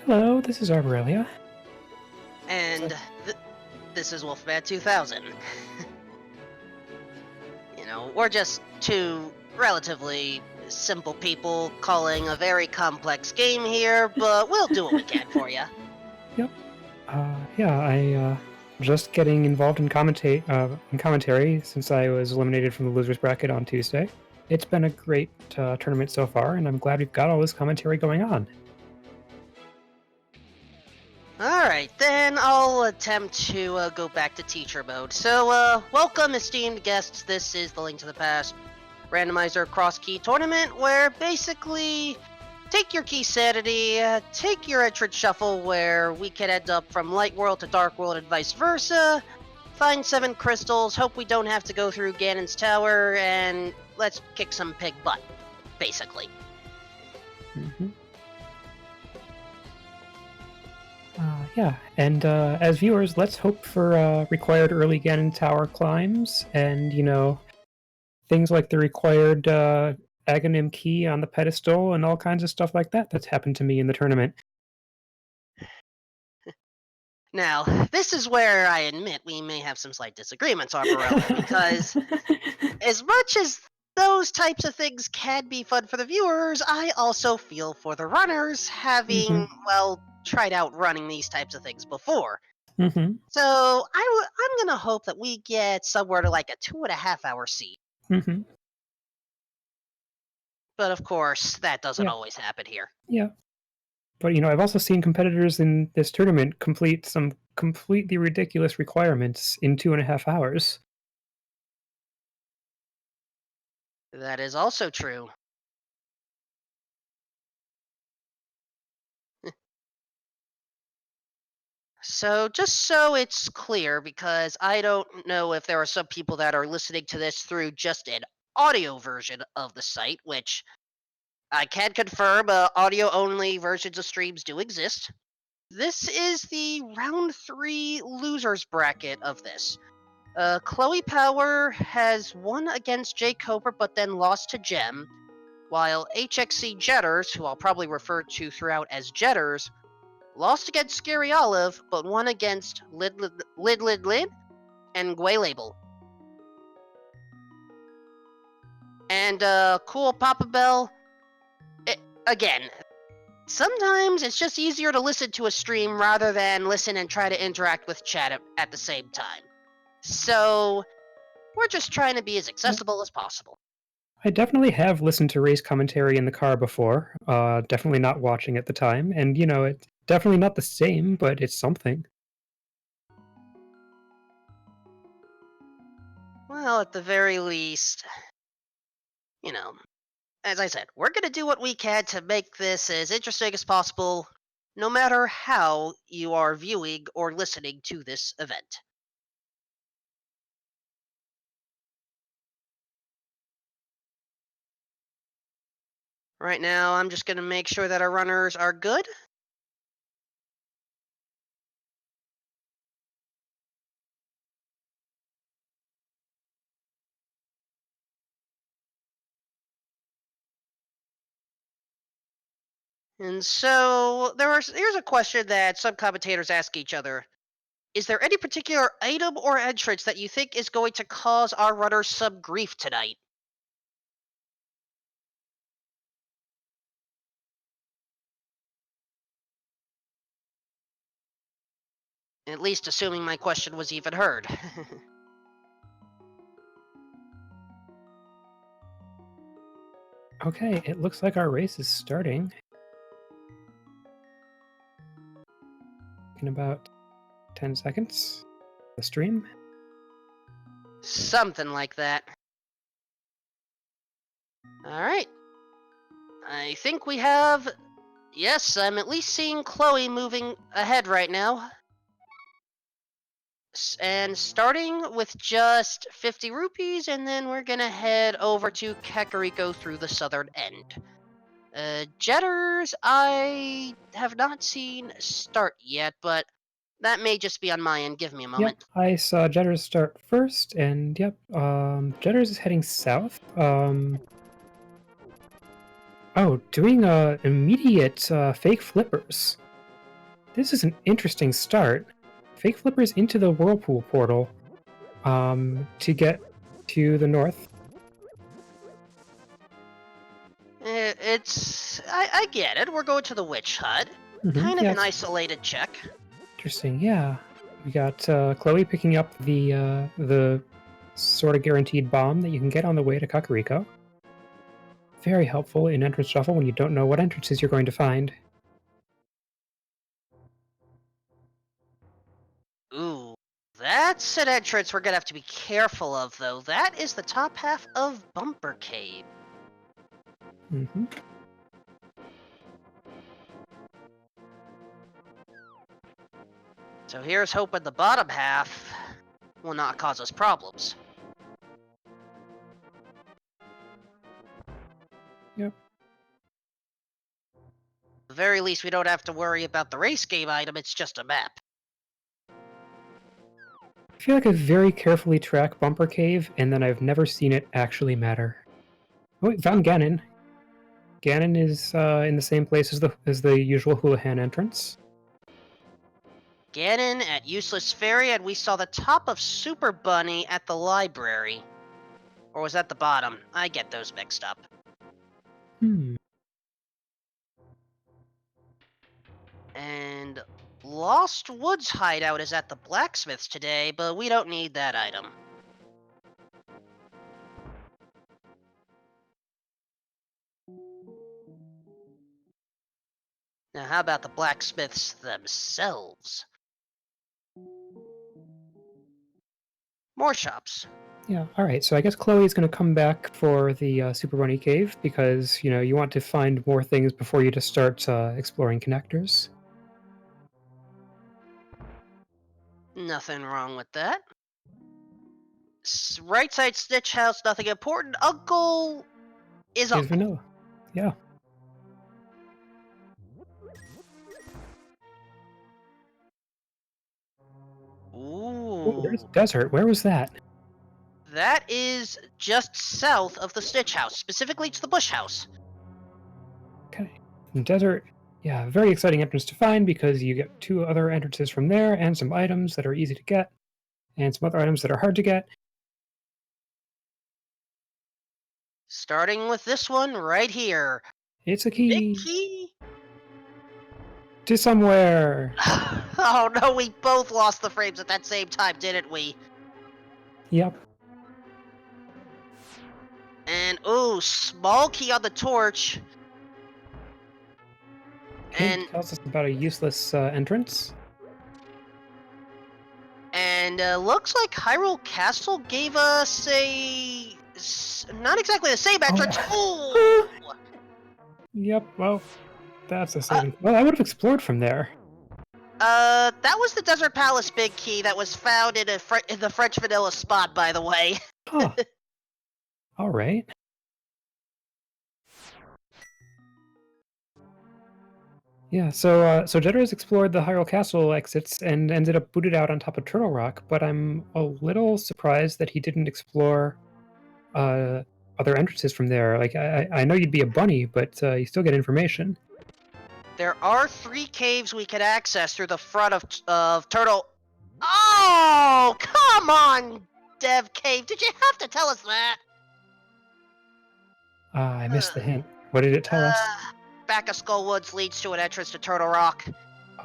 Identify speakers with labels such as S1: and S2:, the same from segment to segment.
S1: Hello, this is Arborelia.
S2: And
S1: So,
S2: this is Wolfman 2000. We're just two relatively simple people calling a very complex game here, but we'll do what we can for you.
S1: yep. Yeah, I just getting involved in commentary since I was eliminated from the losers bracket on Tuesday. It's been a great tournament so far, and I'm glad we've got all this commentary going on.
S2: Alright, then I'll attempt to go back to teacher mode. So, welcome, esteemed guests. This is the Link to the Past randomizer cross key tournament, where basically take your Keysanity, take your entrance shuffle, where we can end up from light world to dark world and vice versa, find 7 crystals, hope we don't have to go through Ganon's tower, and let's kick some pig butt, basically.
S1: Mm-hmm. Yeah, and as viewers, let's hope for required early Ganon Tower climbs, and things like the required Aghanim key on the pedestal and all kinds of stuff like that that's happened to me in the tournament.
S2: Now, this is where I admit we may have some slight disagreements, Arborella, because as much as those types of things can be fun for the viewers, I also feel for the runners having,
S1: Mm-hmm.
S2: tried out running these types of things before.
S1: Mm-hmm.
S2: So I'm going to hope that we get somewhere to like a 2.5 hour seed.
S1: Mm-hmm.
S2: But of course, that doesn't
S1: Yeah.
S2: always happen here.
S1: Yeah. But I've also seen competitors in this tournament complete some completely ridiculous requirements in 2.5 hours.
S2: That is also true. So, just so it's clear, because I don't know if there are some people that are listening to this through just an audio version of the site, which I can confirm audio only versions of streams do exist. This is the round 3 losers bracket of this. KhloePrower has won against J Cobra but then lost to Gem, while hXcjedders, who I'll probably refer to throughout as Jedders, lost against Scary Olive, but won against Lid and Gway Label. And Cool Papa Bell, again, sometimes it's just easier to listen to a stream rather than listen and try to interact with chat at the same time. So, we're just trying to be as accessible as possible.
S1: I definitely have listened to race commentary in the car before, definitely not watching at the time, and it's definitely not the same, but it's something.
S2: Well, at the very least, as I said, we're going to do what we can to make this as interesting as possible, no matter how you are viewing or listening to this event. Right now, I'm just going to make sure that our runners are good. And so here's a question that some commentators ask each other. Is there any particular item or entrance that you think is going to cause our runners some grief tonight? At least assuming my question was even heard.
S1: Okay, it looks like our race is starting in about 10 seconds. The stream.
S2: Something like that. Alright. I think we have... Yes, I'm at least seeing Chloe moving ahead right now. And starting with just 50 rupees, and then we're gonna head over to Kakariko through the southern end. Jetters, I have not seen start yet, but that may just be on my end. Give me a moment.
S1: Yep, I saw Jedders start first, and yep, Jedders is heading south. Oh, doing immediate fake flippers. This is an interesting start. Fake flippers into the whirlpool portal to get to the north.
S2: I get it. We're going to the witch hut. Kind of
S1: Yeah,
S2: an
S1: it's
S2: isolated check.
S1: interesting. Yeah, we got Chloe picking up the sort of guaranteed bomb that you can get on the way to Kakariko. Very helpful in entrance shuffle when you don't know what entrances you're going to find.
S2: Ooh, that's an entrance we're gonna have to be careful of, though. That is the top half of Bumper Cave.
S1: hmm
S2: So here's hoping the bottom half will not cause us problems.
S1: Yep.
S2: At the very least, we don't have to worry about the race game item, it's just a map.
S1: I feel like I very carefully track Bumper Cave, and then I've never seen it actually matter. Oh, wait, found Ganon. Ganon is in the same place as the usual Houlihan entrance.
S2: Ganon at Useless Fairy, and we saw the top of Super Bunny at the library. Or was that the bottom? I get those mixed up.
S1: Hmm.
S2: And Lost Woods hideout is at the blacksmith's today, but we don't need that item. Now, how about the blacksmiths themselves? More shops.
S1: Yeah. All right. So I guess Chloe is going to come back for the Super Bunny Cave because you want to find more things before you just start exploring connectors.
S2: Nothing wrong with that. Right side Stitch House, nothing important. Uncle is
S1: Here's
S2: Uncle.
S1: Vanilla. Yeah. Oh, there's
S2: Ooh.
S1: desert. Where was that?
S2: That is just south of the Stitch House, specifically to the Bush House.
S1: Okay. Desert. Yeah, very exciting entrance to find because you get two other entrances from there and some items that are easy to get and some other items that are hard to get.
S2: Starting with this one right here.
S1: It's a
S2: Big
S1: key
S2: key.
S1: to somewhere.
S2: Oh no, we both lost the frames at that same time, didn't we?
S1: Yep.
S2: And ooh, small key on the torch.
S1: Hint
S2: And
S1: tells us about a useless entrance.
S2: looks like Hyrule Castle gave us not exactly the same entrance.
S1: Oh.
S2: Ooh!
S1: Yep. Well, that's a
S2: Uh,
S1: saving. Well, I would have explored from there.
S2: that was the Desert Palace big key that was found in in the French vanilla spot, by the way.
S1: Huh. All right. Yeah, so Jedders explored the Hyrule Castle exits and ended up booted out on top of Turtle Rock, but I'm a little surprised that he didn't explore uh, other entrances from there. Like, I know you'd be a bunny, but you still get information.
S2: There are 3 caves we can access through the front of Turtle. Oh, come on, Dev Cave. Did you have to tell us that?
S1: Ah, I missed the
S2: Uh,
S1: hint. What did it tell us?
S2: Back of Skull Woods leads to an entrance to Turtle Rock.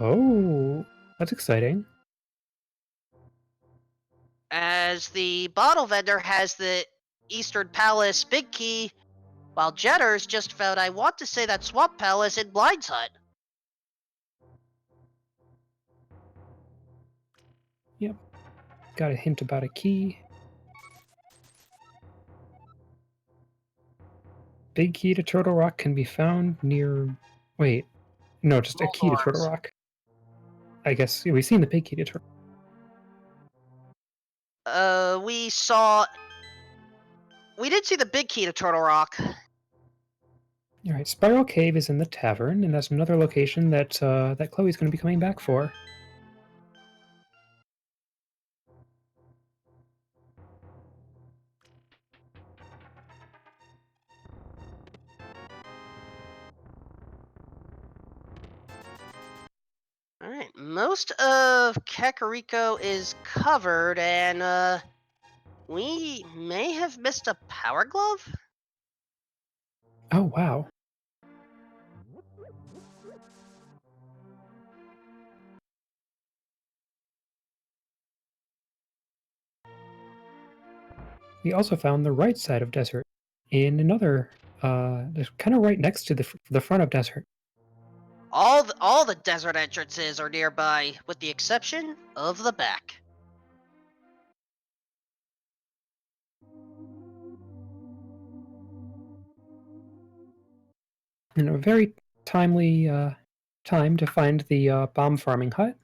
S1: Oh, that's exciting.
S2: As the bottle vendor has the Eastern Palace big key, while Jedders just found, I want to say, that Swamp Palace in Blind's Hut.
S1: Yep. Got a hint about a key. Big key to Turtle Rock can be found near. Wait, no, just a
S2: Gold
S1: key to Turtle
S2: Arms.
S1: Rock. I guess we've seen the big key to Turtle.
S2: We saw. We did see the big key to Turtle Rock.
S1: All right, Spiral Cave is in the tavern, and that's another location that Chloe's going to be coming back for.
S2: Alright, most of Kakariko is covered, and we may have missed a power glove?
S1: Oh, wow. We also found the right side of desert in another, kind of right next to the front of desert.
S2: All the desert entrances are nearby, with the exception of the back.
S1: And a very timely time to find the bomb farming hut.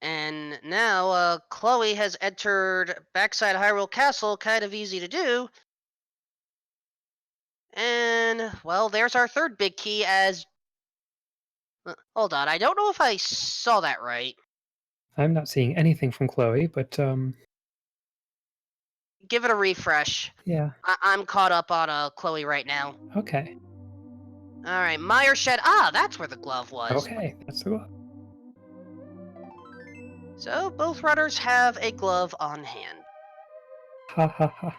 S2: And now, Chloe has entered backside Hyrule Castle, kind of easy to do. And, well, there's our third big key as... hold on, I don't know if I saw that right.
S1: I'm not seeing anything from Chloe, but
S2: Give it a refresh.
S1: yeah,
S2: I'm caught up on Chloe right now.
S1: okay.
S2: Alright, Meyer Shed. Ah, that's where the glove was.
S1: Okay, that's the glove.
S2: So, both runners have a glove on hand.
S1: Ha ha ha.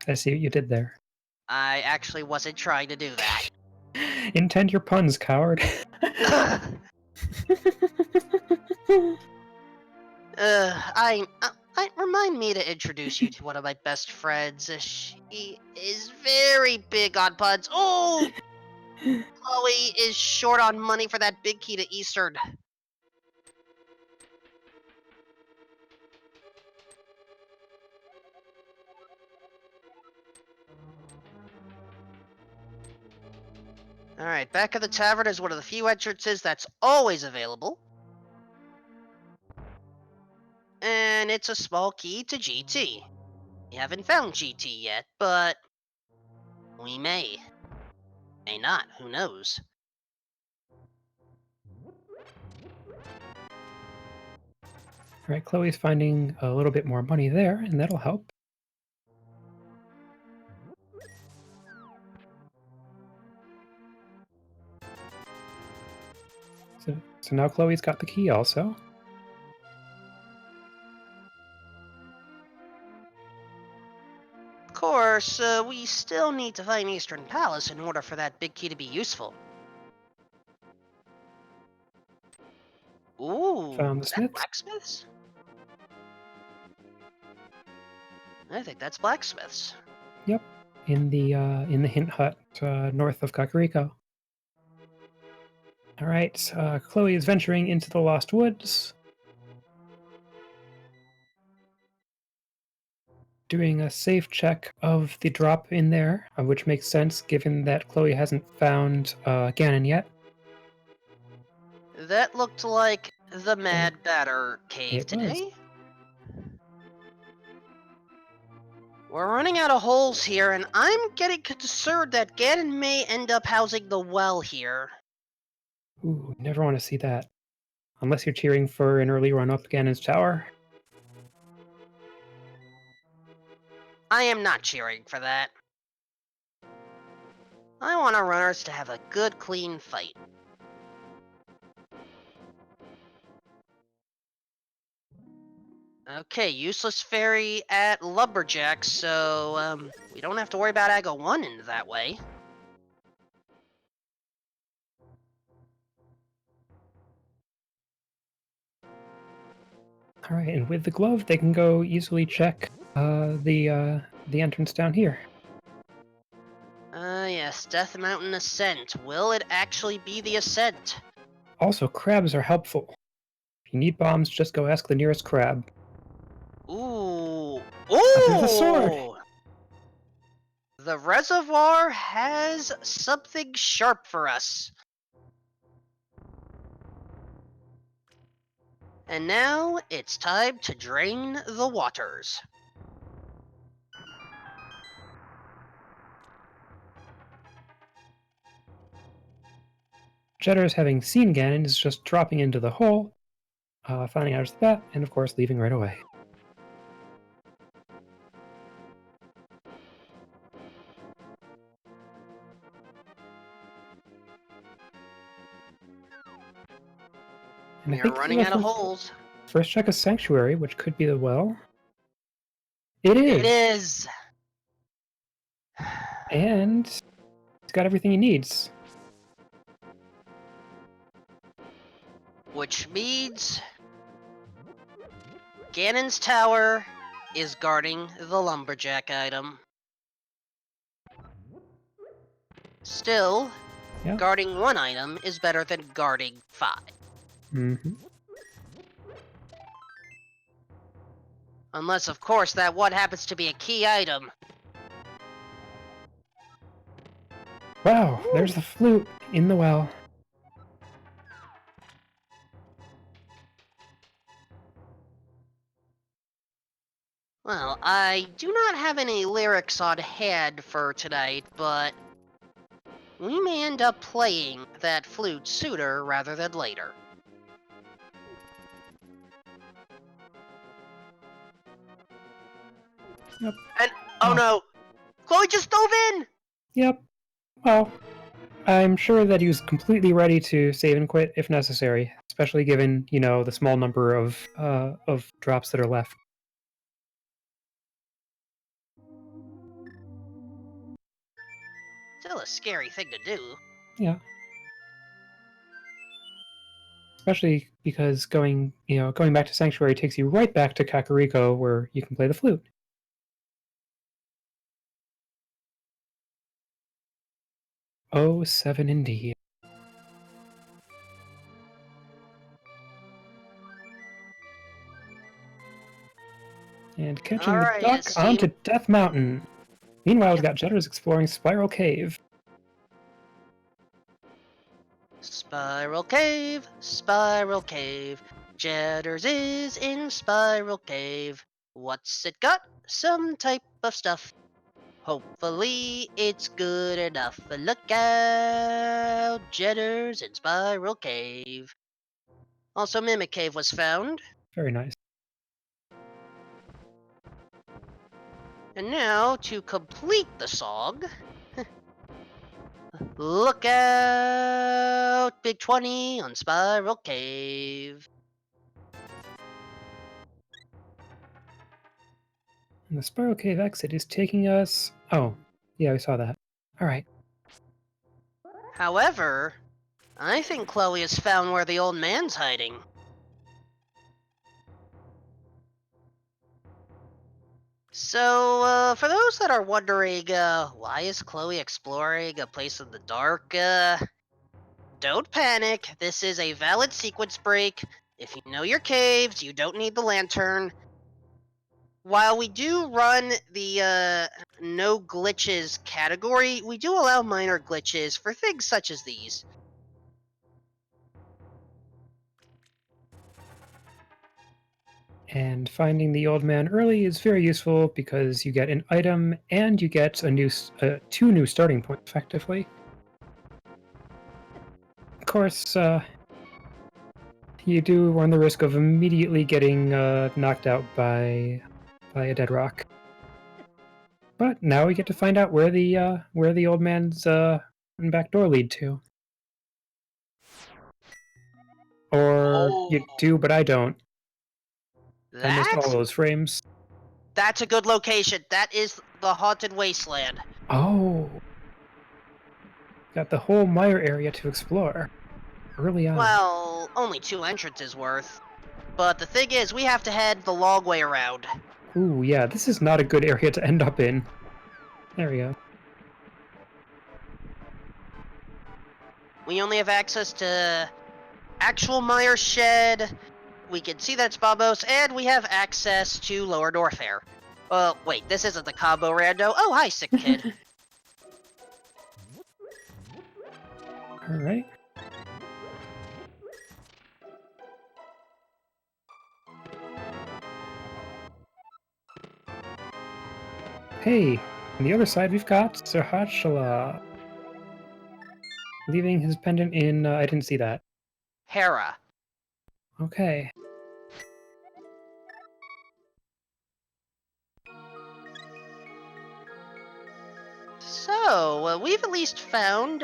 S1: I see what you did there.
S2: I actually wasn't trying to do that.
S1: Intend your puns, coward.
S2: Remind me to introduce you to one of my best friends. She is very big on puns. Oh, Chloe is short on money for that big key to Eastern. Alright, back of the tavern is one of the few entrances that's always available. And it's a small key to GT. We haven't found GT yet, but we may. May not, who knows?
S1: Alright, Chloe's finding a little bit more money there, and that'll help. So now Chloe's got the key also.
S2: Of course, we still need to find Eastern Palace in order for that big key to be useful. Ooh,
S1: Found the
S2: is that
S1: smiths.
S2: blacksmiths? I think that's blacksmiths.
S1: Yep, in the hint hut north of Kakariko. All right, Chloe is venturing into the Lost Woods, doing a safe check of the drop in there, which makes sense given that Chloe hasn't found Ganon yet.
S2: That looked like the Mad Batter cave
S1: It was.
S2: today. We're running out of holes here, and I'm getting concerned that Ganon may end up housing the well here.
S1: Ooh, never want to see that. Unless you're cheering for an early run up Ganon's tower.
S2: I am not cheering for that. I want our runners to have a good, clean fight. Okay, useless fairy at Lumberjack, so we don't have to worry about Aga 1 in that way.
S1: All right, and with the glove, they can go easily check the entrance down here.
S2: Yes, Death Mountain Ascent. Will it actually be the ascent?
S1: Also, crabs are helpful. If you need bombs, just go ask the nearest crab.
S2: Ooh.
S1: There's a sword!
S2: Ooh! The reservoir has something sharp for us. And now it's time to drain the waters.
S1: Jedders, having seen Ganon, is just dropping into the hole, finding out it's that, and of course leaving right away.
S2: We are running out of holes.
S1: First check a sanctuary, which could be the well. It is!
S2: It is!
S1: And it's got everything he needs.
S2: Which means Ganon's tower is guarding the lumberjack item. Still,
S1: Yeah.
S2: guarding one item is better than guarding 5.
S1: Mm-hmm.
S2: Unless, of course, that one happens to be a key item.
S1: Wow, there's the flute in the well.
S2: Well, I do not have any lyrics on hand for tonight, but we may end up playing that flute sooner rather than later.
S1: Yep.
S2: And, oh no! Chloe just dove in!
S1: Yep. Well, I'm sure that he was completely ready to save and quit if necessary, especially given, you know, the small number of drops that are left.
S2: Still a scary thing to do.
S1: Yeah. Especially because going back to Sanctuary takes you right back to Kakariko, where you can play the flute. Oh, 7 indeed. And catching
S2: Alright,
S1: the duck
S2: esteem.
S1: onto Death Mountain. Meanwhile, we've got Jedders exploring Spiral Cave.
S2: Spiral Cave, Spiral Cave. Jedders is in Spiral Cave. What's it got? Some type of stuff. Hopefully it's good enough. Look out, Jedders in Spiral Cave. Also, Mimic Cave was found.
S1: Very nice.
S2: And now, to complete the song, look out, Big 20 on Spiral Cave.
S1: And the Spiral Cave exit is taking us... Oh, yeah, we saw that. Alright.
S2: However, I think Chloe has found where the old man's hiding. So, for those that are wondering, why is Chloe exploring a place in the dark, don't panic. This is a valid sequence break. If you know your caves, you don't need the lantern. While we do run the, no glitches category, we do allow minor glitches for things such as these.
S1: And finding the old man early is very useful because you get an item and you get two new starting points, effectively. Of course, you do run the risk of immediately getting knocked out by a dead rock. But now we get to find out where the old man's back door lead to. Or you do, but I don't. I missed all those frames.
S2: That's a good location. That is the Haunted Wasteland.
S1: Oh. Got the whole mire area to explore. Early on.
S2: Well, only 2 entrances worth. But the thing is, we have to head the long way around.
S1: Ooh, yeah, this is not a good area to end up in. There we go.
S2: We only have access to actual Mire Shed. We can see that it's Bombos, and we have access to Lower Norfair. Wait, this isn't the combo rando. Oh, hi, sick kid.
S1: Alright. Hey, on the other side we've got Sirhachala. Leaving his pendant in, I didn't see that.
S2: Hera.
S1: Okay.
S2: So, we've at least found,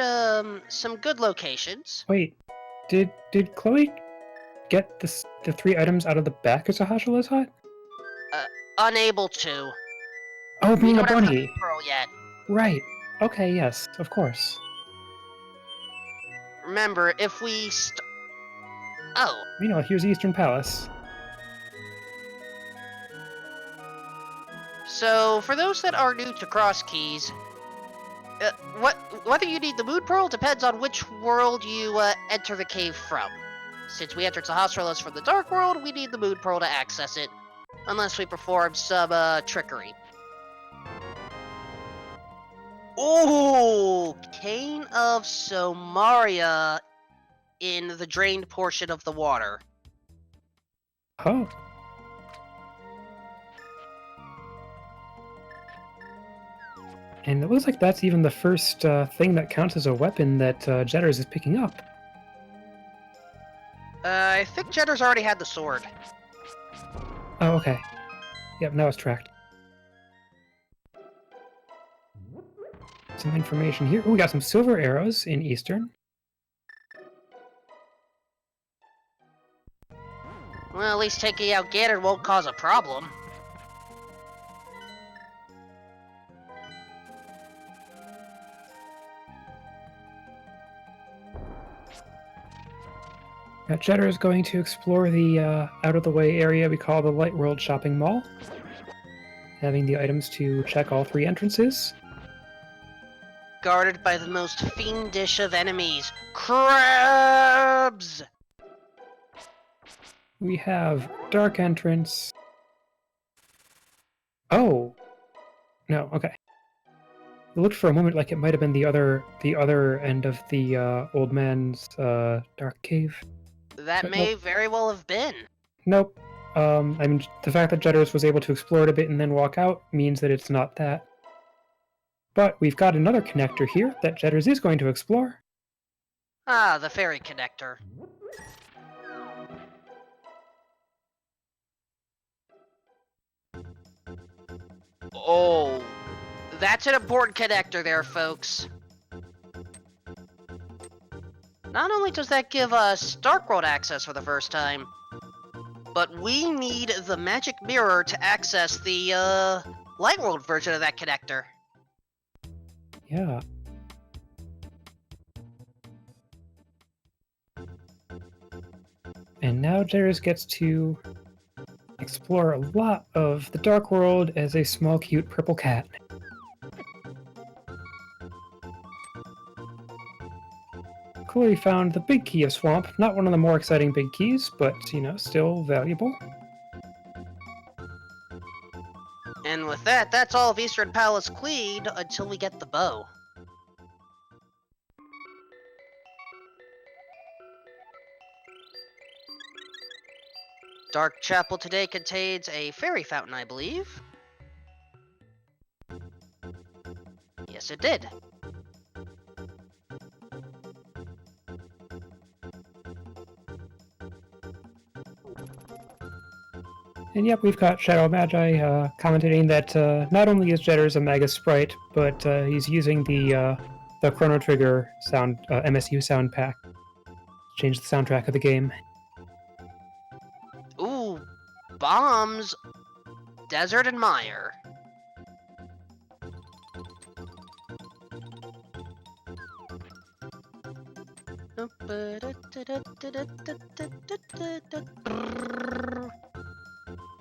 S2: some good locations.
S1: Wait, did Chloe get the 3 items out of the back of Sahasrala's hut?
S2: Unable to.
S1: Oh,
S2: We
S1: being a
S2: don't have the
S1: bunny!
S2: pearl yet.
S1: Right. Okay, yes, of course.
S2: Remember, if we Oh.
S1: Meanwhile, here's the Eastern Palace.
S2: So, for those that are new to Cross Keys, whether you need the Moon Pearl depends on which world you enter the cave from. Since we entered Sahasrala's from the Dark World, we need the Moon Pearl to access it, unless we perform some trickery. Ooh, Cane of Somaria in the drained portion of the water.
S1: Oh. And it looks like that's even the first thing that counts as a weapon that Jedders is picking up.
S2: I think Jedder's already had the sword.
S1: Oh, okay. Yep, now it's tracked. Some information here. Ooh, we got some silver arrows in Eastern.
S2: Well, at least taking out Ganon won't cause a problem.
S1: Jeddar is going to explore the out-of-the-way area we call the Light World Shopping Mall, having the items to check all 3 entrances.
S2: Guarded by the most fiendish of enemies, crabs!
S1: We have Dark Entrance. Oh! No, okay. It looked for a moment like it might have been the other end of the old man's dark cave.
S2: That
S1: But
S2: may
S1: nope.
S2: very well have been.
S1: Nope. I mean, the fact that Jedders was able to explore it a bit and then walk out means that it's not that. But we've got another connector here that Jedders is going to explore.
S2: Ah, the fairy connector. Oh, that's an important connector there, folks. Not only does that give us Dark World access for the first time, but we need the magic mirror to access the Light World version of that connector.
S1: Yeah. And now Jedders gets to explore a lot of the Dark World as a small, cute purple cat. Chloe found the big key of Swamp, not one of the more exciting big keys, but, you know, still valuable.
S2: And with that, that's all of Eastern Palace cleaned until we get the bow. Dark Chapel today contains a fairy fountain, I believe. Yes, it did.
S1: And yep, we've got Shadow Magi commenting that not only is Jedders a Magus sprite, but he's using the Chrono Trigger sound MSU sound pack to change the soundtrack of the game.
S2: Ooh, bombs, desert and mire.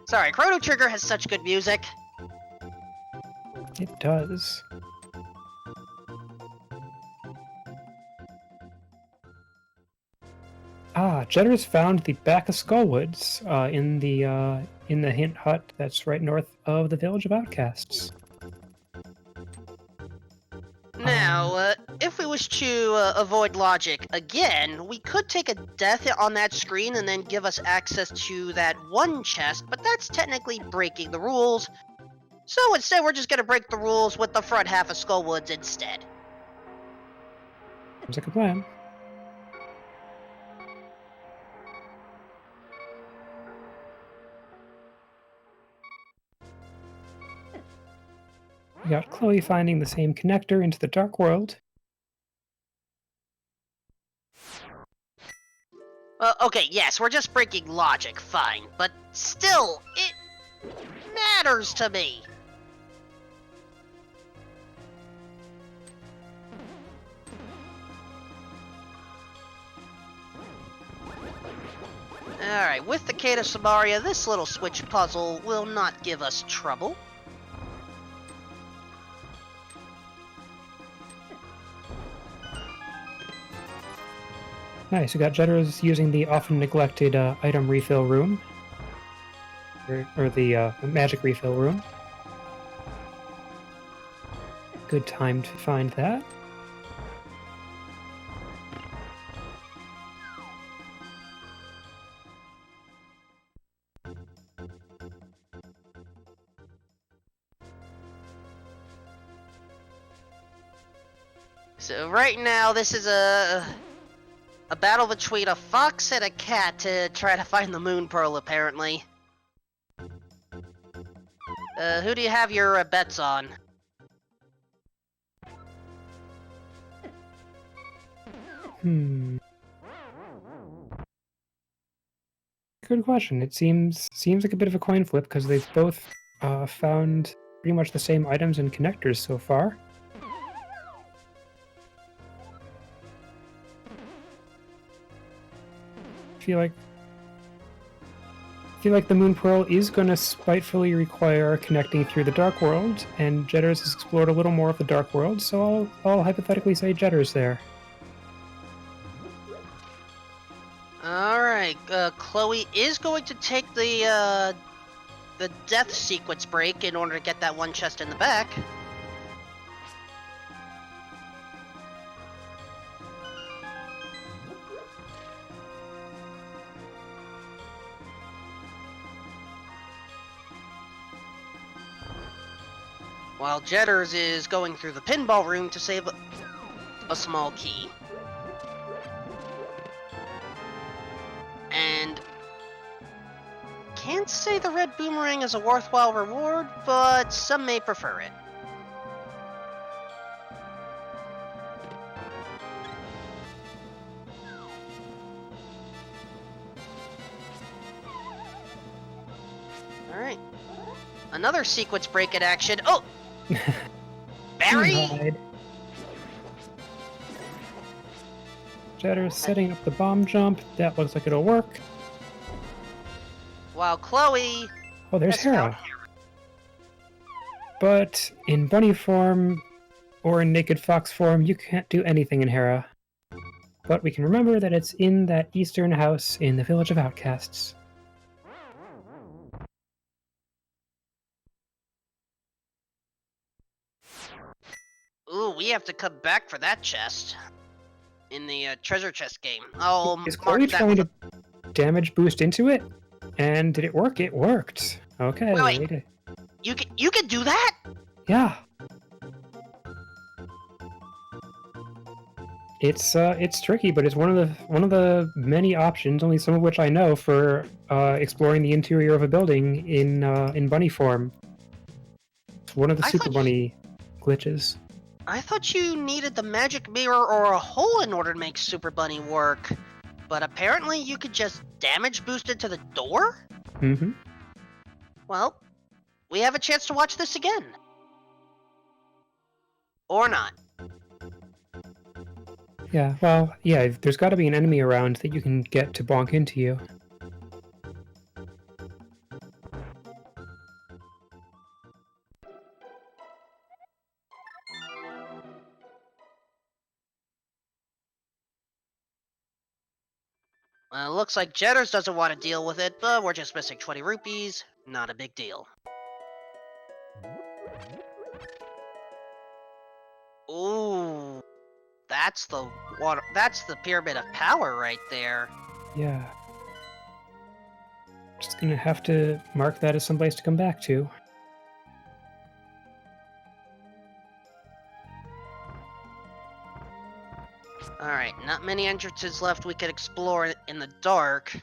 S2: Sorry, Chrono Trigger has such good music.
S1: It does. Ah, Jedders found the back of Skullwoods in the Hint Hut that's right north of the Village of Outcasts.
S2: Now, if we wish to avoid logic again, we could take a death on that screen and then give us access to that one chest, but that's technically breaking the rules. So instead, we're just gonna break the rules with the front half of Skullwoods instead.
S1: Seems like a plan. We got Chloe finding the same connector into the Dark World.
S2: Okay, yes, we're just breaking logic, fine. But still, it matters to me. Alright, with the Kate of Samaria, this little switch puzzle will not give us trouble.
S1: Nice, we got Jedders using the often neglected item refill room. Or the magic refill room. Good time to find that.
S2: So right now, this is a battle between a fox and a cat to try to find the moon pearl, apparently. Who do you have your bets on?
S1: Good question. It seems like a bit of a coin flip because they've both found pretty much the same items and connectors so far. I feel like the Moon Pearl is going to spitefully require connecting through the Dark World, and Jedders has explored a little more of the Dark World, so I'll hypothetically say Jedders there.
S2: Alright, Chloe is going to take the death sequence break in order to get that one chest in the back. While Jedders is going through the pinball room to save a small key. And can't say the red boomerang is a worthwhile reward, but some may prefer it. Alright. Another sequence break in action. Oh! Barry!
S1: Jedders setting up the bomb jump. That looks like it'll work.
S2: While Chloe...
S1: Oh, there's Hera. But in bunny form, or in naked fox form, you can't do anything in Hera. But we can remember that it's in that eastern house in the Village of Outcasts.
S2: Ooh, we have to come back for that chest. In the treasure chest game. Oh,
S1: is Chloe trying to damage boost into it? And did it work? It worked. Okay.
S2: Wait. You can do that?
S1: Yeah. It's tricky, but it's one of the many options, only some of which I know, for exploring the interior of a building in bunny form. It's one of the Super Bunny glitches.
S2: I thought you needed the magic mirror or a hole in order to make Super Bunny work, but apparently you could just damage boost into the door?
S1: Mm-hmm.
S2: Well, we have a chance to watch this again. Or not.
S1: Yeah, well, yeah, there's got to be an enemy around that you can get to bonk into you.
S2: Well, looks like Jedders doesn't want to deal with it, but we're just missing 20 rupees. Not a big deal. Ooh, that's the water. That's the Pyramid of Power right there.
S1: Yeah. Just gonna have to mark that as someplace to come back to.
S2: Alright, not many entrances left we could explore in the dark.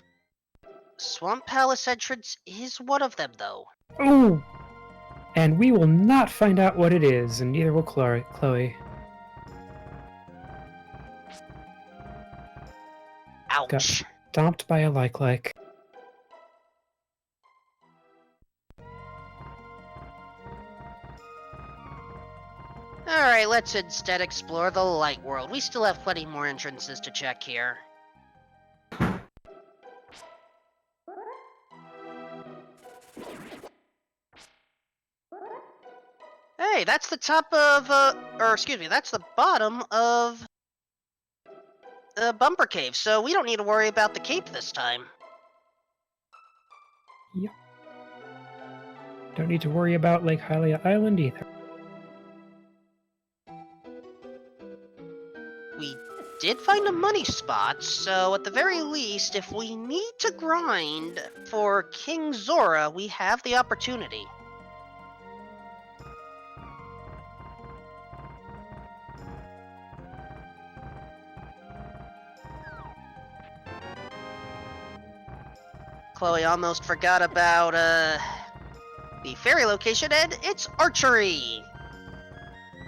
S2: Swamp Palace entrance is one of them, though.
S1: Oh! And we will not find out what it is, and neither will Chloe.
S2: Ouch.
S1: stomped by a like.
S2: Alright, let's instead explore the light world. We still have plenty more entrances to check here. Hey, that's the top of, that's the bottom of the Bumper Cave, so we don't need to worry about the cape this time.
S1: Yep. Don't need to worry about Lake Hylia Island either.
S2: We did find a money spot, so at the very least, if we need to grind for King Zora, we have the opportunity. Chloe almost forgot about, the fairy location, and it's archery!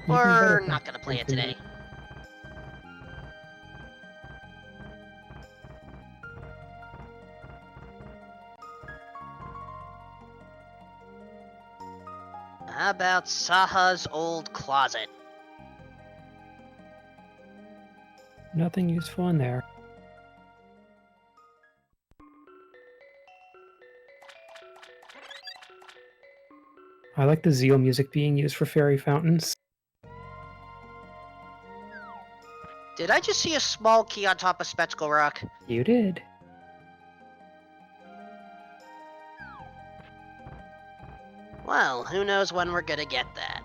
S2: We're not gonna play it today. How about Saha's old closet?
S1: Nothing useful in there. I like the Zeal music being used for fairy fountains.
S2: Did I just see a small key on top of Spectacle Rock?
S1: You did.
S2: Well, who knows when we're gonna get that.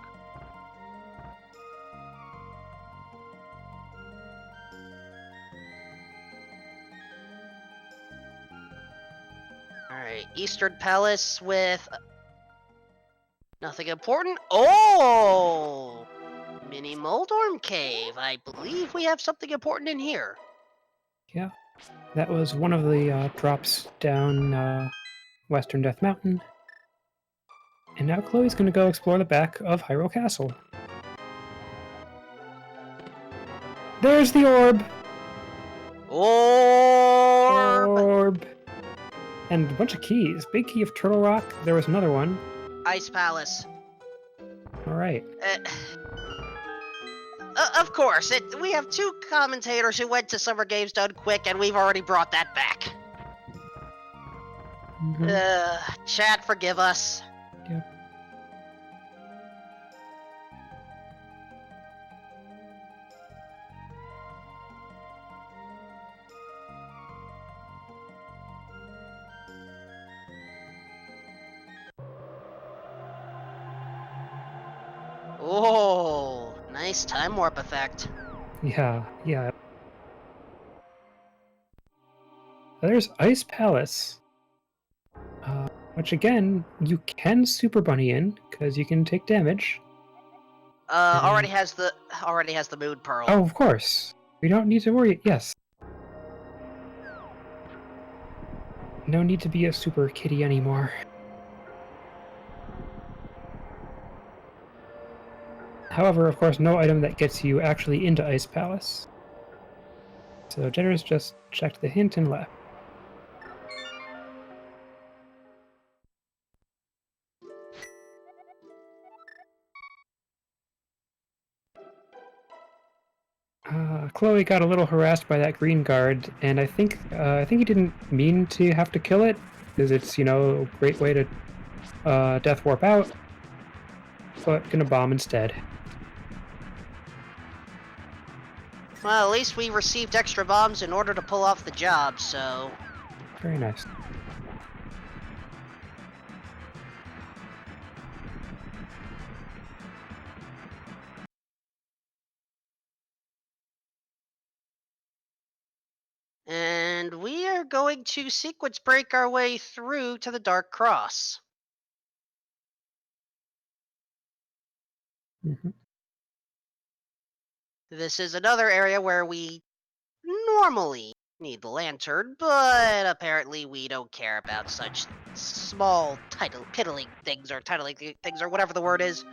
S2: Alright, Eastern Palace with... nothing important. Oh! Mini Moldorm Cave. I believe we have something important in here.
S1: Yeah. That was one of the drops down Western Death Mountain. And now Chloe's going to go explore the back of Hyrule Castle. There's the orb!
S2: Orb!
S1: And a bunch of keys. Big key of Turtle Rock. There was another one.
S2: Ice Palace.
S1: Alright.
S2: Of course, we have two commentators who went to Summer Games Done Quick, and we've already brought that back. Chat, forgive us.
S1: Yep.
S2: Oh, nice time warp effect.
S1: Yeah. There's Ice Palace. Which again, you can Super Bunny in, because you can take damage.
S2: Already has the Moon Pearl.
S1: Oh, of course. We don't need to worry. Yes. No need to be a super kitty anymore. However, of course, no item that gets you actually into Ice Palace. So Jedders just checked the hint and left. Chloe got a little harassed by that green guard, and I think he didn't mean to have to kill it, because it's, you know, a great way to death warp out, but gonna bomb instead.
S2: Well, at least we received extra bombs in order to pull off the job, so...
S1: Very nice.
S2: And we are going to sequence break our way through to the Dark Cross.
S1: Mm-hmm.
S2: This is another area where we normally need the lantern, but apparently we don't care about such small titling things or whatever the word is.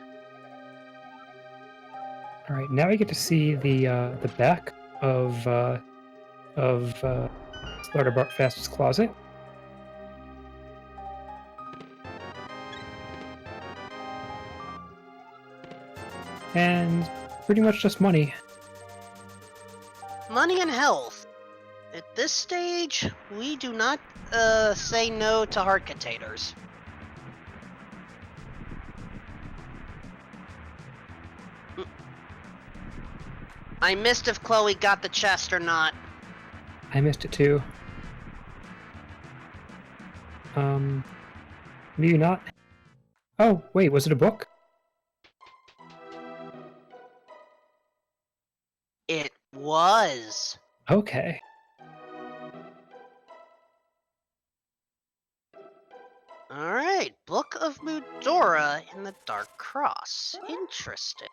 S1: All right, now we get to see the back of Start about fastest closet. And pretty much just money.
S2: Money and health. At this stage, we do not say no to hXcjedders. I missed if Chloe got the chest or not.
S1: I missed it too. Maybe not. Oh, wait, was it a book?
S2: It was.
S1: Okay.
S2: Alright, Book of Mudora in the Dark Cross. Interesting.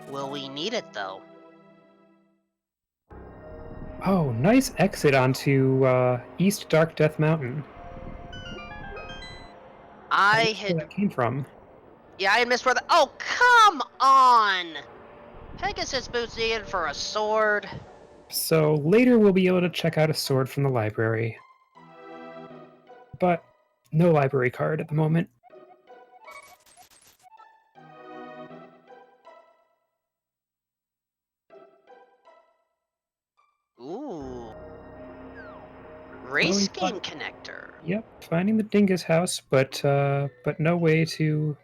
S2: Will we need it, though?
S1: Oh, nice exit onto East Dark Death Mountain.
S2: I
S1: Where
S2: had...
S1: that came from.
S2: Yeah, I had missed where the... Oh, come on! Pegasus boots needed for a sword.
S1: So later we'll be able to check out a sword from the library. But no library card at the moment.
S2: Ooh. Race game connector.
S1: Yep, finding the Dingus house, but no way to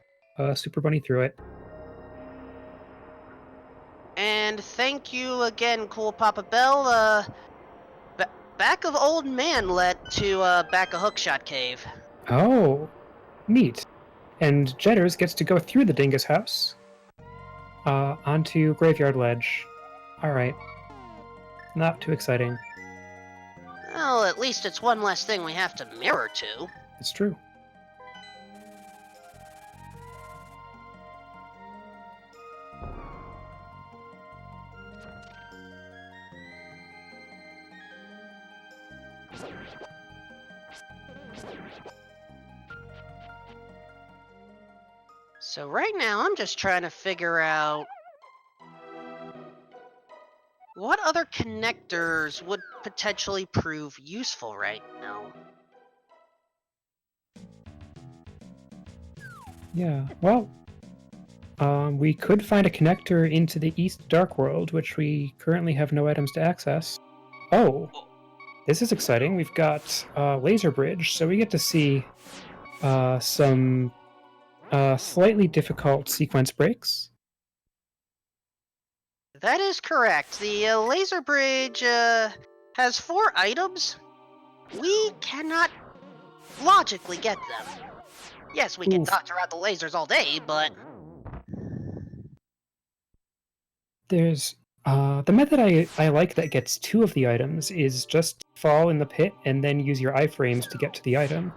S1: Super Bunny through it.
S2: And thank you again, Cool Papa Bell. Back of Old Man led to back of Hookshot Cave.
S1: Oh, neat. And Jedders gets to go through the Dingus house onto Graveyard Ledge. Alright. Not too exciting.
S2: Well, at least it's one less thing we have to mirror to.
S1: It's true.
S2: So right now, I'm just trying to figure out what other connectors would potentially prove useful right now.
S1: Yeah, well, we could find a connector into the East Dark World, which we currently have no items to access. Oh, this is exciting. We've got Laser Bridge, so we get to see some slightly difficult sequence breaks.
S2: That is correct. The laser bridge has 4 items. We cannot logically get them. Yes, we can dodge around the lasers all day, but...
S1: There's... the method I like that gets 2 of the items is just fall in the pit and then use your iframes to get to the item.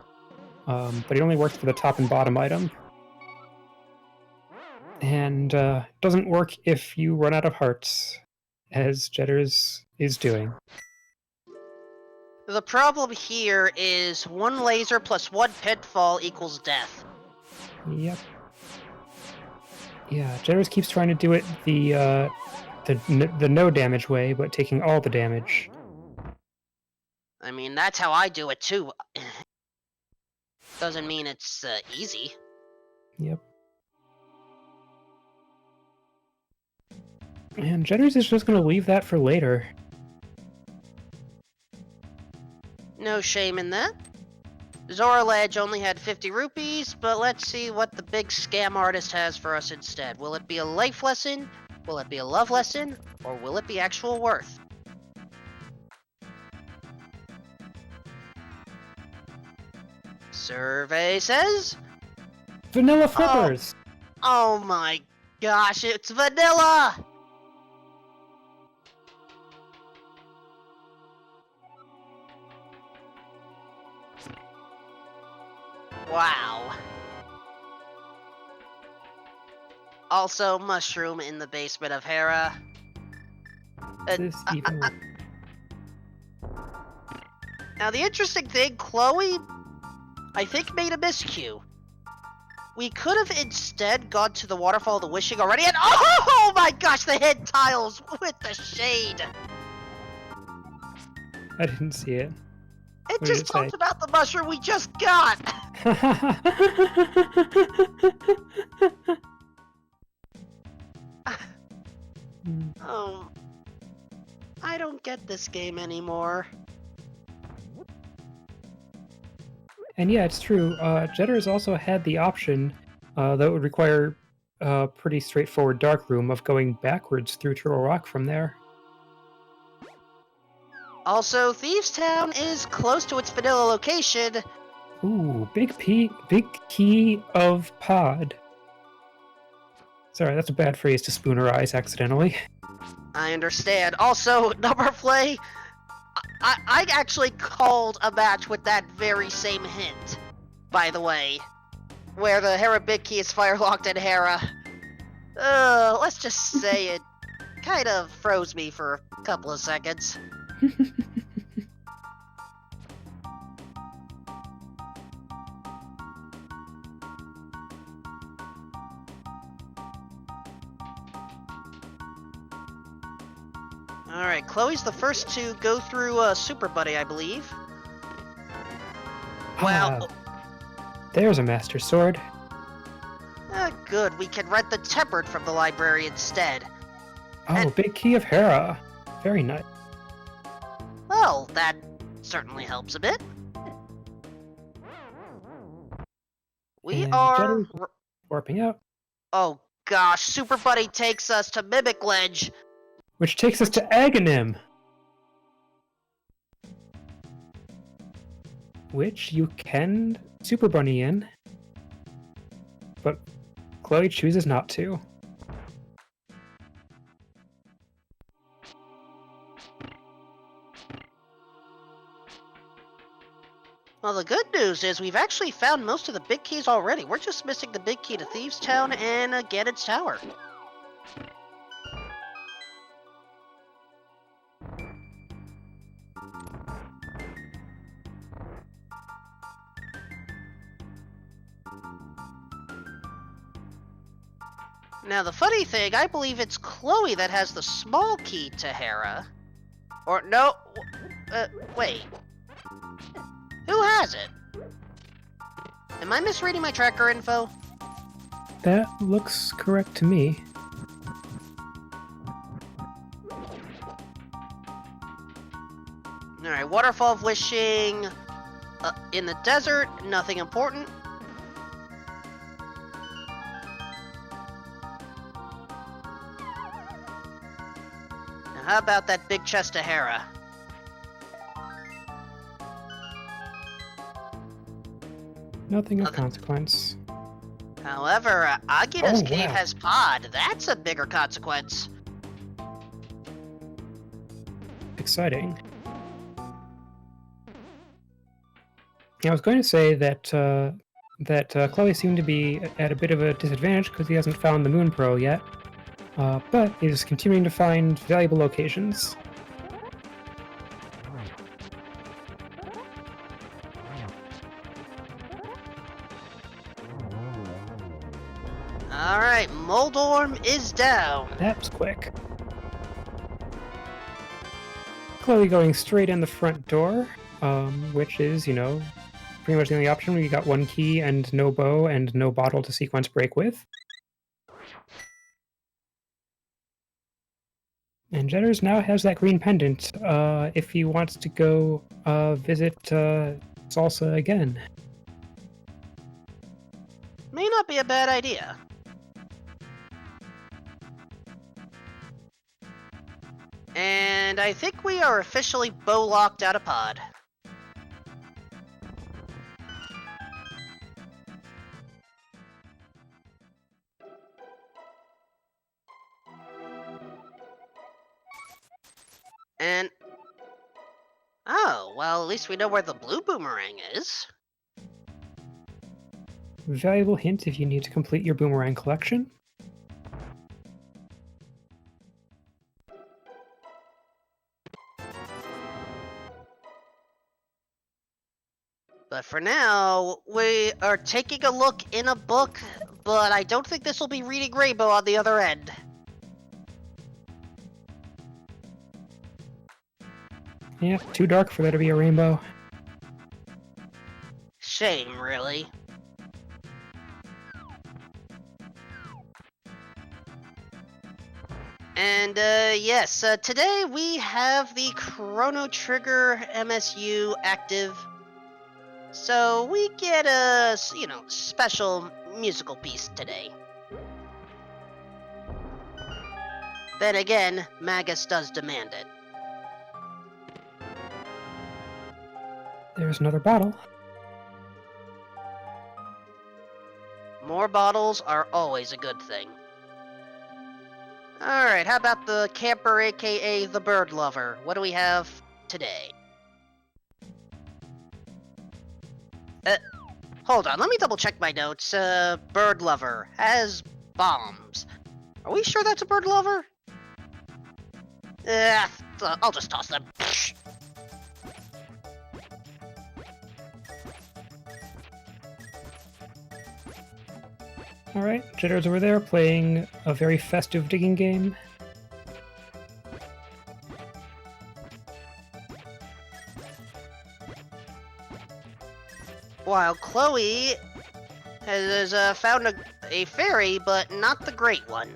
S1: But it only works for the top and bottom item. And doesn't work if you run out of hearts, as Jedders is doing.
S2: The problem here is 1 laser plus 1 pitfall equals death.
S1: Yep. Yeah, Jedders keeps trying to do it the no damage way, but taking all the damage.
S2: I mean, that's how I do it too. Doesn't mean it's easy.
S1: Yep. And Jedders is just going to leave that for later.
S2: No shame in that. Zora Ledge only had 50 rupees, but let's see what the big scam artist has for us instead. Will it be a life lesson? Will it be a love lesson? Or will it be actual worth? Survey says...
S1: Vanilla Flippers!
S2: Oh my gosh, it's vanilla! Wow. Also, mushroom in the basement of Hera. Now, the interesting thing, Chloe, I think, made a miscue. We could have instead gone to the Waterfall of the Wishing already, and oh my gosh, the hidden tiles with the shade!
S1: I didn't see it.
S2: It
S1: What did
S2: just
S1: it say?
S2: talked about the mushroom we just got! Oh, I don't get this game anymore.
S1: And yeah, it's true. Jedders also had the option that would require a pretty straightforward dark room of going backwards through Turtle Rock from there.
S2: Also, Thieves Town is close to its vanilla location.
S1: Ooh, big key of pod. Sorry, that's a bad phrase to spoonerize accidentally.
S2: I understand. Also, Numberplay, I actually called a match with that very same hint, by the way, where the Hera Big Key is firelocked at Hera. Let's just say it kind of froze me for a couple of seconds. Alright, Chloe's the first to go through Super Buddy, I believe. Wow.
S1: There's a Master Sword.
S2: Good, we can rent the Tempered from the library instead.
S1: Oh, big key of Hera. Very nice.
S2: Well, that certainly helps a bit. We
S1: And
S2: are...
S1: Jedders warping out.
S2: Oh gosh, Super Buddy takes us to Mimic Ledge.
S1: Which takes us to Aghanim. Which you can Super Bunny in. But Chloe chooses not to.
S2: Well, the good news is we've actually found most of the big keys already. We're just missing the big key to Thieves Town and Ganon's Tower. Now, the funny thing, I believe it's Chloe that has the small key to Hera. Or, no, wait. Who has it? Am I misreading my tracker info?
S1: That looks correct to me.
S2: Alright, Waterfall of Wishing. In the desert, nothing important. Now, how about that big chest of Hera?
S1: Nothing of consequence.
S2: However, Agita's
S1: Oh,
S2: cave
S1: wow.
S2: has pod. That's a bigger consequence.
S1: Exciting. I was going to say that Chloe seemed to be at a bit of a disadvantage because he hasn't found the Moon Pearl yet, but he's continuing to find valuable locations.
S2: Alright, Moldorm is down.
S1: That was quick. Chloe going straight in the front door, which is, pretty much the only option. We got one key and no bow and no bottle to sequence break with. And Jedders now has that green pendant if he wants to go visit Salsa again.
S2: May not be a bad idea. And I think we are officially bow-locked out of pod. And... oh, well, at least we know where the blue boomerang is.
S1: Valuable hint if you need to complete your boomerang collection.
S2: But for now, we are taking a look in a book, but I don't think this will be reading Rainbow on the other end.
S1: Yeah, too dark for there to be a rainbow.
S2: Shame, really. And yes, today we have the Chrono Trigger MSU active. So we get a, special musical piece today. Then again, Magus does demand it.
S1: There's another bottle.
S2: More bottles are always a good thing. Alright, how about the camper, aka the bird lover? What do we have today? Hold on, let me double check my notes. Bird lover has bombs. Are we sure that's a bird lover? I'll just toss them.
S1: Alright, Jedders over there playing a very festive digging game.
S2: While Chloe has found a fairy, but not the great one.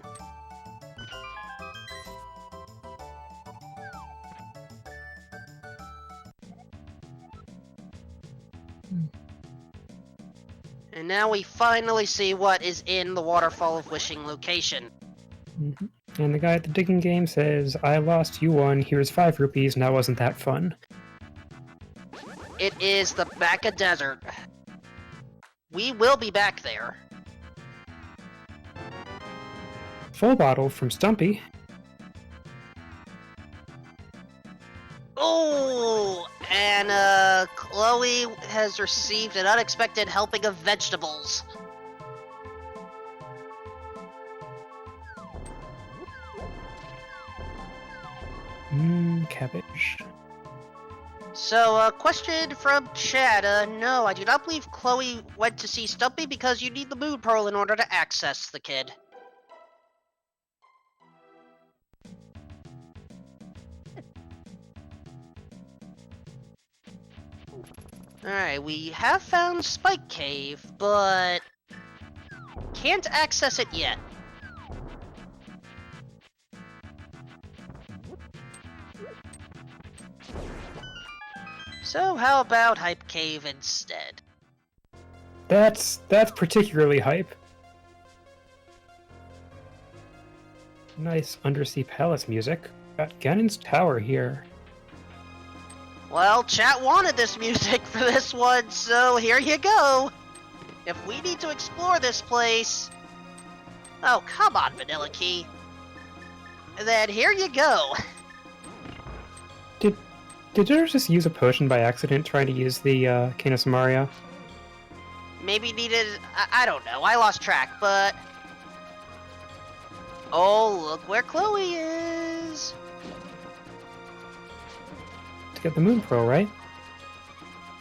S2: And now we finally see what is in the Waterfall of Wishing location.
S1: And the guy at the digging game says, I lost, you won, here's 5 rupees, now wasn't that fun?
S2: It is the Bacca Desert. We will be back there.
S1: Full bottle from Stumpy.
S2: Oh, and Chloe has received an unexpected helping of vegetables.
S1: Cabbage.
S2: So, question from Chad. No, I do not believe Chloe went to see Stumpy because you need the Moon Pearl in order to access the kid. Alright, we have found Spike Cave, but can't access it yet. So how about Hype Cave instead?
S1: That's particularly hype. Nice undersea palace music. Got Ganon's tower here.
S2: Well, chat wanted this music for this one, so here you go! If we need to explore this place... Oh, come on, Vanilla Key. Then here you go.
S1: Did you just use a potion by accident trying to use the Canis Maria?
S2: Maybe needed... I don't know, I lost track, but... Oh, look where Chloe is!
S1: To get the Moon Pearl, right?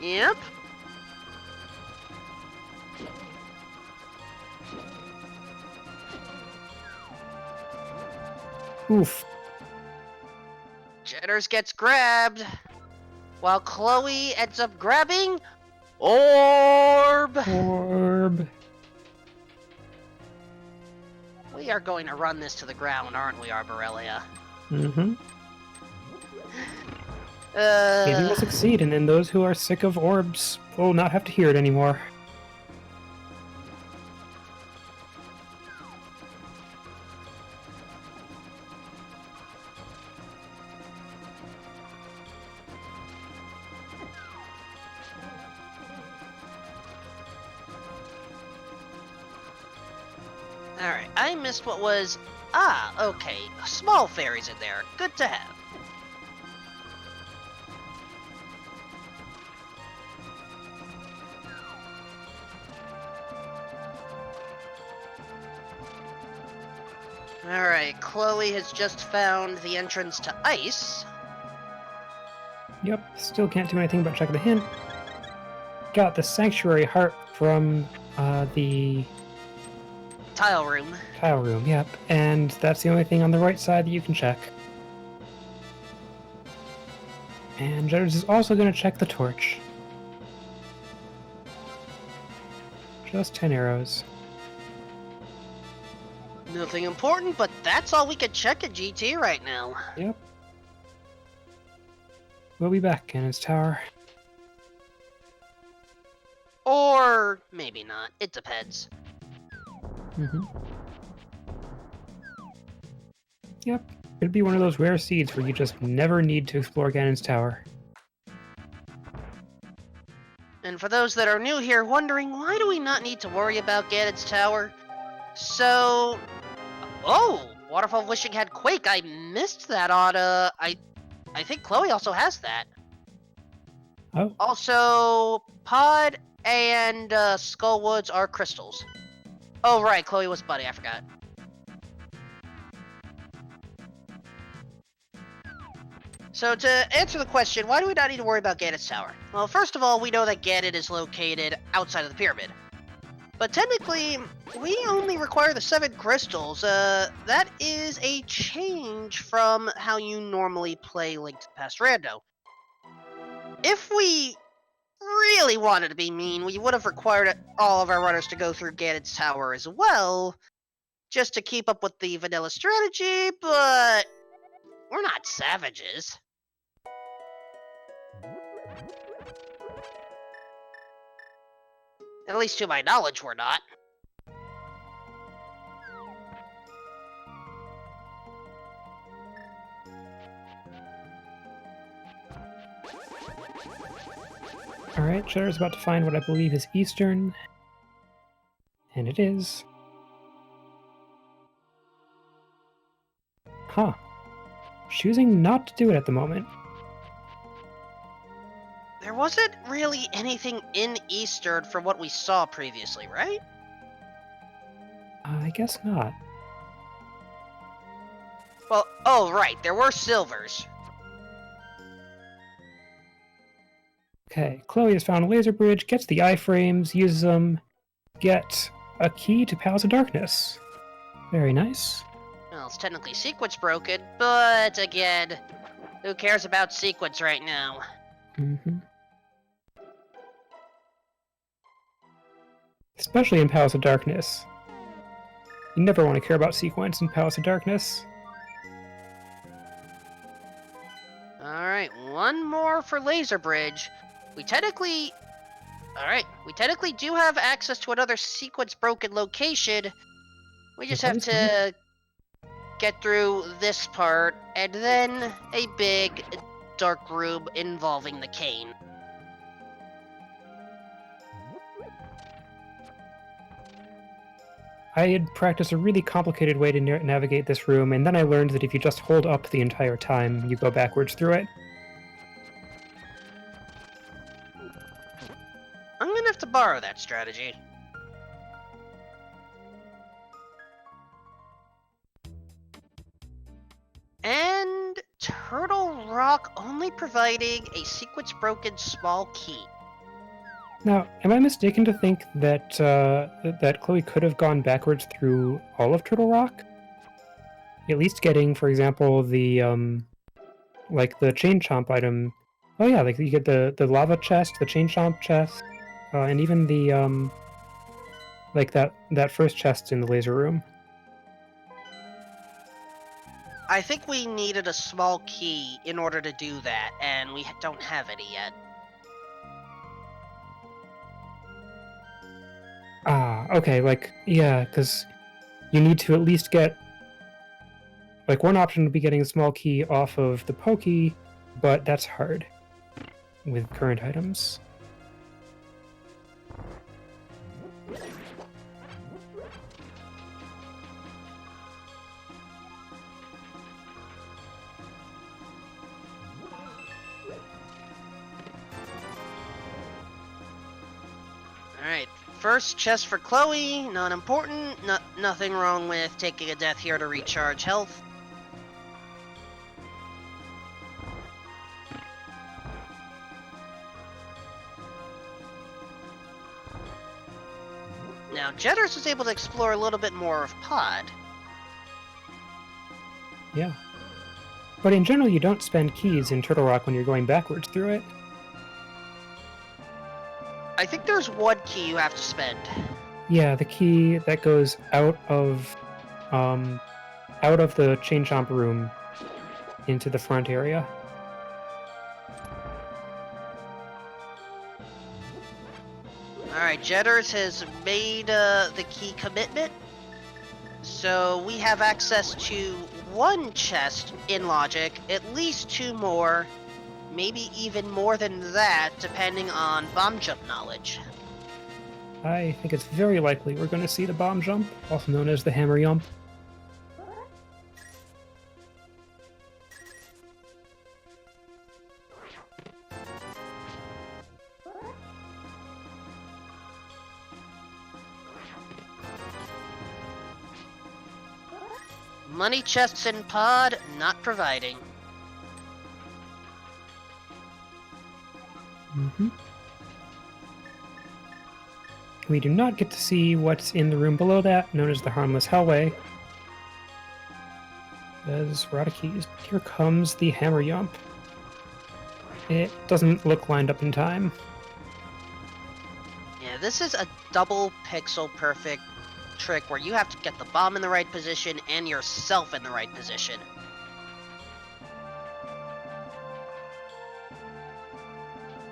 S2: Yep.
S1: Oof.
S2: Jedders gets grabbed, while Chloe ends up grabbing Orb!
S1: Orb.
S2: We are going to run this to the ground, aren't we, Arborelia?
S1: Mm-hmm. Maybe we'll succeed, and then those who are sick of orbs will not have to hear it anymore.
S2: Alright, I missed what was... Ah, okay. Small fairies in there. Good to have. Alright, Chloe has just found the entrance to ice.
S1: Yep, still can't do anything but check the hint. Got the Sanctuary Heart from the
S2: Tile room.
S1: tile room, yep. And that's the only thing on the right side that you can check. And Jedders is also going to check the torch. Just 10 arrows.
S2: Nothing important, but that's all we could check at GT right now.
S1: Yep. We'll be back, Cannon's Tower.
S2: Or maybe not. It depends.
S1: Yep. Could be one of those rare seeds where you just never need to explore Ganon's Tower.
S2: And for those that are new here wondering, why do we not need to worry about Ganon's Tower? So... Oh! Waterfall of Wishing had Quake. I missed that on, I think Chloe also has that.
S1: Oh.
S2: Also, Pod and Skullwoods are crystals. Oh, right. Chloe was Buddy. I forgot. So to answer the question, why do we not need to worry about Ganon's Tower? Well, first of all, we know that Ganon is located outside of the pyramid. But technically, we only require the 7 crystals. That is a change from how you normally play Link to the Past Rando. If we really wanted to be mean, we would have required all of our runners to go through Ganon's Tower as well, just to keep up with the vanilla strategy, but we're not savages. At least to my knowledge, we're not.
S1: Alright, Jedders about to find what I believe is Eastern. And it is. Huh. Choosing not to do it at the moment.
S2: There wasn't really anything in Eastern from what we saw previously, right?
S1: I guess not.
S2: Well, oh right, there were silvers.
S1: Okay, Chloe has found a laser bridge, gets the iframes, uses them, get a key to Palace of Darkness. Very nice.
S2: Well, it's technically sequence broken, but again, who cares about sequence right now?
S1: Especially in Palace of Darkness. You never want to care about sequence in Palace of Darkness.
S2: Alright, one more for Laser Bridge. We technically do have access to another sequence broken location. We just have to get through this part, and then a big dark room involving the cane.
S1: I had practiced a really complicated way to navigate this room, and then I learned that if you just hold up the entire time, you go backwards through it.
S2: I'm gonna have to borrow that strategy. And Turtle Rock only providing a sequence broken small key.
S1: Now, am I mistaken to think that that Chloe could have gone backwards through all of Turtle Rock? At least getting, for example, the like the chain chomp item. Oh yeah, like you get the lava chest, the chain chomp chest, and even the like that first chest in the laser room.
S2: I think we needed a small key in order to do that, and we don't have any yet.
S1: Ah, okay, like, yeah, because you need to at least get... Like, one option would be getting a small key off of the Pokey, but that's hard with current items.
S2: Alright, first chest for Chloe, not important, nothing wrong with taking a death here to recharge health. Now, Jedders was able to explore a little bit more of Pod.
S1: Yeah. But in general, you don't spend keys in Turtle Rock when you're going backwards through it.
S2: I think there's one key you have to spend.
S1: Yeah, the key that goes out of the Chain Chomp room into the front area.
S2: Alright, Jedders has made the key commitment. So we have access to one chest in Logic, at least two more, maybe even more than that, depending on bomb jump knowledge.
S1: I think it's very likely we're going to see the bomb jump, also known as the hammer yump.
S2: Money chests in pod, not providing.
S1: We do not get to see what's in the room below that, known as the Harmless Hellway. As we're out of keys. Here comes the hammer yump. It doesn't look lined up in time.
S2: Yeah, this is a double pixel perfect trick where you have to get the bomb in the right position and yourself in the right position.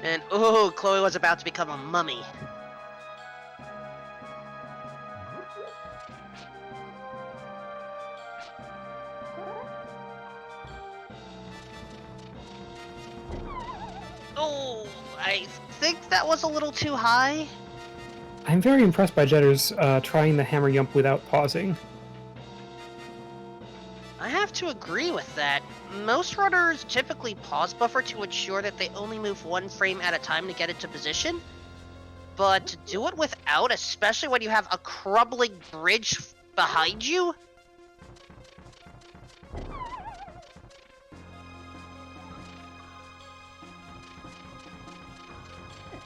S2: And oh, Chloe was about to become a mummy. Oh, I think that was a little too high.
S1: I'm very impressed by Jedders trying the hammer yump without pausing.
S2: I have to agree with that. Most runners typically pause buffer to ensure that they only move one frame at a time to get into position. But to do it without, especially when you have a crumbling bridge behind you?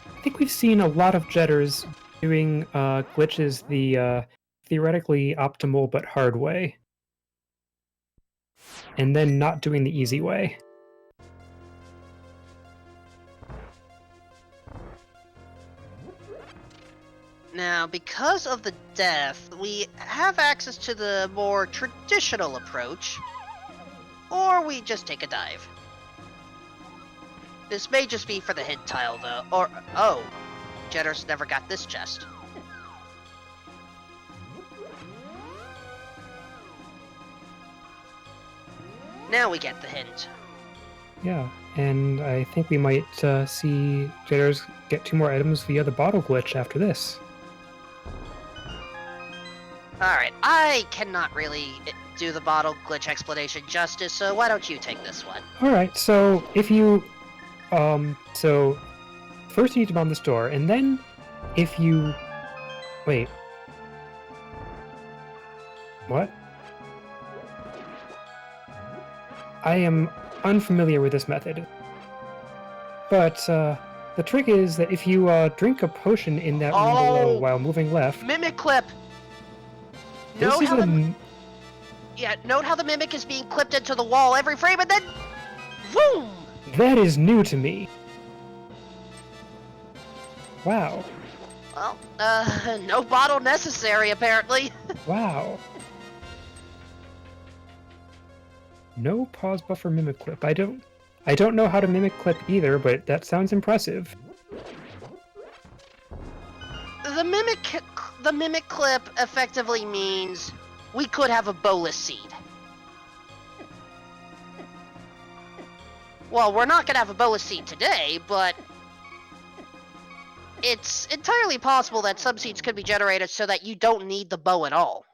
S1: I think we've seen a lot of Jedders doing glitches the theoretically optimal but hard way. And then not doing the easy way.
S2: Now, because of the death, we have access to the more traditional approach, or we just take a dive. This may just be for the hit tile, though, or, oh, Jedders never got this chest. Now we get the hint.
S1: Yeah, and I think we might see Jedders get 2 more items via the bottle glitch after this.
S2: Alright, I cannot really do the bottle glitch explanation justice, so why don't you take this one?
S1: Alright, so if you... so... First you need to bomb this door, and then if you... Wait. What? I am unfamiliar with this method. But, the trick is that if you, drink a potion in that room below while moving left...
S2: Mimic clip!
S1: This is
S2: Yeah, note how the mimic is being clipped into the wall every frame and then... Boom!
S1: That is new to me. Wow.
S2: Well, no bottle necessary, apparently.
S1: Wow. No pause buffer mimic clip. I don't know how to mimic clip either, but that sounds impressive.
S2: The mimic clip effectively means we could have a bolus seed. Well, we're not gonna have a bolus seed today, but it's entirely possible that some seeds could be generated so that you don't need the bow at all.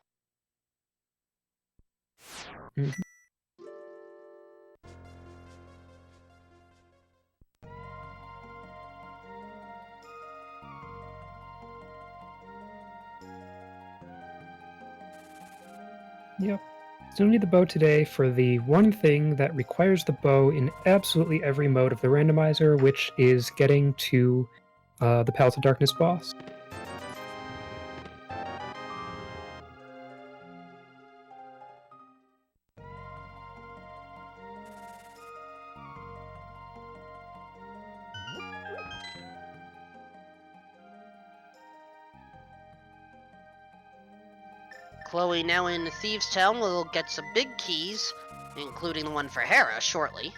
S1: Mm-hmm. Yep. Still need the bow today for the one thing that requires the bow in absolutely every mode of the randomizer, which is getting to the Palace of Darkness boss.
S2: Chloe, now in Thieves' Town, will get some big keys, including the one for Hera, shortly.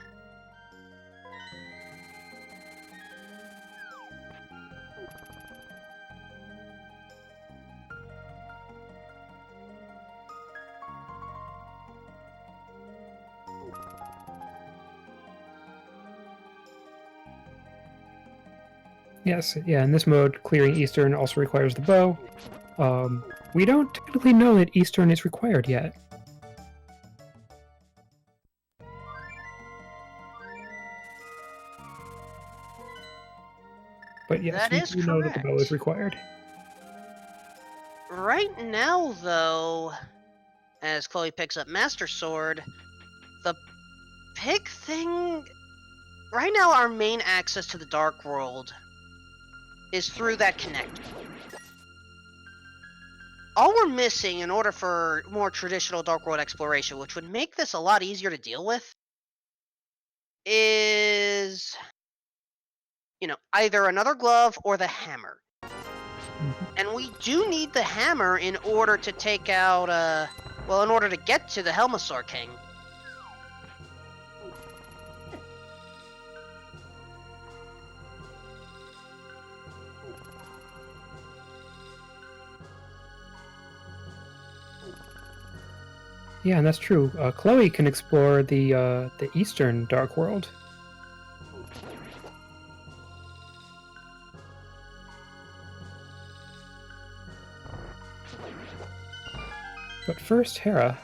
S1: Yes, yeah, in this mode, clearing Eastern also requires the bow. We don't technically know that Eastern is required yet. But yes,
S2: That
S1: we
S2: is
S1: do know that the bow is
S2: correct.
S1: required.
S2: Right now, though, as Chloe picks up Master Sword, the big thing... Right now, our main access to the Dark World is through that connector. All we're missing in order for more traditional Dark World exploration, which would make this a lot easier to deal with, is, either another glove or the hammer. And we do need the hammer in order to take out, in order to get to the Helmasaur King.
S1: Yeah, and that's true. Chloe can explore the Eastern Dark World. But first, Hera.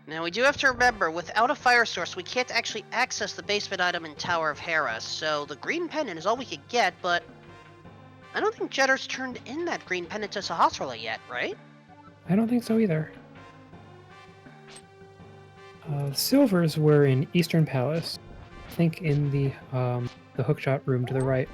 S2: Now, we do have to remember, without a fire source, we can't actually access the basement item in Tower of Hera, so the green pendant is all we could get, but I don't think Jedders turned in that green pendant to Sahasrahla yet, right?
S1: I don't think so either. Silvers were in Eastern Palace. I think in the hookshot room to the right.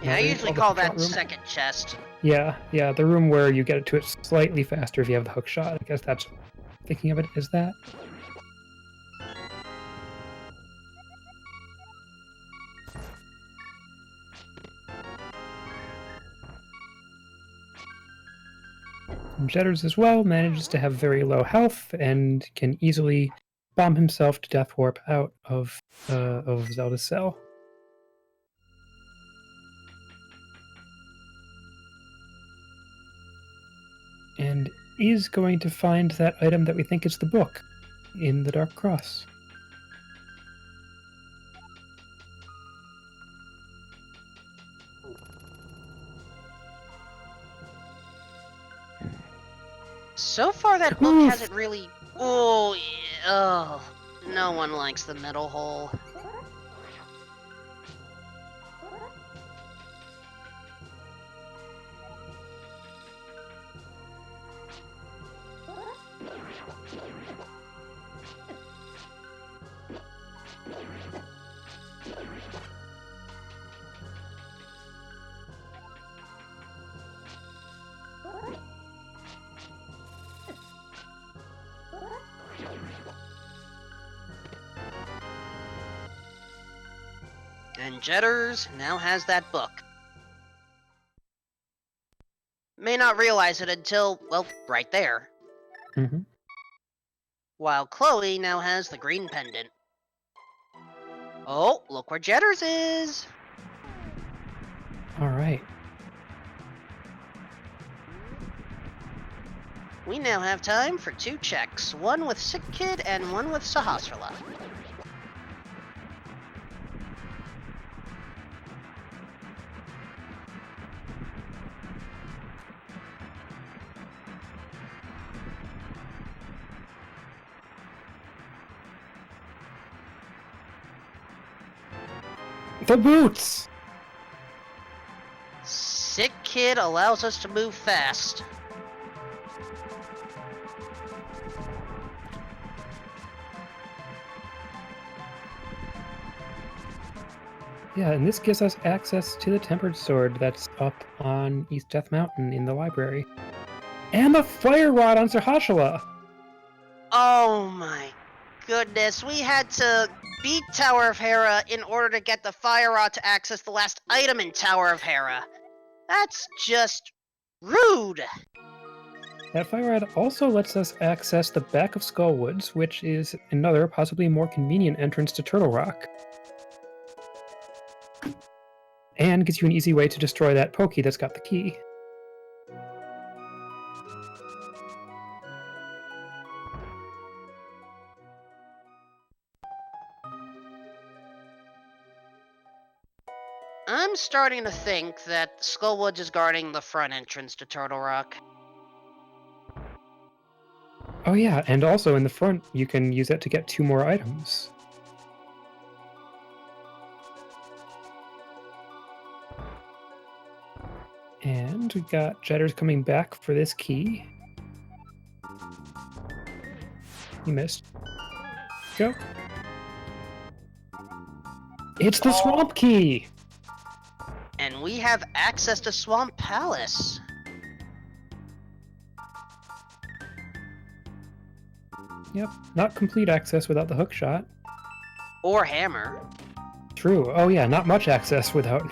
S2: Yeah, I usually call that second chest.
S1: Yeah, the room where you get to it slightly faster if you have the hookshot. I guess that's thinking of it as that. Jedders as well manages to have very low health and can easily bomb himself to death warp out of Zelda's cell. And is going to find that item that we think is the book in the Dark Cross.
S2: So far, that book hasn't really... Oh, no one likes the metal hole. And Jedders now has that book. May not realize it until, well, right there.
S1: Mm-hmm.
S2: While Chloe now has the green pendant. Oh, look where Jedders is!
S1: Alright.
S2: We now have time for 2 checks, one with Sick Kid and one with Sahasrahla.
S1: The boots!
S2: Sick Kid allows us to move fast.
S1: Yeah, and this gives us access to the Tempered Sword that's up on East Death Mountain in the library. And the Fire Rod on Sahashala!
S2: Oh my goodness, we had to beat Tower of Hera in order to get the Fire Rod to access the last item in Tower of Hera. That's just rude!
S1: That Fire Rod also lets us access the back of Skullwoods, which is another, possibly more convenient entrance to Turtle Rock. And gives you an easy way to destroy that Pokey that's got the key.
S2: I'm starting to think that Skullwoods is guarding the front entrance to Turtle Rock.
S1: Oh yeah, and also in the front, you can use that to get 2 more items. And we got Jedders coming back for this key. He missed. Go. It's the Swamp Key!
S2: And we have access to Swamp Palace.
S1: Yep, not complete access without the hook shot.
S2: Or Hammer.
S1: True. Oh yeah, not much access without...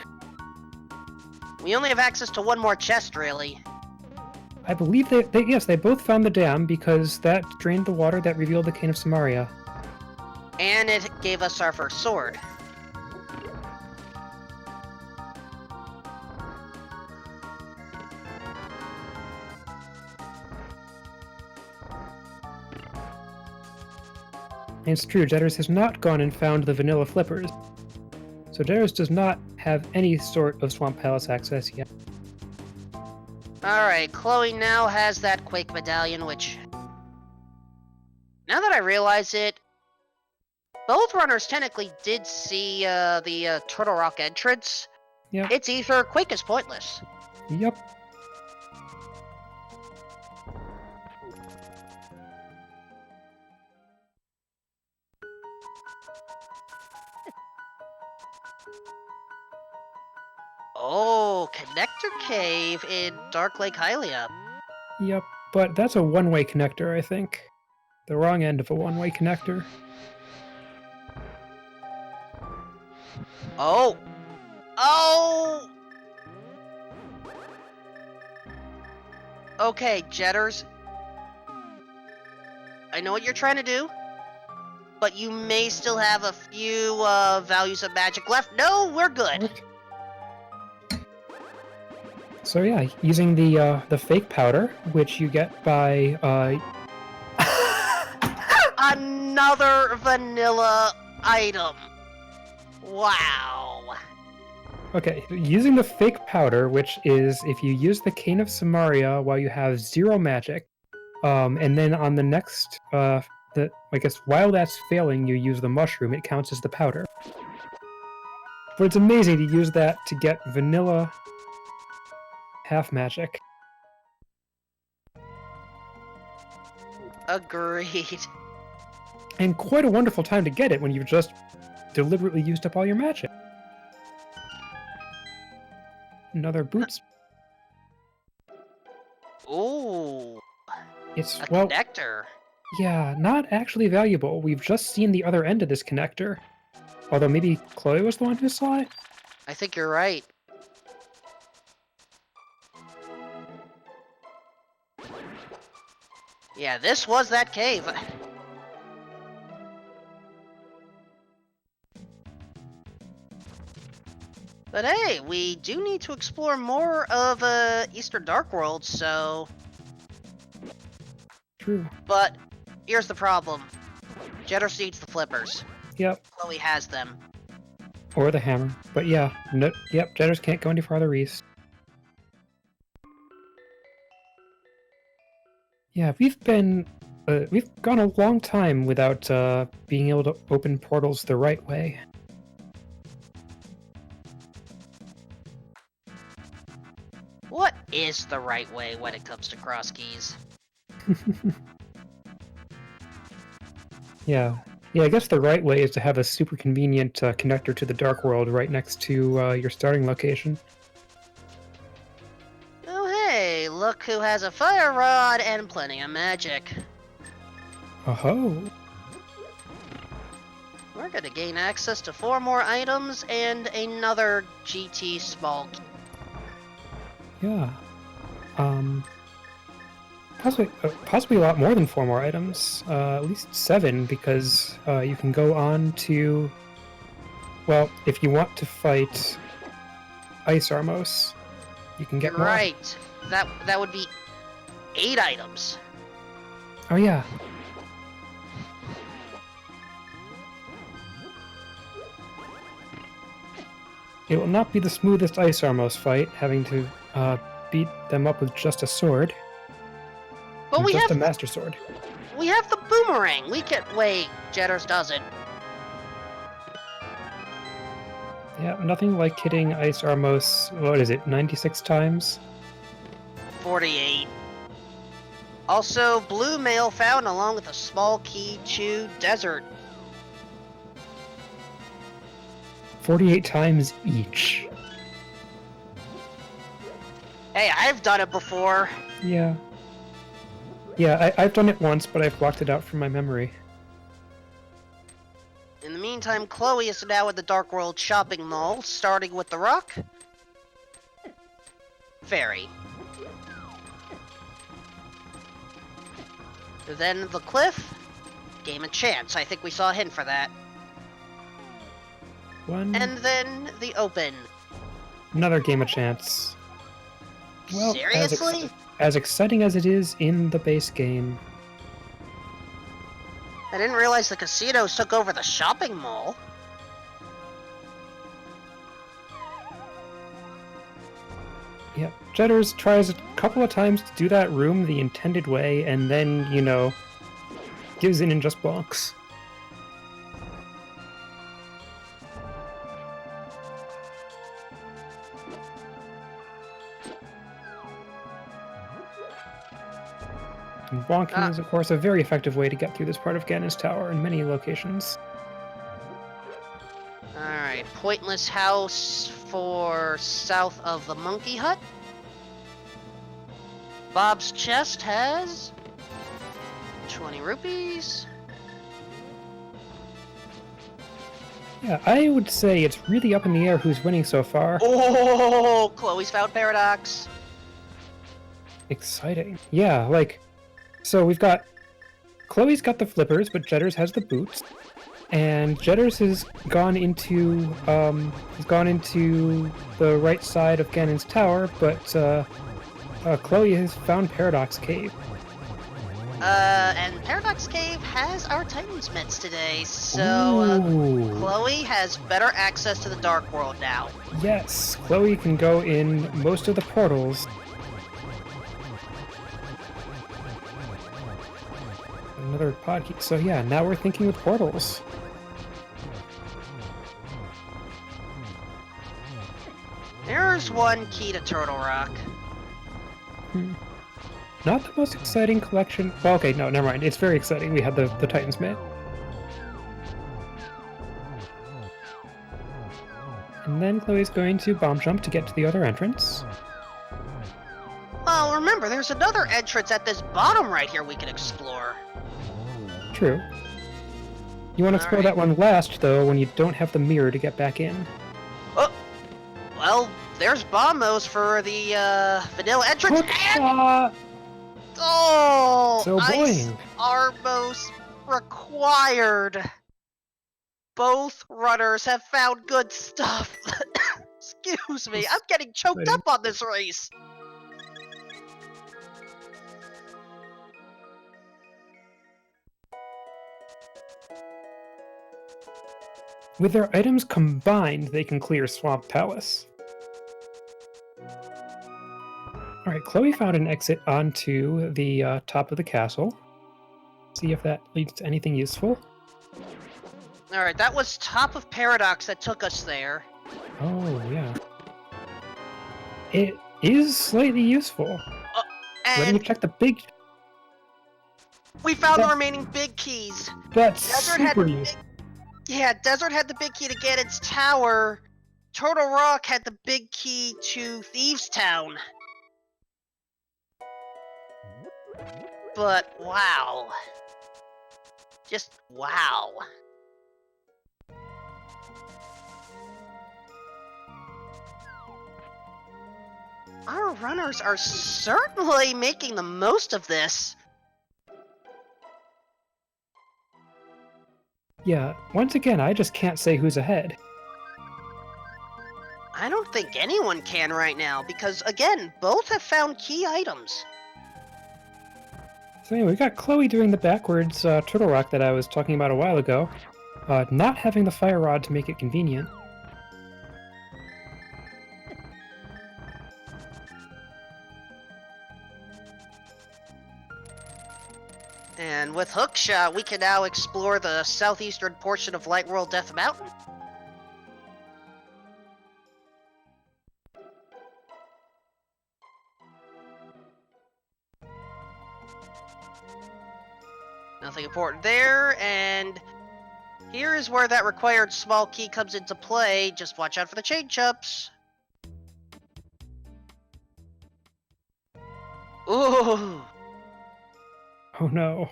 S2: We only have access to one more chest, really.
S1: I believe yes, they both found the dam because that drained the water that revealed the Cane of Samaria.
S2: And it gave us our first sword.
S1: And it's true, Jedders has not gone and found the vanilla flippers. So Jedders does not have any sort of Swamp Palace access yet.
S2: Alright, Chloe now has that Quake Medallion, which... Now that I realize it, both runners technically did see the Turtle Rock entrance.
S1: Yep.
S2: It's either Quake is pointless.
S1: Yep.
S2: Oh, Connector Cave in Dark Lake Hylia.
S1: Yep. But that's a one-way connector, I think. The wrong end of a one-way connector.
S2: Oh! Oh! Okay, Jedders. I know what you're trying to do, but you may still have a few values of magic left. No, we're good.
S1: So yeah, using the fake powder, which you get by
S2: Another vanilla item. Wow.
S1: Okay, using the fake powder, which is if you use the Cane of Samaria while you have 0 magic, and then on the next, I guess while that's failing, you use the mushroom, it counts as the powder. But it's amazing to use that to get vanilla half magic.
S2: Agreed.
S1: And quite a wonderful time to get it when you've just deliberately used up all your magic. Another boots.
S2: Ooh.
S1: It's,
S2: A
S1: well,
S2: connector.
S1: yeah, not actually valuable. We've just seen the other end of this connector. Although maybe Chloe was the one who saw it?
S2: I think you're right. Yeah, this was that cave. But hey, we do need to explore more of Eastern Dark World, so...
S1: True.
S2: But here's the problem. Jedders needs the flippers.
S1: Yep.
S2: Chloe has them.
S1: Or the hammer. But yeah, no, yep, Jedders can't go any farther east. Yeah, we've gone a long time without being able to open portals the right way.
S2: What is the right way when it comes to cross keys?
S1: Yeah, Yeah, I guess the right way is to have a super convenient connector to the Dark World right next to your starting location.
S2: Oh hey, look who has a fire rod and plenty of magic.
S1: Oh-ho!
S2: We're gonna gain access to 4 more items and another GT small key.
S1: Yeah. Possibly a lot more than 4 more items. At least 7, because you can go on to... Well, if you want to fight Ice Armos, you can get
S2: You're
S1: more.
S2: right. That would be 8 items.
S1: Oh yeah. It will not be the smoothest Ice Armos fight, having to beat them up with just a sword.
S2: But we
S1: just
S2: have
S1: a Master Sword.
S2: We have the boomerang. We can wait. Jedders doesn't.
S1: Yeah, nothing like hitting Ice Armos, what is it, 96 times?
S2: 48. Also, blue mail found along with a small key to desert.
S1: 48 times each.
S2: Hey, I've done it before.
S1: Yeah. Yeah, I've done it once, but I've blocked it out from my memory.
S2: In the meantime, Chloe is now at the Dark World shopping mall, starting with the rock. Fairy. Then the cliff. Game of chance. I think we saw a hint for that.
S1: One.
S2: And then the open.
S1: Another game of chance. Well,
S2: Seriously?
S1: as exciting as it is in the base game.
S2: I didn't realize the casinos took over the shopping mall.
S1: Yep. Jedders tries a couple of times to do that room the intended way, and then, you know, gives in and just blocks. And bonking is, of course, a very effective way to get through this part of Ganon's Tower in many locations.
S2: Alright, pointless house for south of the monkey hut. Bob's chest has 20 rupees.
S1: Yeah, I would say it's really up in the air who's winning so far.
S2: Oh, Chloe's found Paradox.
S1: Exciting. Yeah, like, so we've got... Chloe's got the flippers, but Jedders has the boots. And Jedders has gone into the right side of Ganon's Tower, but Chloe has found Paradox Cave.
S2: And Paradox Cave has our Titan's mitts today, so Chloe has better access to the Dark World now.
S1: Yes, Chloe can go in most of the portals. Another pod key. So yeah, now we're thinking with portals.
S2: There's one key to Turtle Rock.
S1: Not the most exciting collection. Well, okay, no, never mind. It's very exciting. We had the Titan's Mitt. And then Chloe's going to bomb jump to get to the other entrance.
S2: Well, remember, there's another entrance at this bottom right here we can explore.
S1: True. You want to explore that one last, though, when you don't have the mirror to get back in.
S2: Oh, well, there's bombos for the vanilla entrance. And... Oh,
S1: so
S2: Ice Armos required. Both runners have found good stuff. Excuse me, I'm getting choked up on this race.
S1: With their items combined, they can clear Swamp Palace. Alright, Chloe found an exit onto the top of the castle. See if that leads to anything useful.
S2: Alright, that was top of Paradox that took us there.
S1: Oh, yeah. It is slightly useful. Let me check the big...
S2: We found the remaining big keys.
S1: That's
S2: Desert had
S1: super
S2: the
S1: useful.
S2: Desert had the big key to Ganon's tower. Turtle Rock had the big key to Thieves Town. But wow. Just wow. Our runners are certainly making the most of this.
S1: Yeah, once again, I just can't say who's ahead.
S2: I don't think anyone can right now, because again, both have found key items.
S1: So anyway, we got Chloe doing the backwards turtle rock that I was talking about a while ago, not having the fire rod to make it convenient.
S2: And with Hookshot, we can now explore the southeastern portion of Light World Death Mountain. Nothing important there, and here is where that required small key comes into play. Just watch out for the chain jumps. Ooh!
S1: Oh no.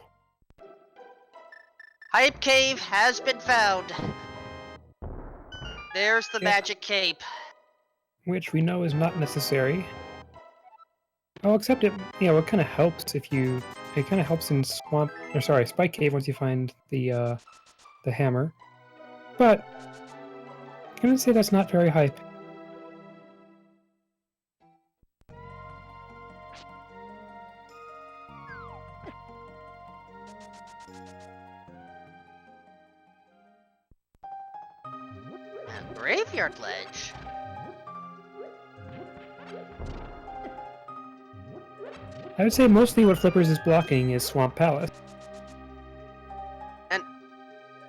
S2: Hype Cave has been found. There's the
S1: Yep.
S2: magic cape.
S1: Which we know is not necessary. Oh, except it kind of helps if you... It kind of helps in Spike Cave once you find the hammer. But I'm gonna say that's not very hype.
S2: A graveyard ledge.
S1: I would say mostly what Flippers is blocking is Swamp Palace.
S2: And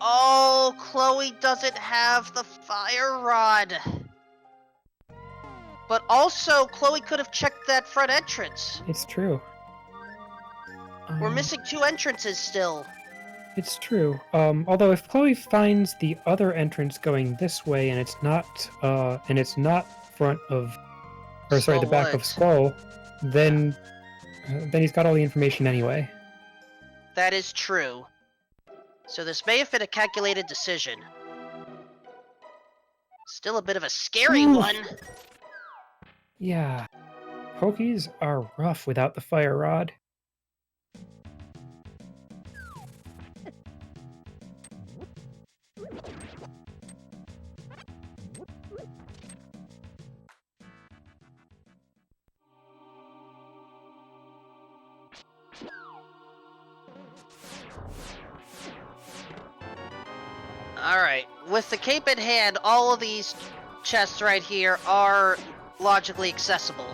S2: oh, Chloe doesn't have the fire rod. But also, Chloe could have checked that front entrance.
S1: It's true.
S2: We're missing 2 entrances still.
S1: It's true. Although if Chloe finds the other entrance going this way and it's not front of, or sorry, the back of Skull, then he's got all the information anyway.
S2: That is true. So this may have been a calculated decision. Still a bit of a scary one.
S1: Yeah. Pokies are rough without the fire rod.
S2: Alright, with the cape in hand, all of these chests right here are logically accessible.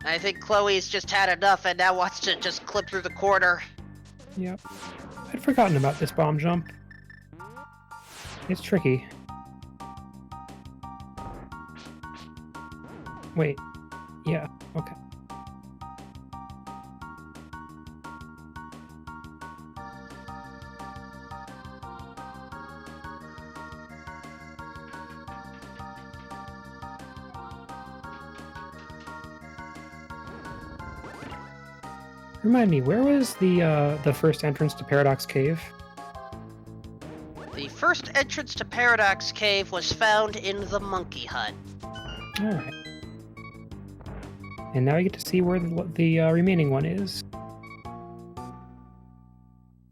S2: I think Chloe's just had enough and now wants to just clip through the corner.
S1: Yep. I'd forgotten about this bomb jump. It's tricky. Wait. Yeah, okay. Remind me, where was the first entrance to Paradox Cave?
S2: The first entrance to Paradox Cave was found in the Monkey Hut.
S1: Alright. And now you get to see where the remaining one is.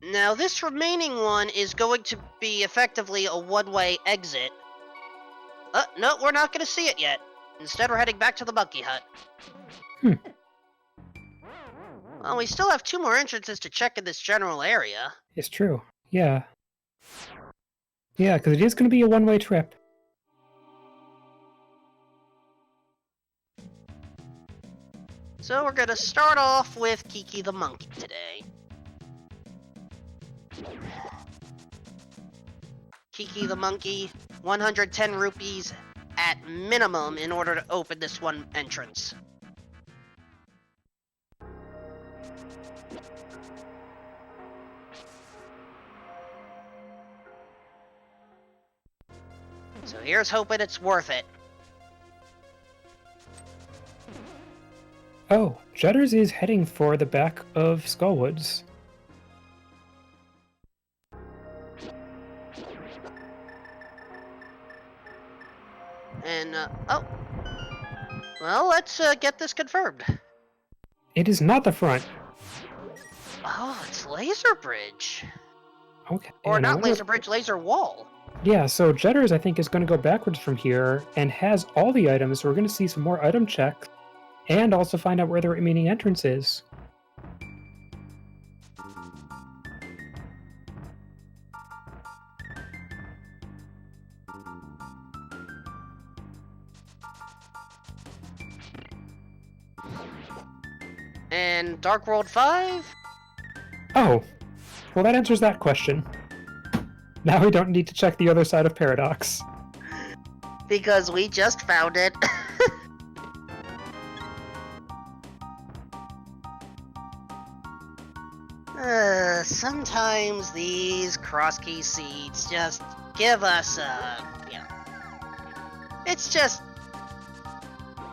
S2: Now this remaining one is going to be effectively a one-way exit. No, we're not going to see it yet. Instead, we're heading back to the Monkey Hut. Well, we still have 2 more entrances to check in this general area.
S1: It's true. Yeah. Yeah, because it is going to be a one-way trip.
S2: So we're going to start off with Kiki the Monkey today. Kiki the monkey, 110 rupees at minimum in order to open this one entrance. So here's hoping it's worth it.
S1: Oh, Jedders is heading for the back of Skullwoods.
S2: And, oh. Well, let's get this confirmed.
S1: It is not the front.
S2: Oh, it's Laser Bridge.
S1: Okay.
S2: Or
S1: and I
S2: not
S1: wonder-
S2: Laser Bridge, Laser Wall.
S1: Yeah, so Jedders, I think, is going to go backwards from here and has all the items, so we're going to see some more item checks and also find out where the remaining entrance is.
S2: And Dark World 5?
S1: Oh, well, that answers that question. Now we don't need to check the other side of Paradox.
S2: Because we just found it. Sometimes these cross key seeds just give us it's just...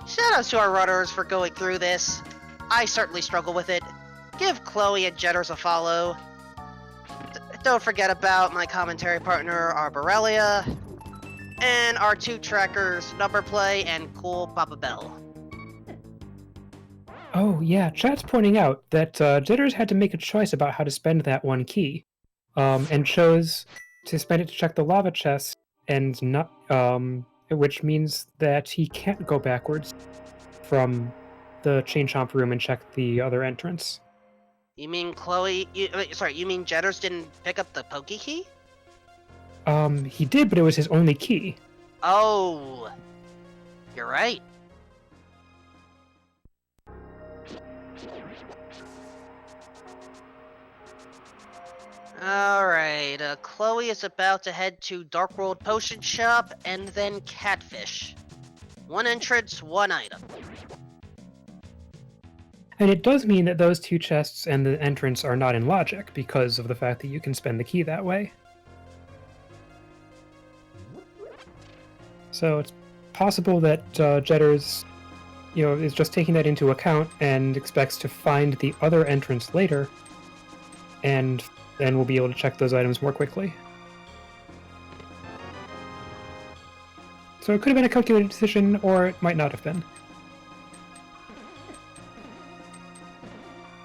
S2: Shoutouts to our runners for going through this. I certainly struggle with it. Give Chloe and Jedders a follow. Don't forget about my commentary partner, Arborelia, and our two trackers, Numberplay and Cool Papa Bell.
S1: Oh, yeah, chat's pointing out that Jedders had to make a choice about how to spend that one key, and chose to spend it to check the lava chest, and not, which means that he can't go backwards from the Chain Chomp room and check the other entrance.
S2: You mean Chloe? You mean Jedders didn't pick up the Pokey Key?
S1: He did, but it was his only key.
S2: Oh, you're right. Alright, Chloe is about to head to Dark World Potion Shop and then Catfish. One entrance, one item.
S1: And it does mean that those two chests and the entrance are not in logic because of the fact that you can spend the key that way. So it's possible that Jedders, is just taking that into account and expects to find the other entrance later, and then we'll be able to check those items more quickly. So it could have been a calculated decision, or it might not have been.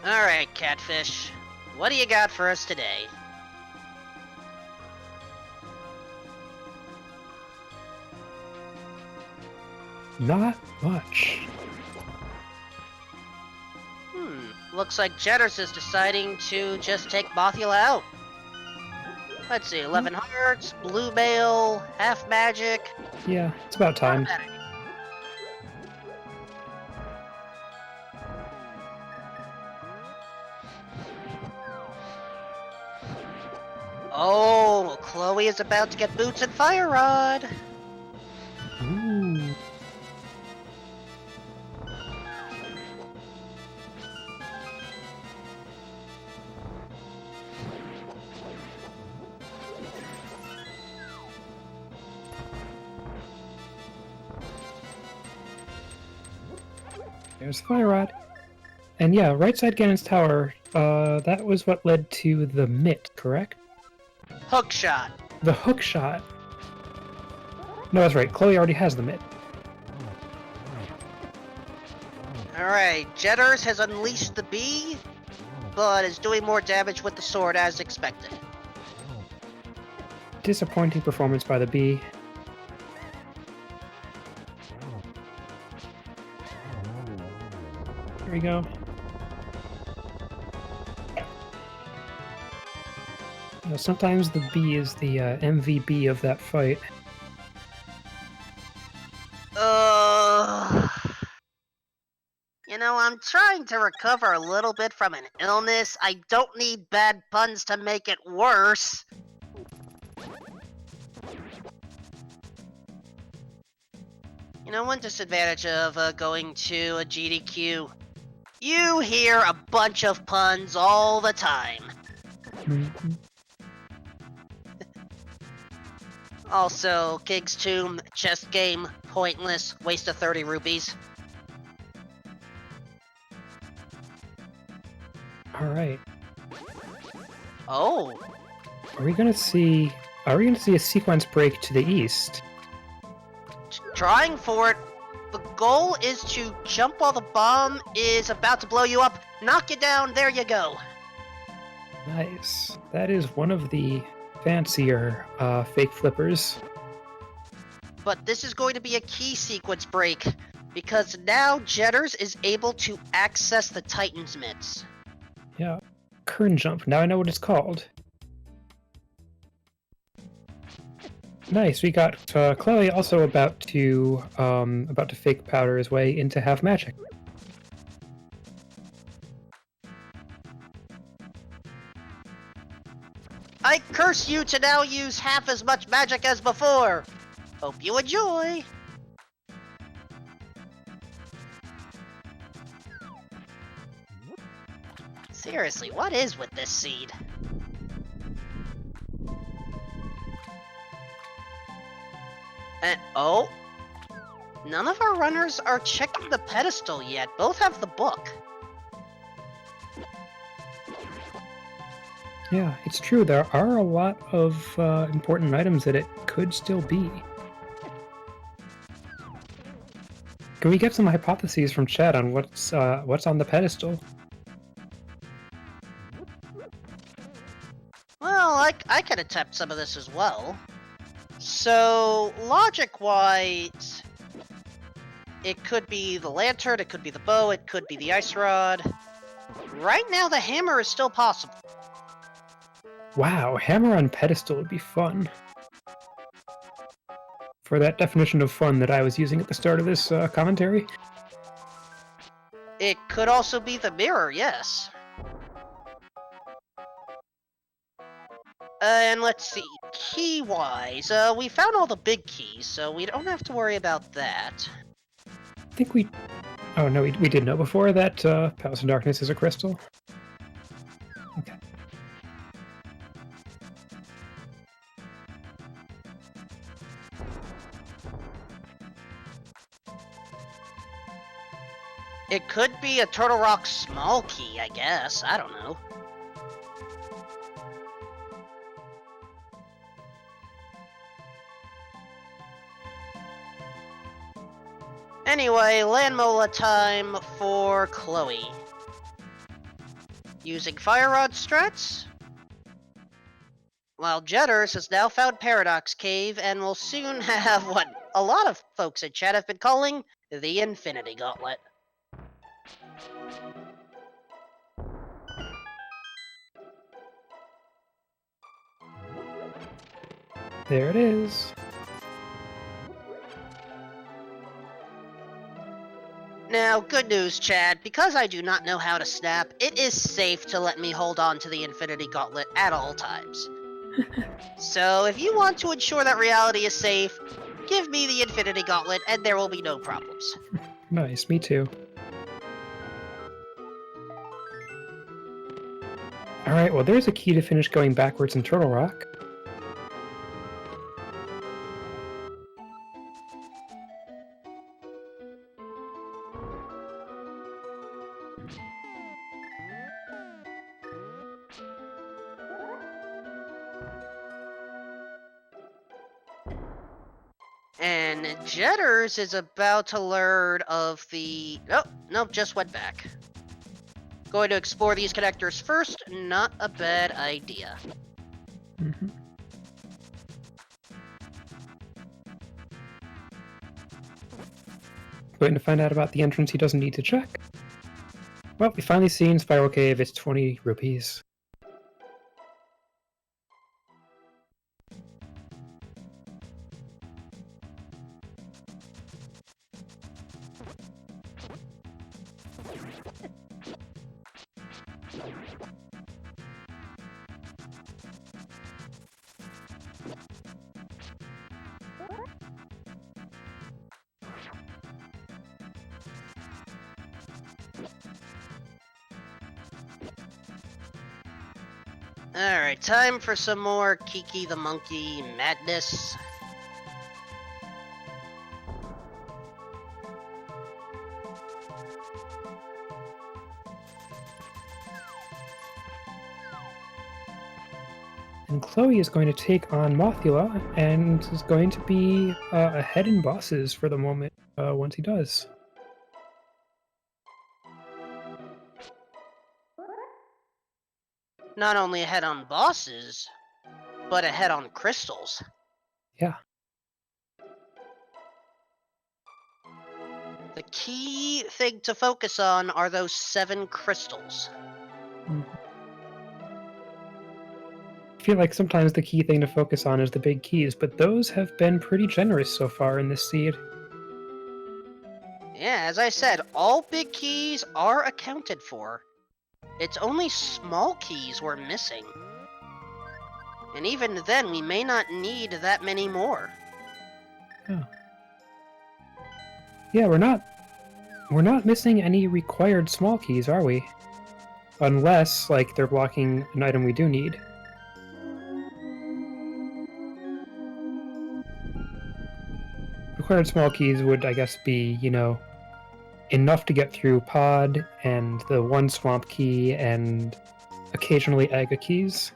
S2: Alright, Catfish. What do you got for us today?
S1: Not much.
S2: Looks like Jedders is deciding to just take Mothula out. Let's see, 11 hearts, blue mail, half magic.
S1: Yeah, it's about time.
S2: Oh, Chloe is about to get boots and fire rod.
S1: Ooh. There's Fire Rod. And yeah, right side Ganon's Tower, that was what led to the mitt, correct?
S2: Hook shot.
S1: The hook shot. No, that's right. Chloe already has the mitt.
S2: Alright, Jedders has unleashed the bee, but is doing more damage with the sword as expected.
S1: Disappointing performance by the bee. There we go. Sometimes the bee is the MVP of that fight.
S2: I'm trying to recover a little bit from an illness. I don't need bad puns to make it worse. You know, one disadvantage of going to a GDQ, you hear a bunch of puns all the time.
S1: Mhm.
S2: Also, King's Tomb, chess game, pointless, waste of 30 rupees.
S1: All right.
S2: Oh,
S1: Are we gonna see? Are we gonna see a sequence break to the east?
S2: trying for it. The goal is to jump while the bomb is about to blow you up. Knock it down, there you go.
S1: Nice. That is one of the fancier fake flippers.
S2: But this is going to be a key sequence break, because now Jedders is able to access the Titan's mitts.
S1: Yeah. Kern jump. Now I know what it's called. Nice. We got Chloe also about to fake powder his way into half magic.
S2: I curse you to now use half as much magic as before. Hope you enjoy. Seriously, what is with this seed? And oh, none of our runners are checking the pedestal yet. Both have the book.
S1: Yeah, it's true. There are a lot of important items that it could still be. Can we get some hypotheses from chat on what's on the pedestal?
S2: Well, I can attempt some of this as well. So, logic-wise, it could be the lantern, it could be the bow, it could be the ice rod. Right now, the hammer is still possible.
S1: Wow, hammer on pedestal would be fun. For that definition of fun that I was using at the start of this commentary.
S2: It could also be the mirror, yes. And let's see, key-wise, we found all the big keys, so we don't have to worry about that.
S1: I think we... Oh, no, we did know before that Palace of Darkness is a crystal. Okay.
S2: It could be a Turtle Rock small key, I guess. I don't know. Anyway, Landmola time for Chloe. Using Fire Rod strats? While Jedders has now found Paradox Cave and will soon have what a lot of folks in chat have been calling the Infinity Gauntlet.
S1: There it is.
S2: Now, good news, Chad. Because I do not know how to snap, it is safe to let me hold on to the Infinity Gauntlet at all times. So, if you want to ensure that reality is safe, give me the Infinity Gauntlet and there will be no problems.
S1: Nice, me too. Alright, well there's a key to finish going backwards in Turtle Rock.
S2: And Jedders is about to learn of the... Oh, nope, just went back. Going to explore these connectors first, not a bad idea.
S1: Mm-hmm. Waiting to find out about the entrance he doesn't need to check. Well, we finally seen Spiral Cave, it's 20 rupees.
S2: Alright, time for some more Kiki the Monkey madness.
S1: And Chloe is going to take on Mothula and is going to be ahead in bosses for the moment once he does.
S2: Not only ahead on bosses, but ahead on crystals.
S1: Yeah.
S2: The key thing to focus on are those 7 crystals.
S1: I feel like sometimes the key thing to focus on is the big keys, but those have been pretty generous so far in this seed.
S2: Yeah, as I said, all big keys are accounted for. It's only small keys we're missing. And even then, we may not need that many more.
S1: Oh. Yeah, we're not missing any required small keys, are we? Unless, like, they're blocking an item we do need. Required small keys would, I guess, be, you know, enough to get through Pod and the one swamp key and occasionally Aga keys.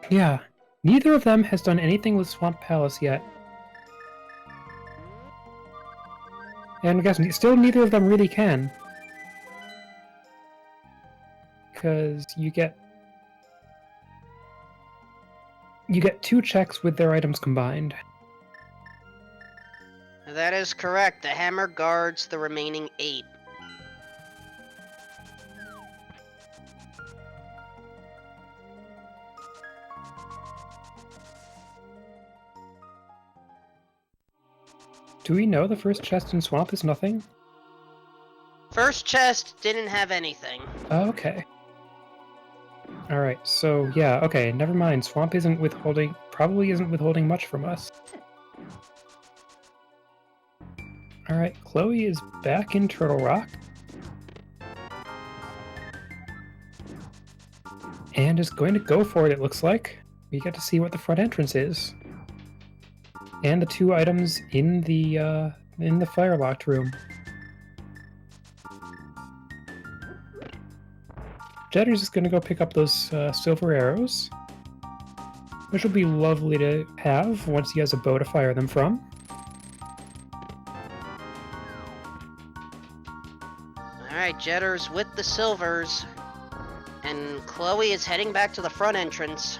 S1: Yeah, neither of them has done anything with Swamp Palace yet. And I guess still neither of them really can. Because you get 2 checks with their items combined.
S2: That is correct. The hammer guards the remaining 8.
S1: Do we know the first chest in Swamp is nothing?
S2: First chest didn't have anything.
S1: Okay. Alright, so yeah, okay, never mind. Swamp probably isn't withholding much from us. Alright, Chloe is back in Turtle Rock. And is going to go for it looks like. We get to see what the front entrance is. And the 2 items in the firelocked room. Jedders is going to go pick up those silver arrows, which will be lovely to have once he has a bow to fire them from.
S2: Alright, Jedders with the silvers. And Chloe is heading back to the front entrance.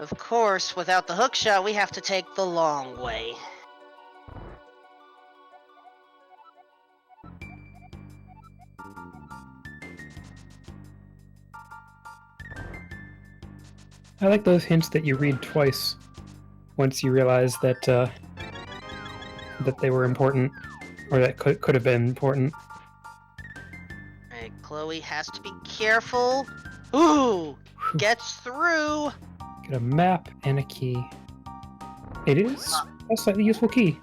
S2: Of course, without the hookshot, we have to take the long way.
S1: I like those hints that you read twice once you realize that that they were important, or that could have been important.
S2: Alright, Chloe has to be careful. Ooh! Gets through!
S1: Get a map and a key. It is a slightly useful key.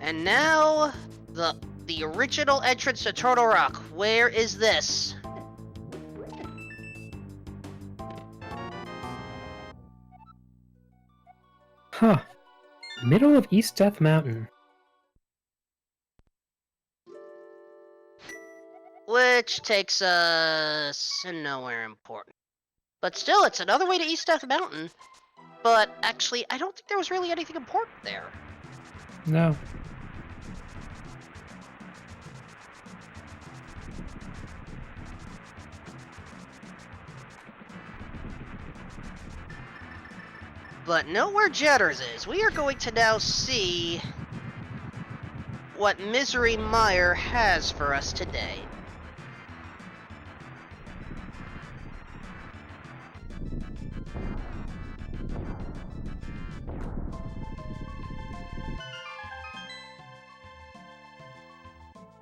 S2: And now, the original entrance to Turtle Rock. Where is this?
S1: Huh. Middle of East Death Mountain.
S2: Which takes us nowhere important. But still, it's another way to East Death Mountain. But actually, I don't think there was really anything important there.
S1: No.
S2: But know where Jedders is. We are going to now see what Misery Meyer has for us today.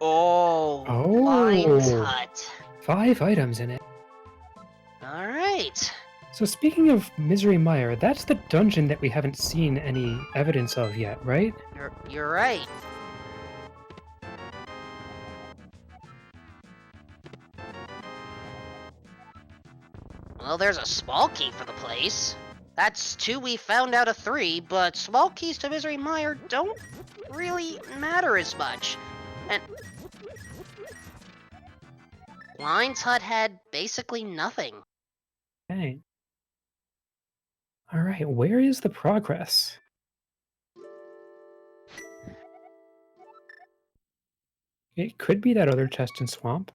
S2: Oh, Lion's
S1: Oh.
S2: Hut.
S1: 5 items in it.
S2: Alright.
S1: So speaking of Misery Mire, that's the dungeon that we haven't seen any evidence of yet, right?
S2: You're right. Well, there's a small key for the place. That's 2 we found out of 3, but small keys to Misery Mire don't really matter as much. And Lion's Hut had basically nothing.
S1: Dang. Alright, where is the progress? It could be that other chest and swamp.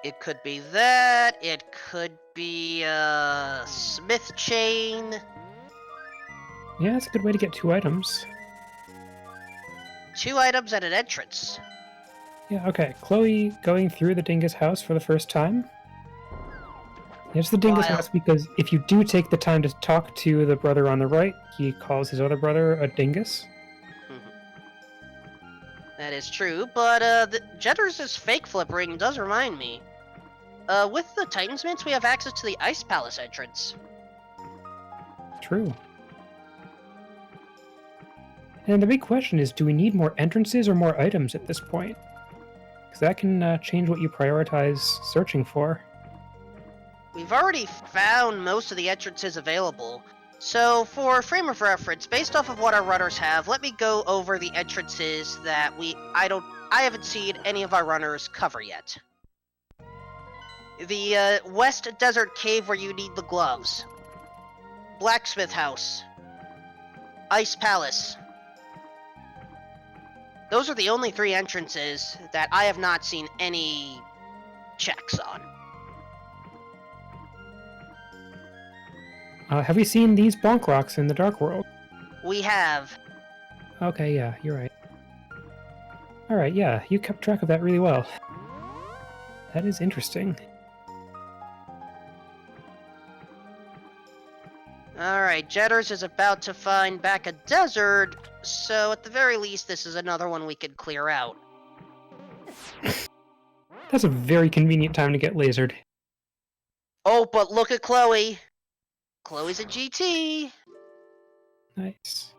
S2: It could be that, it could be smith chain.
S1: Yeah, it's a good way to get 2 items.
S2: 2 items at an entrance.
S1: Yeah, okay. Chloe going through the Dingus house for the first time. It's the Dingus
S2: While-
S1: house because if you do take the time to talk to the brother on the right, he calls his other brother a Dingus.
S2: That is true, but the Jedders' fake flip ring does remind me. With the Titan's Mints, we have access to the Ice Palace entrance.
S1: True. And the big question is, do we need more entrances or more items at this point? Because that can change what you prioritize searching for.
S2: We've already found most of the entrances available, so for frame of reference, based off of what our runners have, let me go over the entrances that I haven't seen any of our runners cover yet. The West Desert Cave where you need the gloves. Blacksmith House. Ice Palace. Those are the only 3 entrances that I have not seen any checks on.
S1: Have we seen these bonk rocks in the Dark World?
S2: We have.
S1: Okay, yeah, you're right. Alright, yeah, you kept track of that really well. That is interesting.
S2: Alright, Jedders is about to find back a desert, so at the very least, this is another one we could clear out.
S1: That's a very convenient time to get lasered.
S2: Oh, but look at Chloe! Chloe's a GT!
S1: Nice.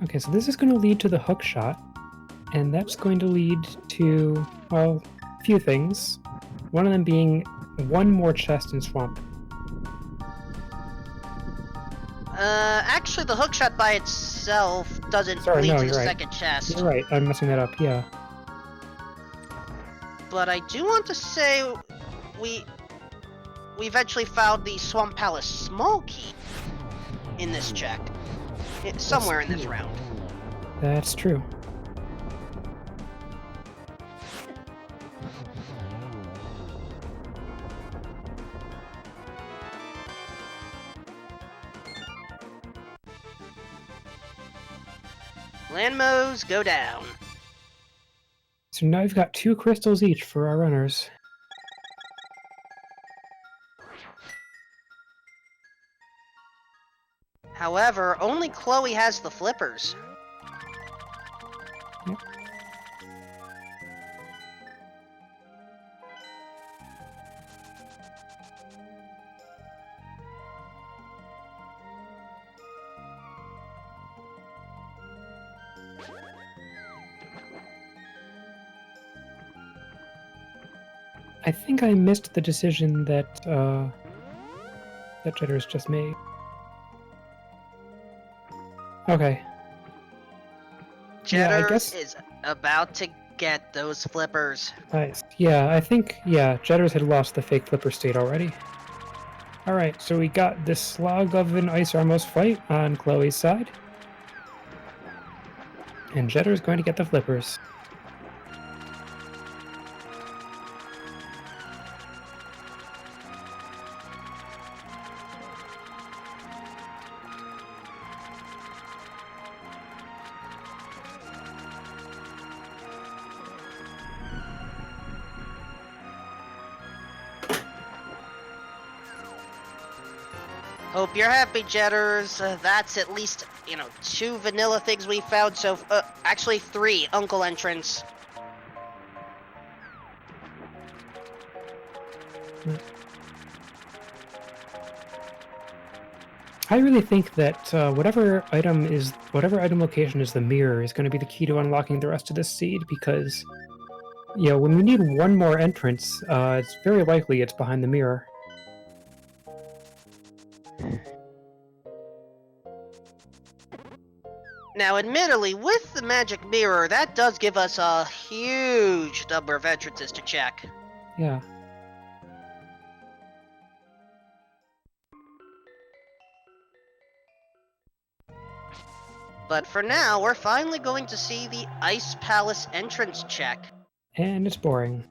S1: Okay, so this is going to lead to the hook shot, and that's going to lead to, well, a few things. One of them being one more chest and swamp.
S2: Actually, the hookshot by itself doesn't
S1: Sorry,
S2: lead
S1: no,
S2: to the
S1: you're right.
S2: second chest.
S1: You're right, I'm messing that up, yeah.
S2: But I do want to say we eventually found the Swamp Palace small key in this check. Somewhere in this round.
S1: That's true.
S2: Landmos go down.
S1: So now we've got 2 crystals each for our runners.
S2: However, only Chloe has the flippers.
S1: Yep. I think I missed the decision that Jedders just made. Okay. Yeah, I
S2: Jedders
S1: guess.
S2: is about to get those flippers.
S1: Nice. Yeah, I think. Yeah, Jedders had lost the fake flipper state already. All right, so we got this slog of an Ice Armos fight on Chloe's side, and Jedders going to get the flippers.
S2: Hope you're happy, Jedders. That's at least, 2 vanilla things we found, so, actually 3 Uncle entrants.
S1: I really think that whatever item location is the mirror is going to be the key to unlocking the rest of this seed, because, when we need one more entrance, it's very likely it's behind the mirror.
S2: Now, admittedly, with the magic mirror, that does give us a huge number of entrances to check.
S1: Yeah.
S2: But for now, we're finally going to see the Ice Palace entrance check.
S1: And it's boring.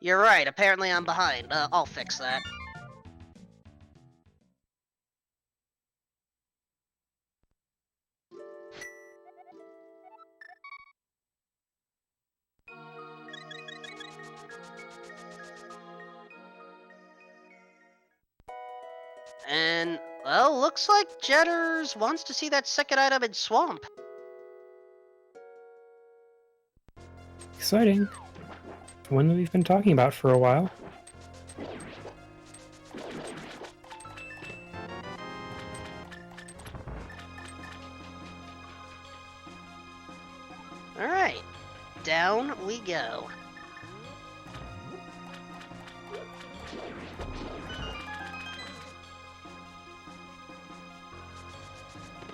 S2: You're right, apparently I'm behind. I'll fix that. And, well, looks like Jedders wants to see that second item in Swamp.
S1: Exciting. One that we've been talking about for a while.
S2: Alright, down we go.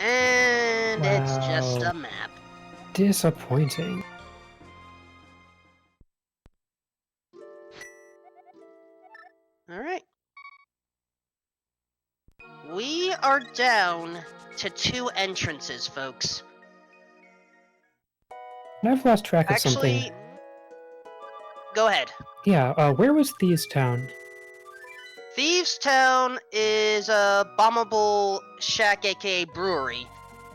S2: And it's just
S1: Wow.
S2: a map.
S1: Disappointing.
S2: Alright. We are down to 2 entrances, folks.
S1: I've lost track of
S2: Actually,
S1: something.
S2: go ahead.
S1: Yeah, where was Thieves Town?
S2: Thieves Town is a bombable shack, aka brewery.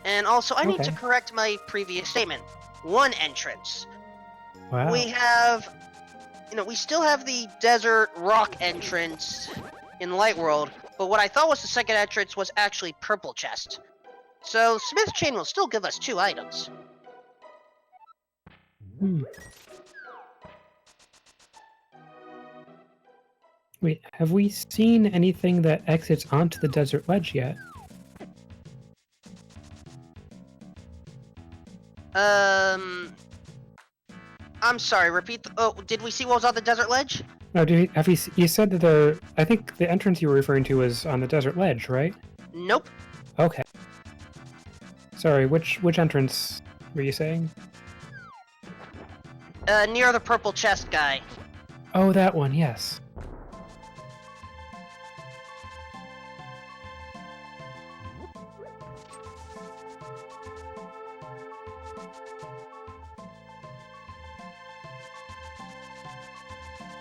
S2: And also, I need to
S1: Okay.
S2: correct my previous statement. 1 entrance.
S1: Wow.
S2: We have, we still have the desert rock entrance in Light World, but what I thought was the second entrance was actually Purple Chest. So Smith Chain will still give us 2 items.
S1: Wait, have we seen anything that exits onto the desert ledge yet?
S2: I'm sorry, repeat did we see what was on the desert ledge?
S1: No, you said that I think the entrance you were referring to was on the desert ledge, right?
S2: Nope.
S1: Okay. Sorry, which entrance were you saying?
S2: Near the Purple Chest guy.
S1: Oh, that one, yes.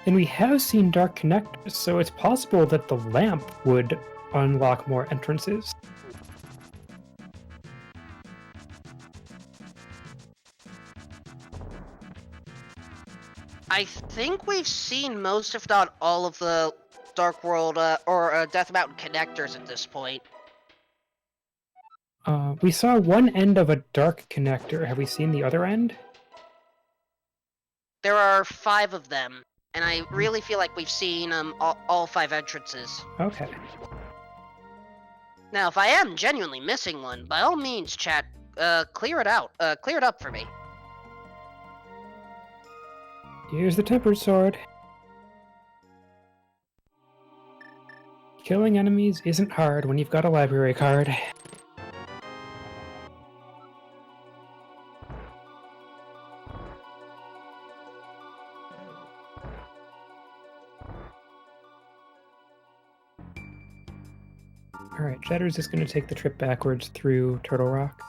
S1: And we have seen dark connectors, so it's possible that the lamp would unlock more entrances.
S2: I think we've seen most, if not all, of the Dark World or Death Mountain connectors at this point.
S1: We saw one end of a dark connector. Have we seen the other end?
S2: There are 5 of them, and I really feel like we've seen all 5 entrances.
S1: Okay.
S2: Now, if I am genuinely missing one, by all means, chat, clear it out. Clear it up for me.
S1: Here's the tempered sword. Killing enemies isn't hard when you've got a library card. Alright, Jedders is going to take the trip backwards through Turtle Rock.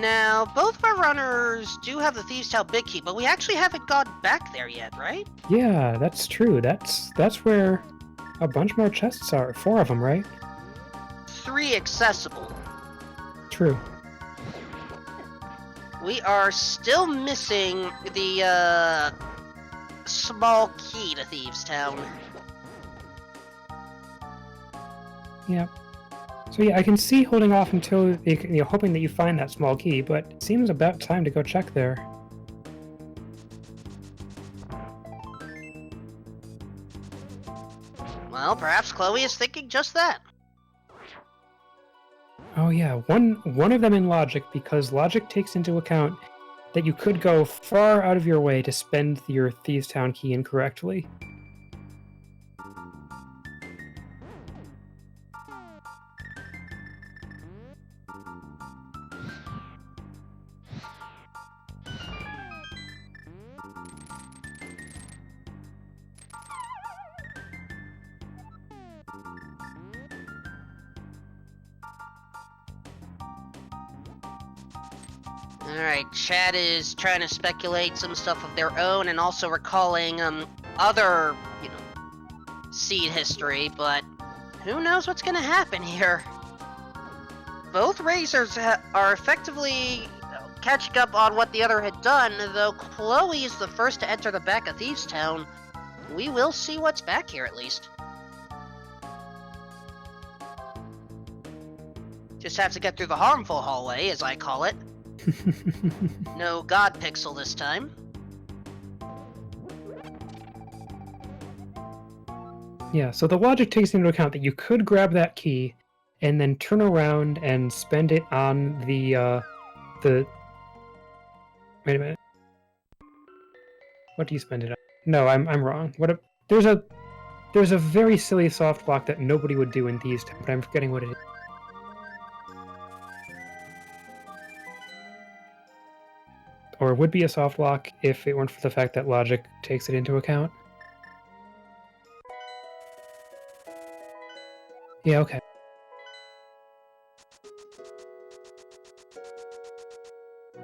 S2: Now, both of our runners do have the Thieves' Town Big Key, but we actually haven't gone back there yet, right?
S1: Yeah, that's true. That's where a bunch more chests are. 4 of them, right?
S2: 3 accessible.
S1: True.
S2: We are still missing the small key to Thieves' Town.
S1: Yeah. So yeah, I can see holding off until hoping that you find that small key, but it seems about time to go check there.
S2: Well, perhaps Chloe is thinking just that.
S1: Oh yeah, one of them in logic, because logic takes into account that you could go far out of your way to spend your Thieves' Town key incorrectly.
S2: Alright, chat is trying to speculate some stuff of their own and also recalling other, seed history, but who knows what's gonna happen here. Both racers are effectively catching up on what the other had done, though Chloe is the first to enter the back of Thieves' Town. We will see what's back here at least. Just have to get through the harmful hallway, as I call it. No god pixel this time.
S1: Yeah, so the logic takes into account that you could grab that key and then turn around and spend it on the wait a minute. What do you spend it on? No, I'm wrong. There's a very silly soft lock that nobody would do in Thieves' Town, but I'm forgetting what it is. Or would be a soft lock if it weren't for the fact that logic takes it into account. Yeah, okay.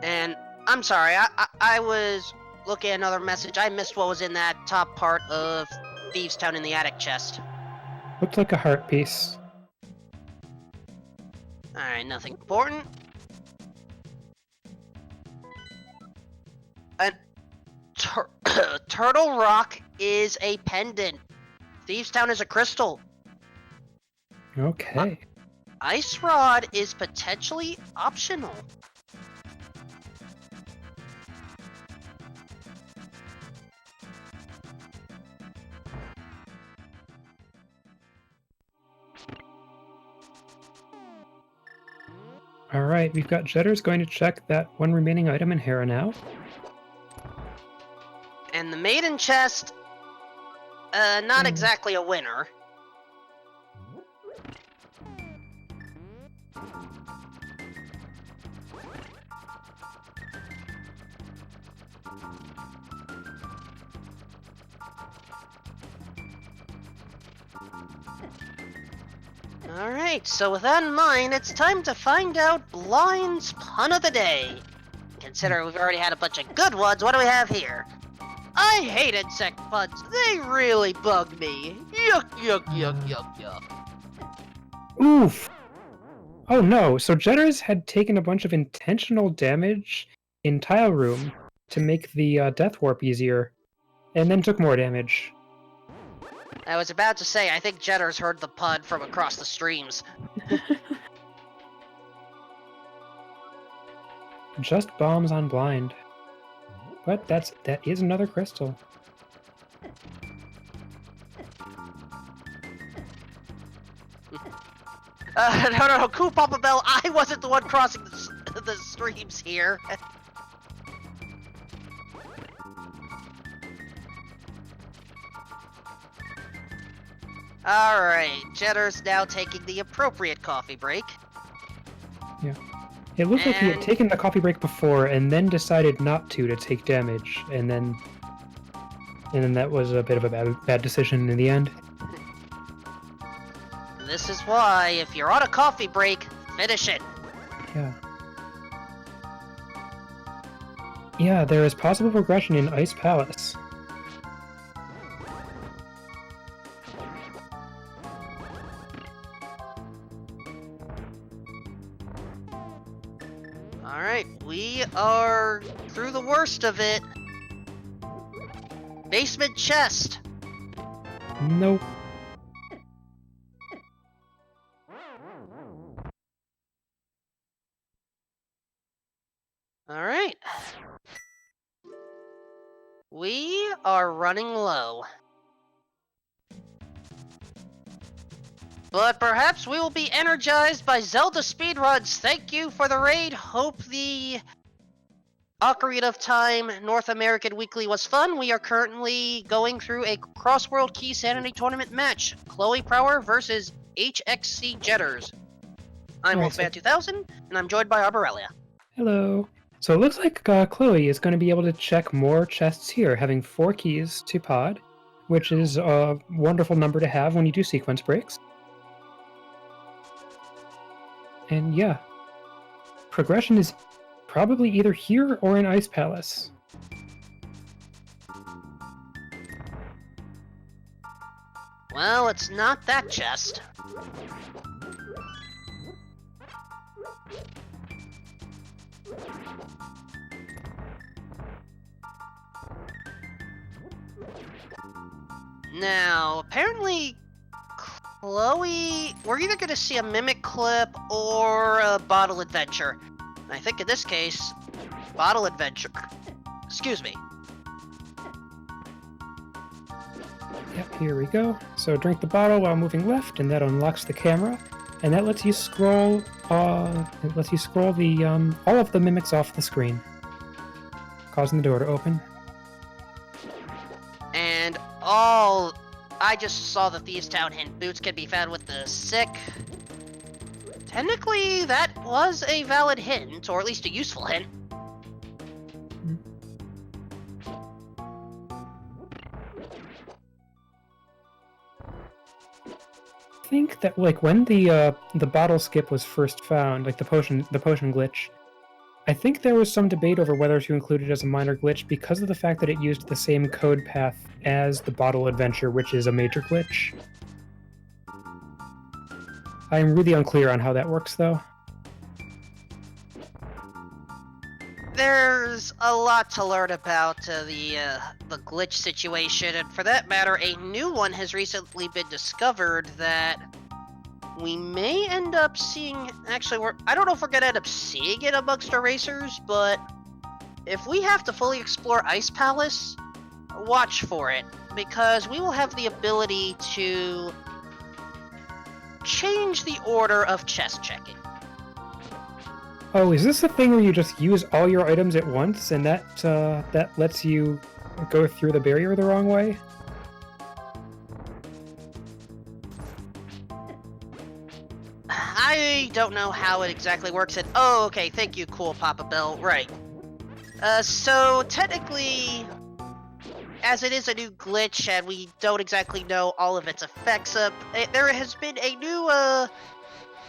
S2: And I'm sorry, I was looking at another message. I missed what was in that top part of Thieves' Town in the attic chest.
S1: Looked like a heart piece.
S2: Alright, nothing important. Turtle Rock is a pendant. Thieves' Town is a crystal.
S1: Okay.
S2: Ice Rod is potentially optional.
S1: Alright, we've got Jedders going to check that one remaining item in Hera now.
S2: And the maiden chest, not exactly a winner. Alright, so with that in mind, it's time to find out Blind's Pun of the Day. Considering we've already had a bunch of good ones, what do we have here? I hate insect puns. They really bug me. Yuck, yuck, yuck, yuck, yuck.
S1: Oof! Oh no, so Jedders had taken a bunch of intentional damage in Tile Room to make the Death Warp easier, and then took more damage.
S2: I was about to say, I think Jedders heard the pun from across the streams.
S1: Just bombs on blind. But that is another crystal.
S2: No, cool, Papa Bell. I wasn't the one crossing the streams here. Alright, Jedder's now taking the appropriate coffee break.
S1: Yeah. It looked like he had taken the coffee break before and then decided not to take damage, and then that was a bit of a bad decision in the end.
S2: This is why, if you're on a coffee break, finish it.
S1: Yeah. Yeah, there is possible progression in Ice Palace.
S2: Alright, we are through the worst of it. Basement chest.
S1: Nope.
S2: Alright. We are running low. But perhaps we will be energized by Zelda speedruns. Thank you for the raid. Hope the Ocarina of Time North American Weekly was fun. We are currently going through a Crossworld Keysanity tournament match. KhloePrower versus hXcjedders. I'm Wolfman2000, and I'm joined by Arborelia.
S1: Hello. So it looks like Chloe is going to be able to check more chests here, having 4 keys to pod, which is a wonderful number to have when you do sequence breaks. And yeah, progression is probably either here or in Ice Palace.
S2: Well, it's not that chest. Now, apparently, Chloe, we're either going to see a mimic clip or a bottle adventure. I think in this case, bottle adventure. Excuse me.
S1: Yep, here we go. So drink the bottle while moving left, and that unlocks the camera, and that lets you scroll. The all of the mimics off the screen, causing the door to open.
S2: And I just saw the Thieves' Town hint. Boots can be found with the sick. Technically, that was a valid hint, or at least a useful hint.
S1: I think that when the bottle skip was first found, like the potion glitch, I think there was some debate over whether to include it as a minor glitch because of the fact that it used the same code path as the bottle adventure, which is a major glitch. I'm really unclear on how that works, though.
S2: There's a lot to learn about the glitch situation, and for that matter, a new one has recently been discovered that we may end up seeing. Actually, I don't know if we're gonna end up seeing it amongst our racers, but if we have to fully explore Ice Palace, watch for it, because we will have the ability to change the order of chest checking.
S1: Oh, is this a thing where you just use all your items at once, and that lets you go through the barrier the wrong way?
S2: I don't know how it exactly works. Oh, okay, thank you, cool Papa Bell. Right. So technically, as it is a new glitch and we don't exactly know all of its effects, there has been a new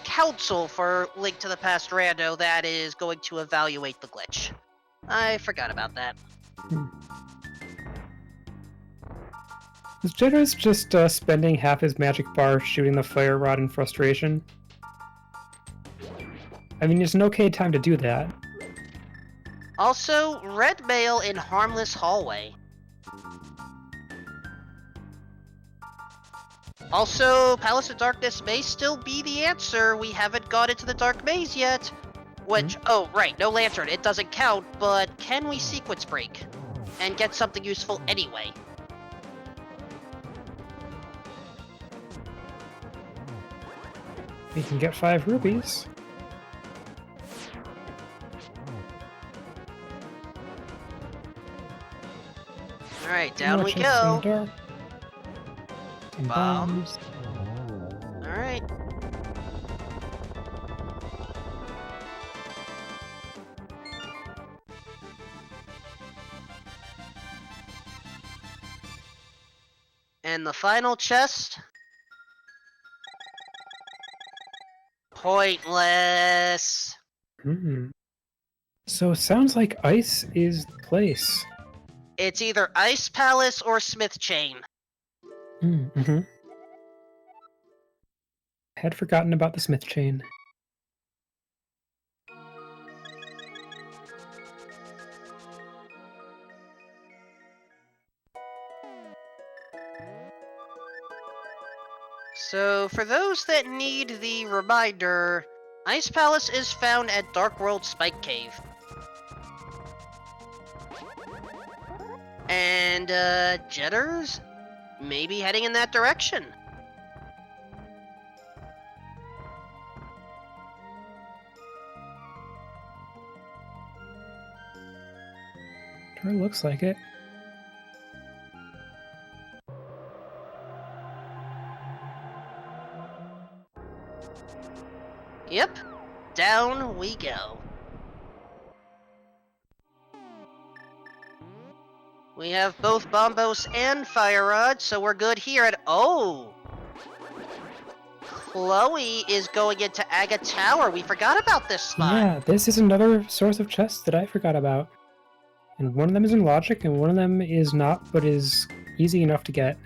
S2: council for Link to the Past Rando that is going to evaluate the glitch. I forgot about that.
S1: Is Jedder's just spending half his magic bar shooting the fire rod in frustration? I mean, it's an okay time to do that.
S2: Also, red mail in harmless hallway. Also, Palace of Darkness may still be the answer. We haven't got into the Dark Maze yet. Which, oh, right, no lantern. It doesn't count, but can we sequence break? and get something useful anyway.
S1: We can get 5 rubies.
S2: Alright, down
S1: More
S2: we
S1: chests in the
S2: go.
S1: dark. Some
S2: Bombs.
S1: bombs.
S2: Alright. And the final chest. Pointless.
S1: Hmm. So it sounds like ice is the place.
S2: It's either Ice Palace or Smith Chain.
S1: Mm-hmm. Had forgotten about the Smith chain.
S2: So, for those that need the reminder, Ice Palace is found at Dark World Spike Cave. And, Jedders? Maybe heading in that direction.
S1: Sure looks like it.
S2: Yep, down we go. We have both Bombos and Fire Rod, so we're good here at... Oh! Chloe is going into Aga Tower. We forgot about this spot.
S1: Yeah, this is another source of chests that I forgot about. And one of them is in logic, and one of them is not, but is easy enough to get.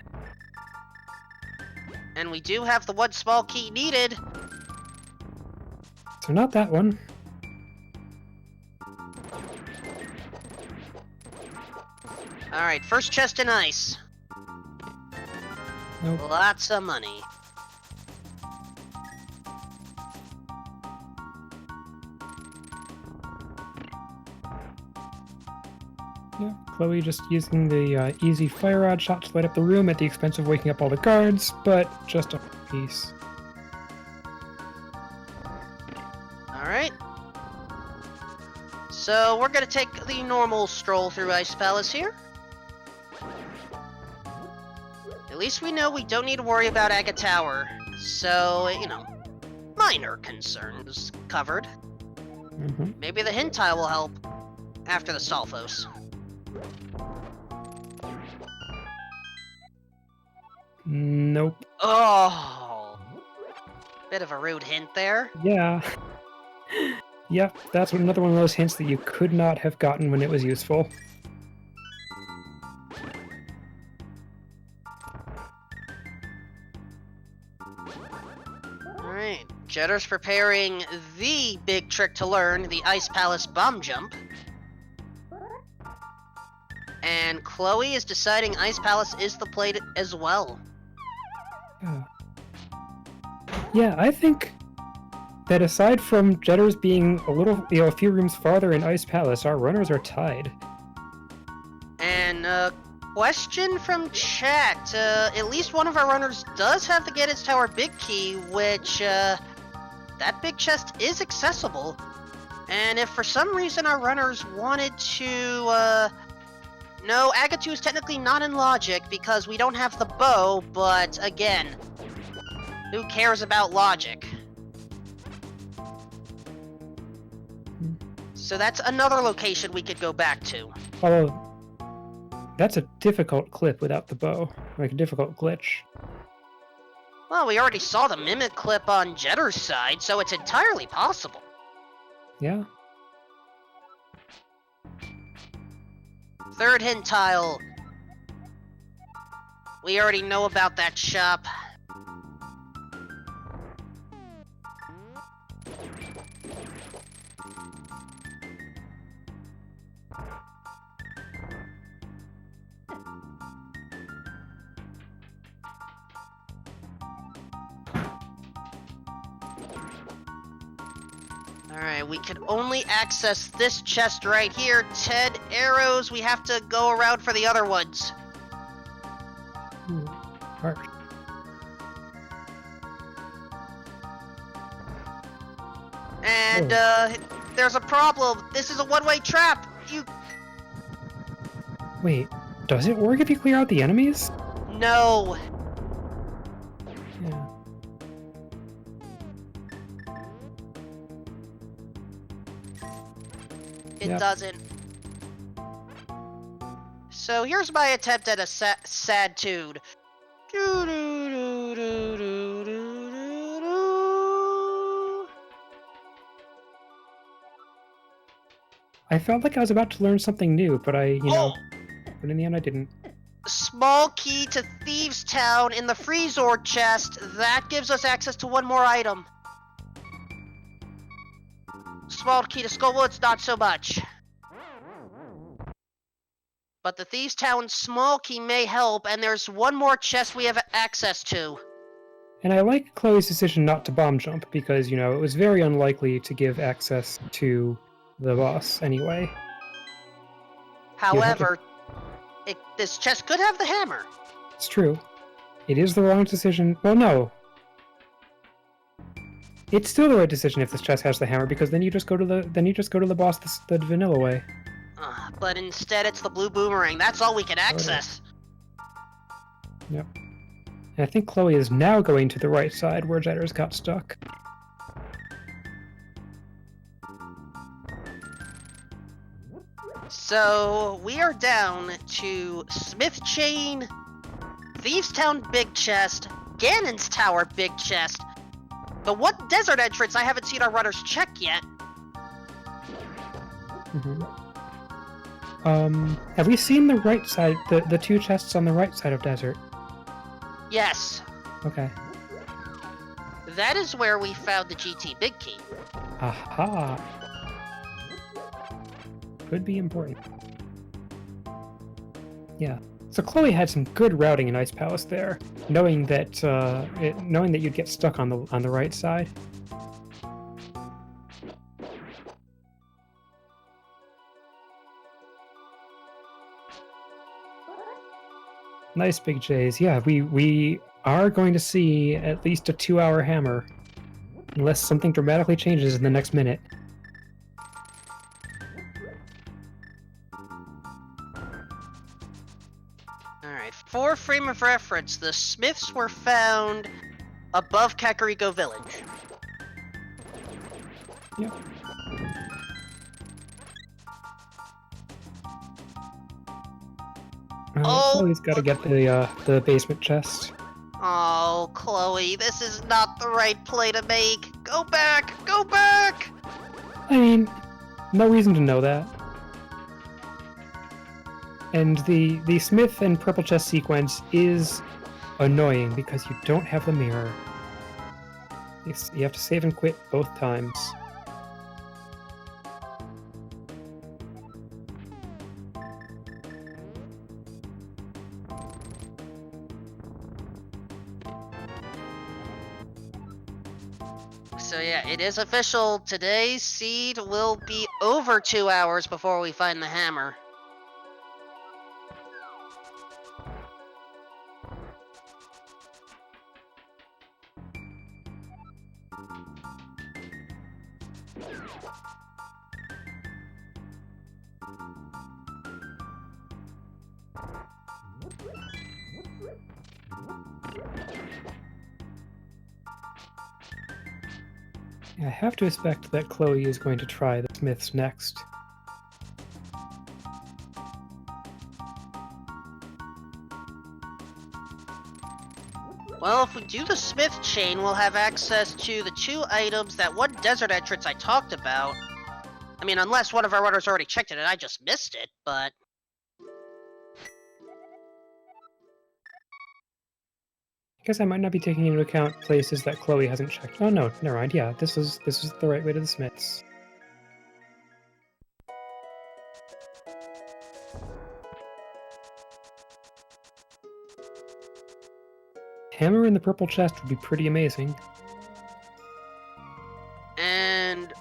S2: And we do have the one small key needed.
S1: So not that one.
S2: Alright, first chest in ice.
S1: Nope.
S2: Lots of money.
S1: Yeah, Chloe just using the easy fire rod shot to light up the room at the expense of waking up all the guards, but just a piece.
S2: Alright. So, we're gonna take the normal stroll through Ice Palace here. At least we know we don't need to worry about Aga Tower. So, you know, minor concerns covered.
S1: Mm-hmm.
S2: Maybe the hint tile will help after the Solphos.
S1: Nope.
S2: Oh! Bit of a rude hint there.
S1: Yeah. Yep, that's another one of those hints that you could not have gotten when it was useful.
S2: Alright, Jetter's preparing the big trick to learn, the Ice Palace bomb jump. And Chloe is deciding Ice Palace is the play as well.
S1: Yeah, I think that aside from Jedders being a few rooms farther in Ice Palace, our runners are tied.
S2: And question from chat, at least one of our runners does have the Geddes Tower big key, which, that big chest is accessible. And if for some reason our runners wanted to, no, Agatu is technically not in logic because we don't have the bow, but again, who cares about logic? So that's another location we could go back to.
S1: Although, that's a difficult clip without the bow. Like a difficult glitch.
S2: Well, we already saw the Mimic clip on Jetter's side, so it's entirely possible.
S1: Yeah.
S2: Third hint tile. We already know about that shop. Alright, we can only access this chest right here. 10 arrows. We have to go around for the other ones.
S1: Ooh, harsh.
S2: And, there's a problem. This is a one-way trap.
S1: Wait, does it work if you clear out the enemies?
S2: No.
S1: Yeah.
S2: It doesn't. So here's my attempt at a sad tune.
S1: I felt like I was about to learn something new, but but in the end I didn't.
S2: Small key to Thieves' Town in the Freezord chest. That gives us access to one more item. Small key to Skullwoods, not so much. But the Thieves' Town small key may help, and there's one more chest we have access to.
S1: And I like Chloe's decision not to bomb jump, because, it was very unlikely to give access to the boss anyway.
S2: However, this chest could have the hammer.
S1: It's true. It is the wrong decision. Well, no. It's still the right decision if this chest has the hammer, because then you just go to the boss the vanilla way.
S2: But instead it's the blue boomerang. That's all we can access.
S1: Yep. And I think Chloe is now going to the right side where Jedders got stuck.
S2: So we are down to Smith Chain, Thieves' Town Big Chest, Ganon's Tower Big Chest. The one desert entrance I haven't seen our runners check yet.
S1: Have we seen the right side, the two chests on the right side of desert?
S2: Yes.
S1: Okay.
S2: That is where we found the GT Big Key.
S1: Aha! Could be important. Yeah. So Chloe had some good routing in Ice Palace there, knowing that you'd get stuck on the right side. Nice big J's. Yeah, we are going to see at least a 2-hour hammer, unless something dramatically changes in the next minute.
S2: Alright, for frame of reference, the Smiths were found above Kakariko Village.
S1: Yep. Chloe's got to get the basement chest.
S2: Oh, Chloe, this is not the right play to make. Go back! Go back!
S1: I mean, no reason to know that. And the Smith and purple chest sequence is annoying because you don't have the mirror. You have to save and quit both times.
S2: So yeah, it is official. Today's seed will be over 2 hours before we find the hammer.
S1: I have to expect that Chloe is going to try the Smiths next.
S2: Well, if we do the Smith chain, we'll have access to the 2 items, that one desert entrance I talked about. I mean, unless one of our runners already checked it and I just missed it, but...
S1: I guess I might not be taking into account places that Chloe hasn't checked. Oh no, never mind. Yeah, this is the right way to the Smiths. Hammer in the purple chest would be pretty amazing.
S2: And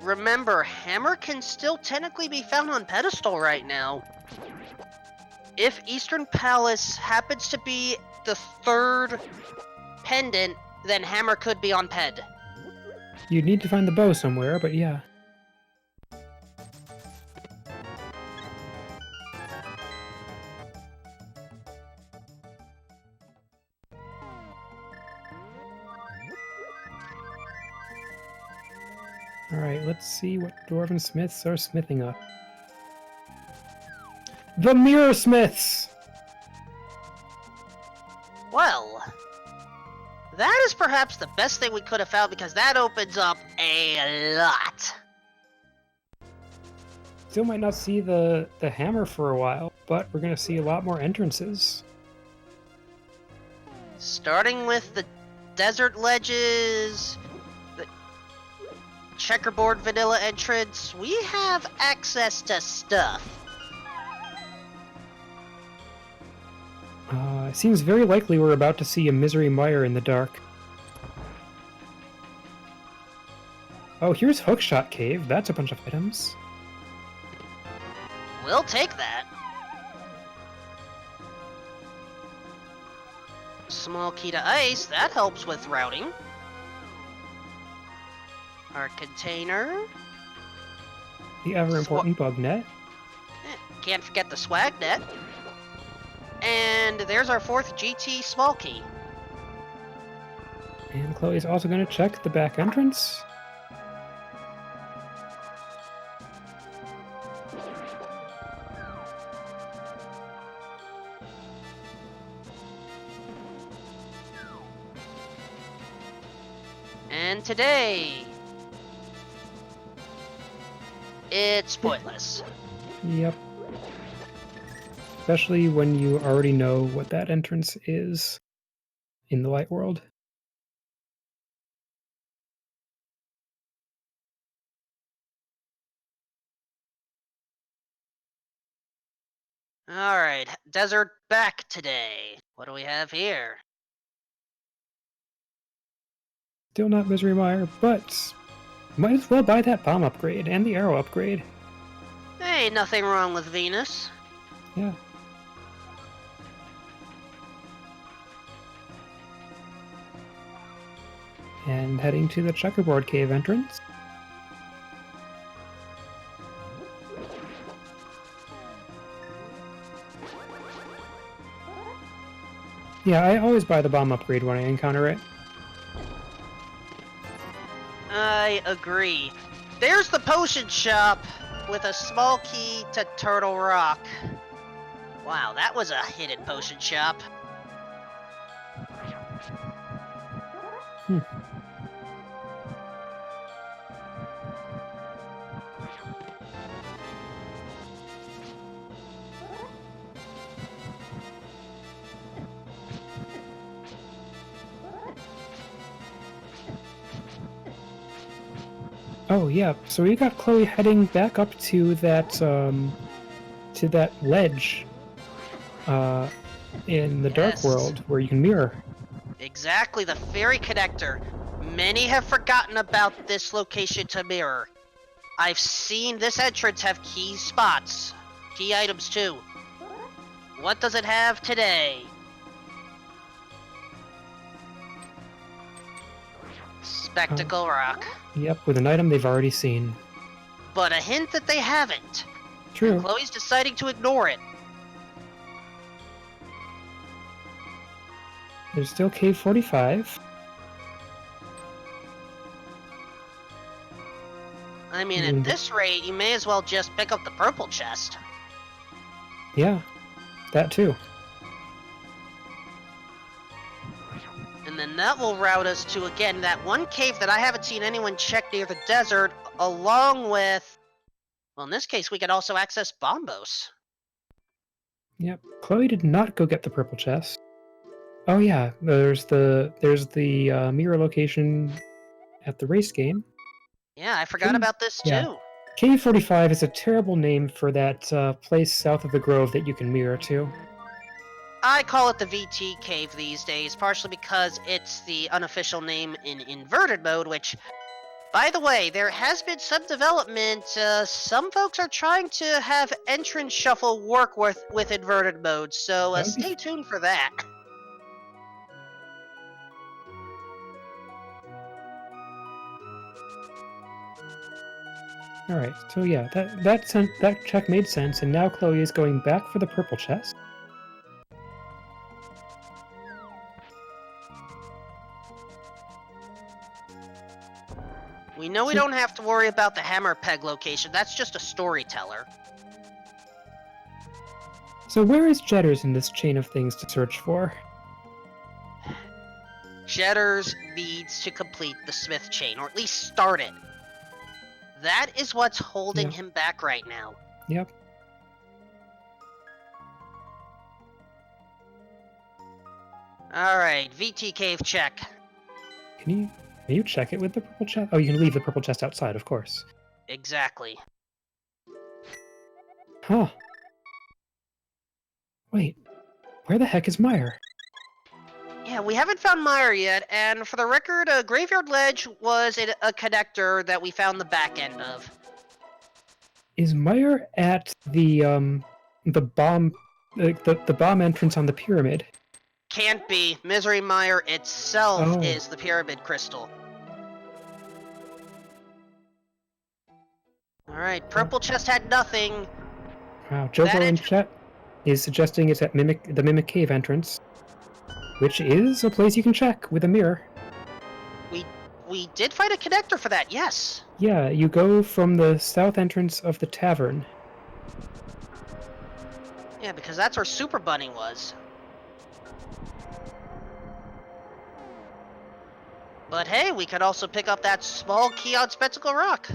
S2: remember, Hammer can still technically be found on pedestal right now. If Eastern Palace happens to be the third pendant, then Hammer could be on Ped.
S1: You'd need to find the bow somewhere, but yeah. Alright, let's see what Dwarven Smiths are smithing up. The Mirror Smiths!
S2: Well, that is perhaps the best thing we could have found because that opens up a lot.
S1: Still might not see the hammer for a while, but we're gonna see a lot more entrances.
S2: Starting with the desert ledges, the checkerboard vanilla entrance, we have access to stuff.
S1: It seems very likely we're about to see a Misery Mire in the dark. Oh, here's Hookshot Cave. That's a bunch of items.
S2: We'll take that. Small key to ice, that helps with routing. Our container.
S1: The ever-important bug net.
S2: Can't forget the swag net. And there's our 4th GT small key.
S1: And Chloe's also going to check the back entrance.
S2: And today, it's pointless.
S1: Yep. Especially when you already know what that entrance is in the light world.
S2: Alright, desert back today. What do we have here?
S1: Still not Misery Mire, but might as well buy that bomb upgrade and the arrow upgrade.
S2: Hey, nothing wrong with Venus.
S1: Yeah. And heading to the checkerboard cave entrance. Yeah, I always buy the bomb upgrade when I encounter it.
S2: I agree. There's the potion shop with a small key to Turtle Rock. Wow, that was a hidden potion shop.
S1: Oh yeah, so we got Chloe heading back up to that ledge in the Dark
S2: Yes.
S1: World where you can mirror.
S2: Exactly, the fairy connector. Many have forgotten about this location to mirror. I've seen this entrance have key spots. Key items too. What does it have today? Spectacle Rock.
S1: Yep, with an item they've already seen.
S2: But a hint that they haven't.
S1: True.
S2: Chloe's deciding to ignore it.
S1: There's still Cave 45.
S2: I mean, at this rate, you may as well just pick up the purple chest.
S1: Yeah, that too.
S2: And then that will route us to, again, that one cave that I haven't seen anyone check near the desert, along with... Well, in this case, we could also access Bombos.
S1: Yep. Chloe did not go get the purple chest. Oh yeah, there's the mirror location at the race game.
S2: Yeah, I forgot about this too.
S1: Yeah. Cave 45 is a terrible name for that place south of the Grove that you can mirror to.
S2: I call it the VT Cave these days, partially because it's the unofficial name in inverted mode, which By the way, there has been some development. Some folks are trying to have entrance shuffle work with inverted modes, so
S1: That would be
S2: stay tuned for that.
S1: Alright, so yeah, that check made sense, and now Chloe is going back for the purple chest.
S2: We know we
S1: So-
S2: don't have to worry about the hammer peg location. That's just a storyteller.
S1: So where is Jedders in this chain of things to search for?
S2: Jedders needs to complete the Smith chain, or at least start it. That is what's holding
S1: Yeah.
S2: him back right now.
S1: Yep.
S2: Alright, VT cave check.
S1: Can you check it with the purple chest? Oh, you can leave the purple chest outside, of course.
S2: Exactly.
S1: Huh. Wait, where the heck is Meyer?
S2: Yeah, we haven't found Meyer yet, and for the record, Graveyard Ledge was a connector that we found the back end of.
S1: Is Meyer at the bomb, the bomb entrance on the pyramid?
S2: Can't be. Misery Mire itself
S1: Oh.
S2: is the pyramid crystal. Alright, purple chest had nothing.
S1: Wow, Jovo
S2: That
S1: in
S2: ent-
S1: chat is suggesting it's at the Mimic Cave entrance, which is a place you can check with a mirror.
S2: We did find a connector for that, yes.
S1: Yeah, you go from the south entrance of the tavern.
S2: Yeah, because that's where Super Bunny was. But hey, we could also pick up that small key on Spectacle Rock.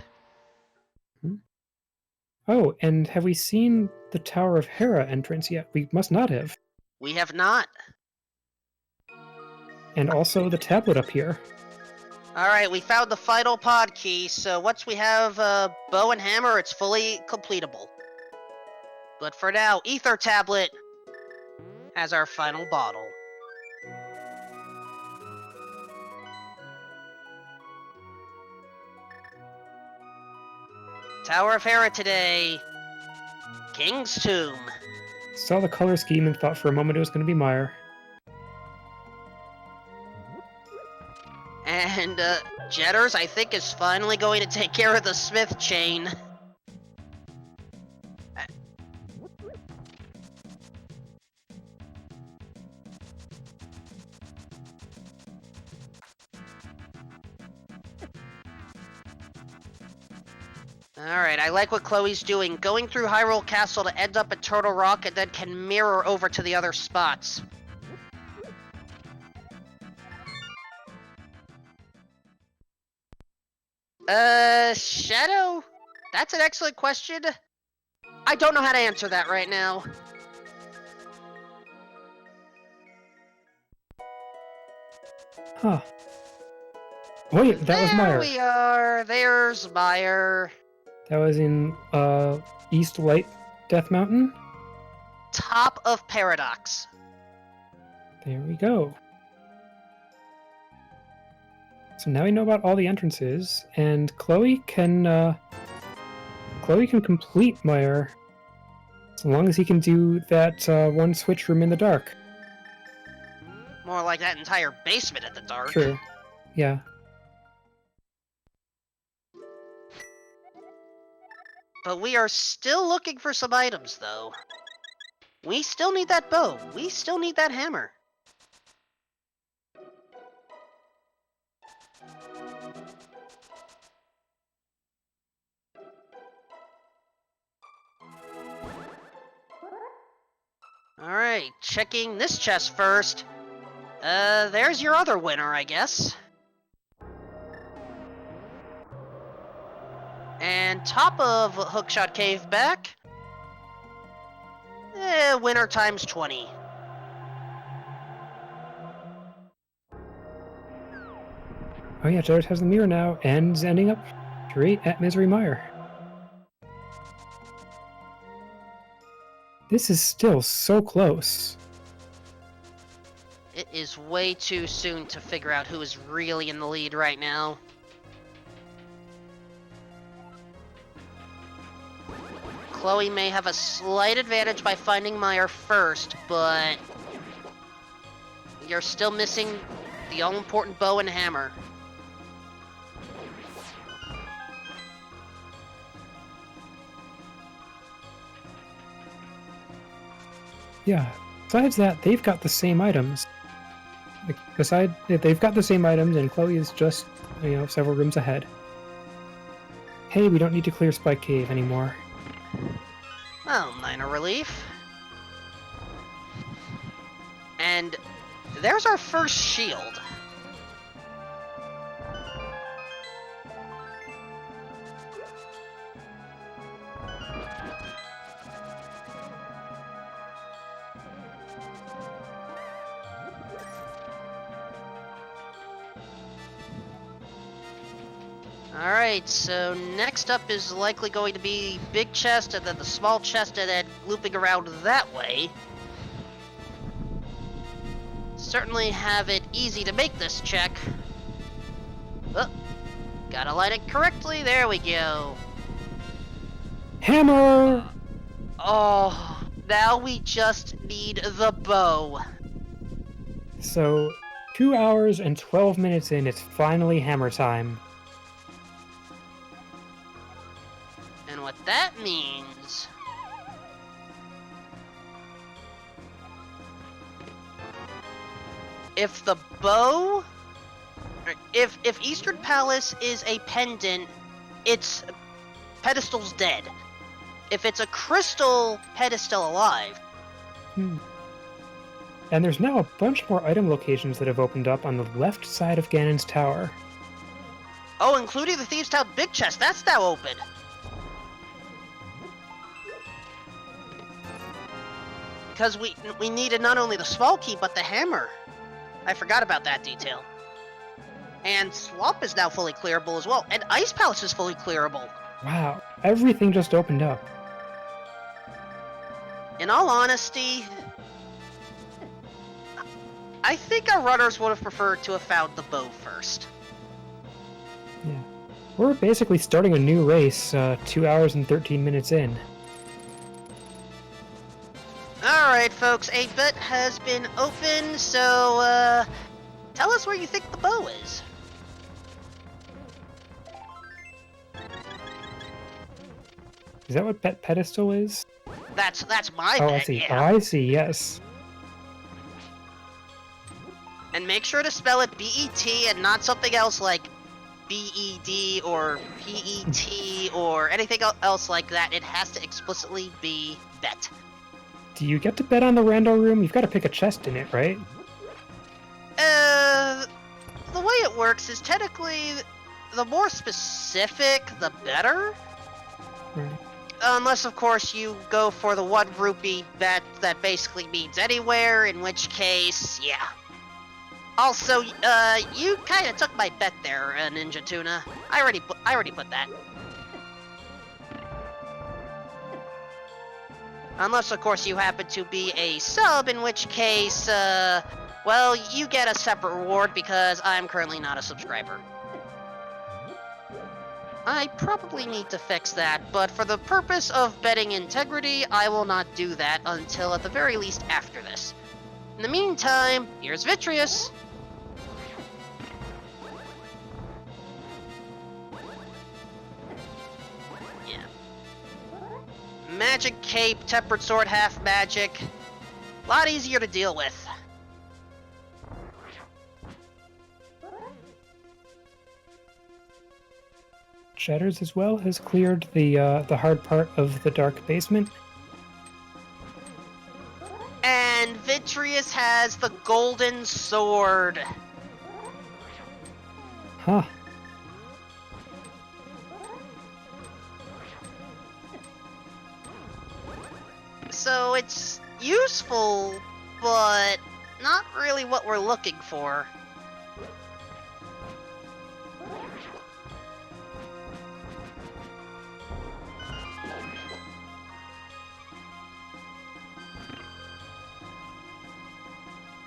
S1: Oh, and have we seen the Tower of Hera entrance yet? We must not have.
S2: We have not.
S1: And also the tablet up here.
S2: Alright, we found the final pod key, so once we have bow and hammer, it's fully completable. But for now, Ether Tablet as our final bottle. Tower of Hera today. King's Tomb.
S1: Saw the color scheme and thought for a moment it was going to be Meyer.
S2: And Jedders, I think, is finally going to take care of the Smith chain. Alright, I like what Chloe's doing. Going through Hyrule Castle to end up at Turtle Rock and then can mirror over to the other spots. Shadow? That's an excellent question. I don't know how to answer that right now.
S1: Huh. Wait, that was Meyer.
S2: There we are. There's Meyer.
S1: That was in East Light Death Mountain.
S2: Top of Paradox.
S1: There we go. So now we know about all the entrances, and Chloe can complete Meyer, as long as he can do that one switch room in the dark.
S2: More like that entire basement in the dark.
S1: True. Yeah.
S2: But we are still looking for some items, though. We still need that bow. We still need that hammer. Alright, checking this chest first. There's your other winner, I guess. And top of Hookshot Cave back. Winner times 20.
S1: Oh yeah, Jared has the mirror now, and is ending up straight at Misery Meyer. This is still so close.
S2: It is way too soon to figure out who is really in the lead right now. Chloe may have a slight advantage by finding Meyer first, but you're still missing the all-important bow and hammer.
S1: Yeah. Besides that, they've got the same items. They've got the same items, and Chloe is just, several rooms ahead. Hey, we don't need to clear Spike Cave anymore.
S2: Well, minor relief. And there's our first shield. Alright, so next up is likely going to be big chest and then the small chest and then looping around that way. Certainly have it easy to make this check. Oh, gotta line it correctly, there we go.
S1: Hammer!
S2: Oh, now we just need the bow.
S1: So, 2 hours and 12 minutes in, it's finally hammer time.
S2: And what that means... if the bow... If Eastern Palace is a pendant, its pedestal's dead. If it's a crystal, pedestal alive.
S1: And there's now a bunch more item locations that have opened up on the left side of Ganon's tower.
S2: Oh, including the Thieves' Town big chest, that's now open. Because we needed not only the small key, but the hammer. I forgot about that detail. And Swamp is now fully clearable as well, and Ice Palace is fully clearable.
S1: Wow, everything just opened up.
S2: In all honesty, I think our runners would have preferred to have found the bow first.
S1: Yeah. We're basically starting a new race 2 hours and 13 minutes in.
S2: Alright folks, a bet has been opened, so tell us where you think the bow is.
S1: Is that what pedestal is?
S2: That's my
S1: Oh,
S2: bet,
S1: I see.
S2: yeah.
S1: Oh, I see, yes.
S2: And make sure to spell it B-E-T and not something else like B-E-D or P-E-T or anything else like that. It has to explicitly be bet.
S1: Do you get to bet on the rando room? You've got to pick a chest in it, right?
S2: The way it works is technically the more specific, the better.
S1: Right.
S2: Unless, of course, you go for the 1 rupee bet that basically means anywhere, in which case, yeah. Also, you kind of took my bet there, Ninja Tuna. I already put that. Unless, of course, you happen to be a sub, in which case, well, you get a separate reward because I'm currently not a subscriber. I probably need to fix that, but for the purpose of betting integrity, I will not do that until at the very least after this. In the meantime, here's Vitreous. Yeah. Magic cape, tempered sword, half magic. A lot easier to deal with.
S1: Hexcjedders as well has cleared the hard part of the dark basement.
S2: And Vitreous has the golden sword.
S1: Huh.
S2: So it's useful, but not really what we're looking for.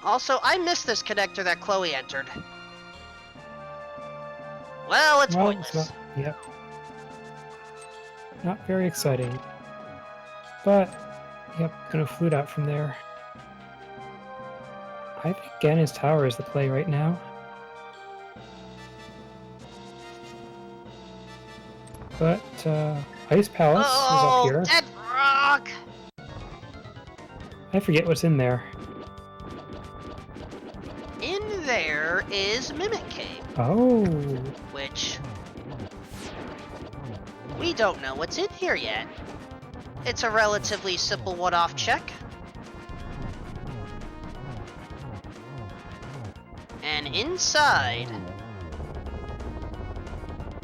S2: Also, I missed this connector that Chloe entered. Well, it's pointless.
S1: Yep. Not very exciting. But, yep, kind of flew out from there. I think Ganon's Tower is the play right now. But, Ice Palace is up here.
S2: Dead rock!
S1: I forget what's in there.
S2: In there is Mimic Cave,
S1: Oh.
S2: which we don't know what's in here yet. It's a relatively simple one-off check. And inside,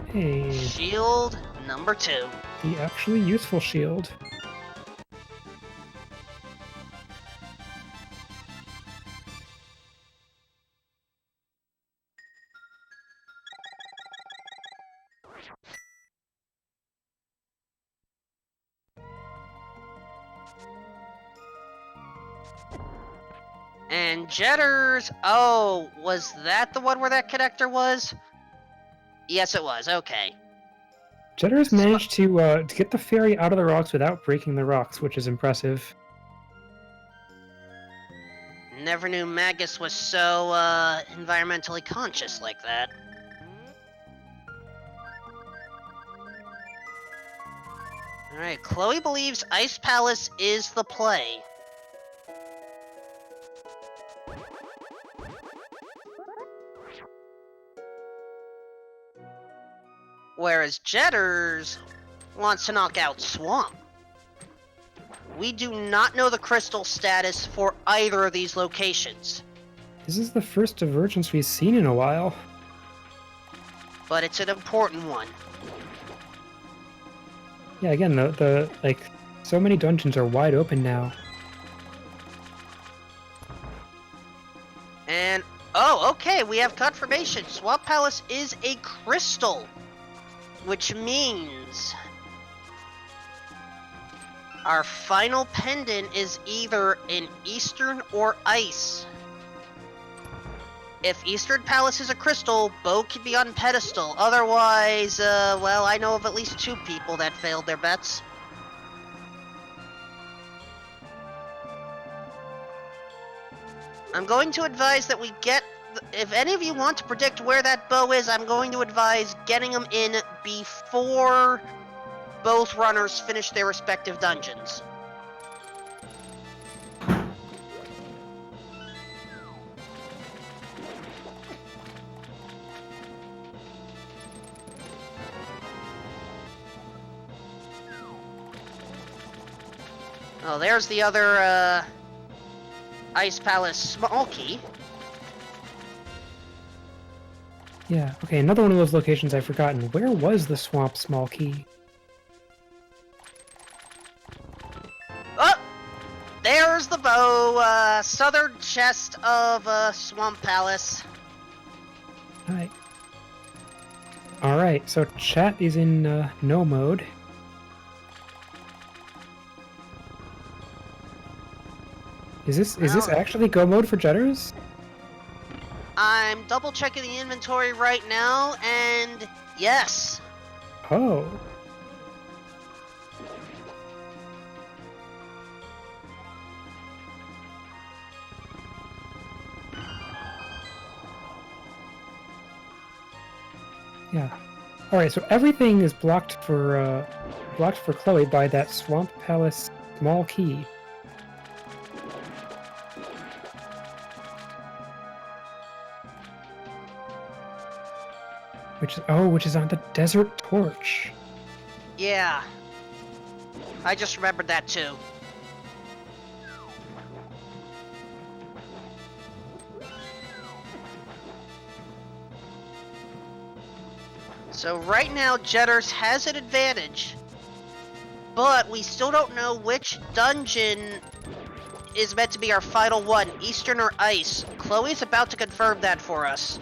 S1: Hey,
S2: shield number 2.
S1: the actually useful shield.
S2: And Jedders, oh, was that the one where that connector was? Yes, it was, okay.
S1: Jedders managed to get the fairy out of the rocks without breaking the rocks, which is impressive.
S2: Never knew Magus was so, environmentally conscious like that. Alright, Chloe believes Ice Palace is the play. Whereas Jedders wants to knock out Swamp. We do not know the crystal status for either of these locations,
S1: This is the first divergence we've seen in a while.
S2: but it's an important one.
S1: Yeah, again, the like, so many dungeons are wide open now.
S2: And, oh, okay, we have confirmation. Swamp Palace is a crystal, which means our final pendant is either in Eastern or Ice. If Eastern Palace is a crystal, Bo can be on pedestal. Otherwise, well, I know of at least 2 people that failed their bets. I'm going to advise that we get... If any of you want to predict where that Bo is, I'm going to advise getting him in before both runners finish their respective dungeons. Oh, there's the other, Ice Palace small key.
S1: Yeah, okay, another one of those locations I've forgotten. Where was the swamp small key?
S2: Oh! There's the bow, southern chest of, Swamp Palace.
S1: Hi. Alright, so chat is in, no mode. Is this actually go mode for Jedders?
S2: I'm double checking the inventory right now, and yes.
S1: Oh. Yeah. Alright, so everything is blocked for Chloe by that Swamp Palace small key. Which is on the Desert Torch.
S2: Yeah. I just remembered that too. So right now, Jedders has an advantage, but we still don't know which dungeon is meant to be our final one, Eastern or Ice. Chloe's about to confirm that for us.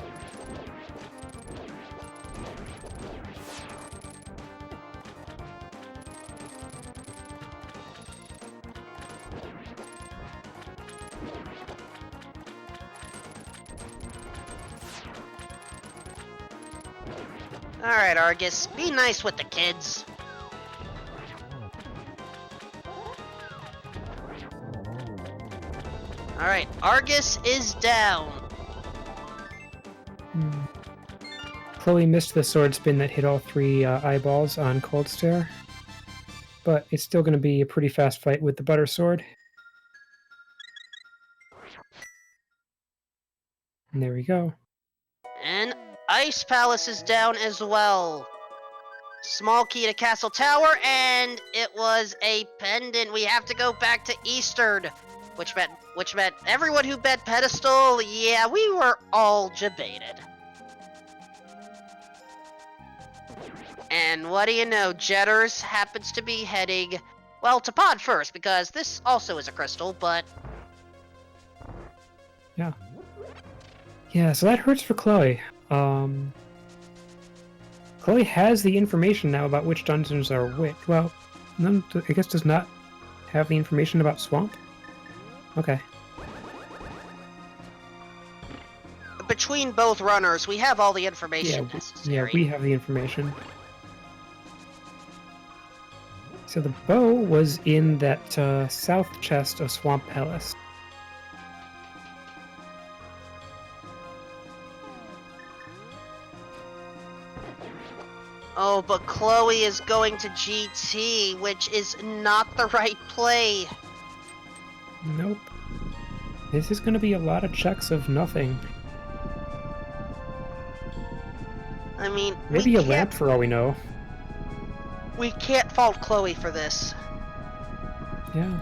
S2: Alright, Argus, be nice with the kids. Alright, Argus is down.
S1: Chloe missed the sword spin that hit all 3 eyeballs on Cold Stare. But it's still going to be a pretty fast fight with the Butter Sword. And there we go.
S2: And Ice Palace is down as well. Small key to Castle Tower, and it was a pendant. We have to go back to Eastern, which meant everyone who bet Pedestal, yeah, we were all debated. And what do you know, Jedders happens to be heading, well, to Pod first, because this also is a crystal, but...
S1: Yeah. Yeah, so that hurts for Chloe. Chloe has the information now about which dungeons are which. Well, none, I guess does not have the information about Swamp? Okay.
S2: Between both runners, we have all the information necessary.
S1: Yeah, we have the information. So the bow was in that south chest of Swamp Palace.
S2: Oh, but Chloe is going to GT, which is not the right play.
S1: Nope. This is going to be a lot of checks of nothing.
S2: I mean,
S1: maybe a lamp for all we know.
S2: We can't fault Chloe for this.
S1: Yeah.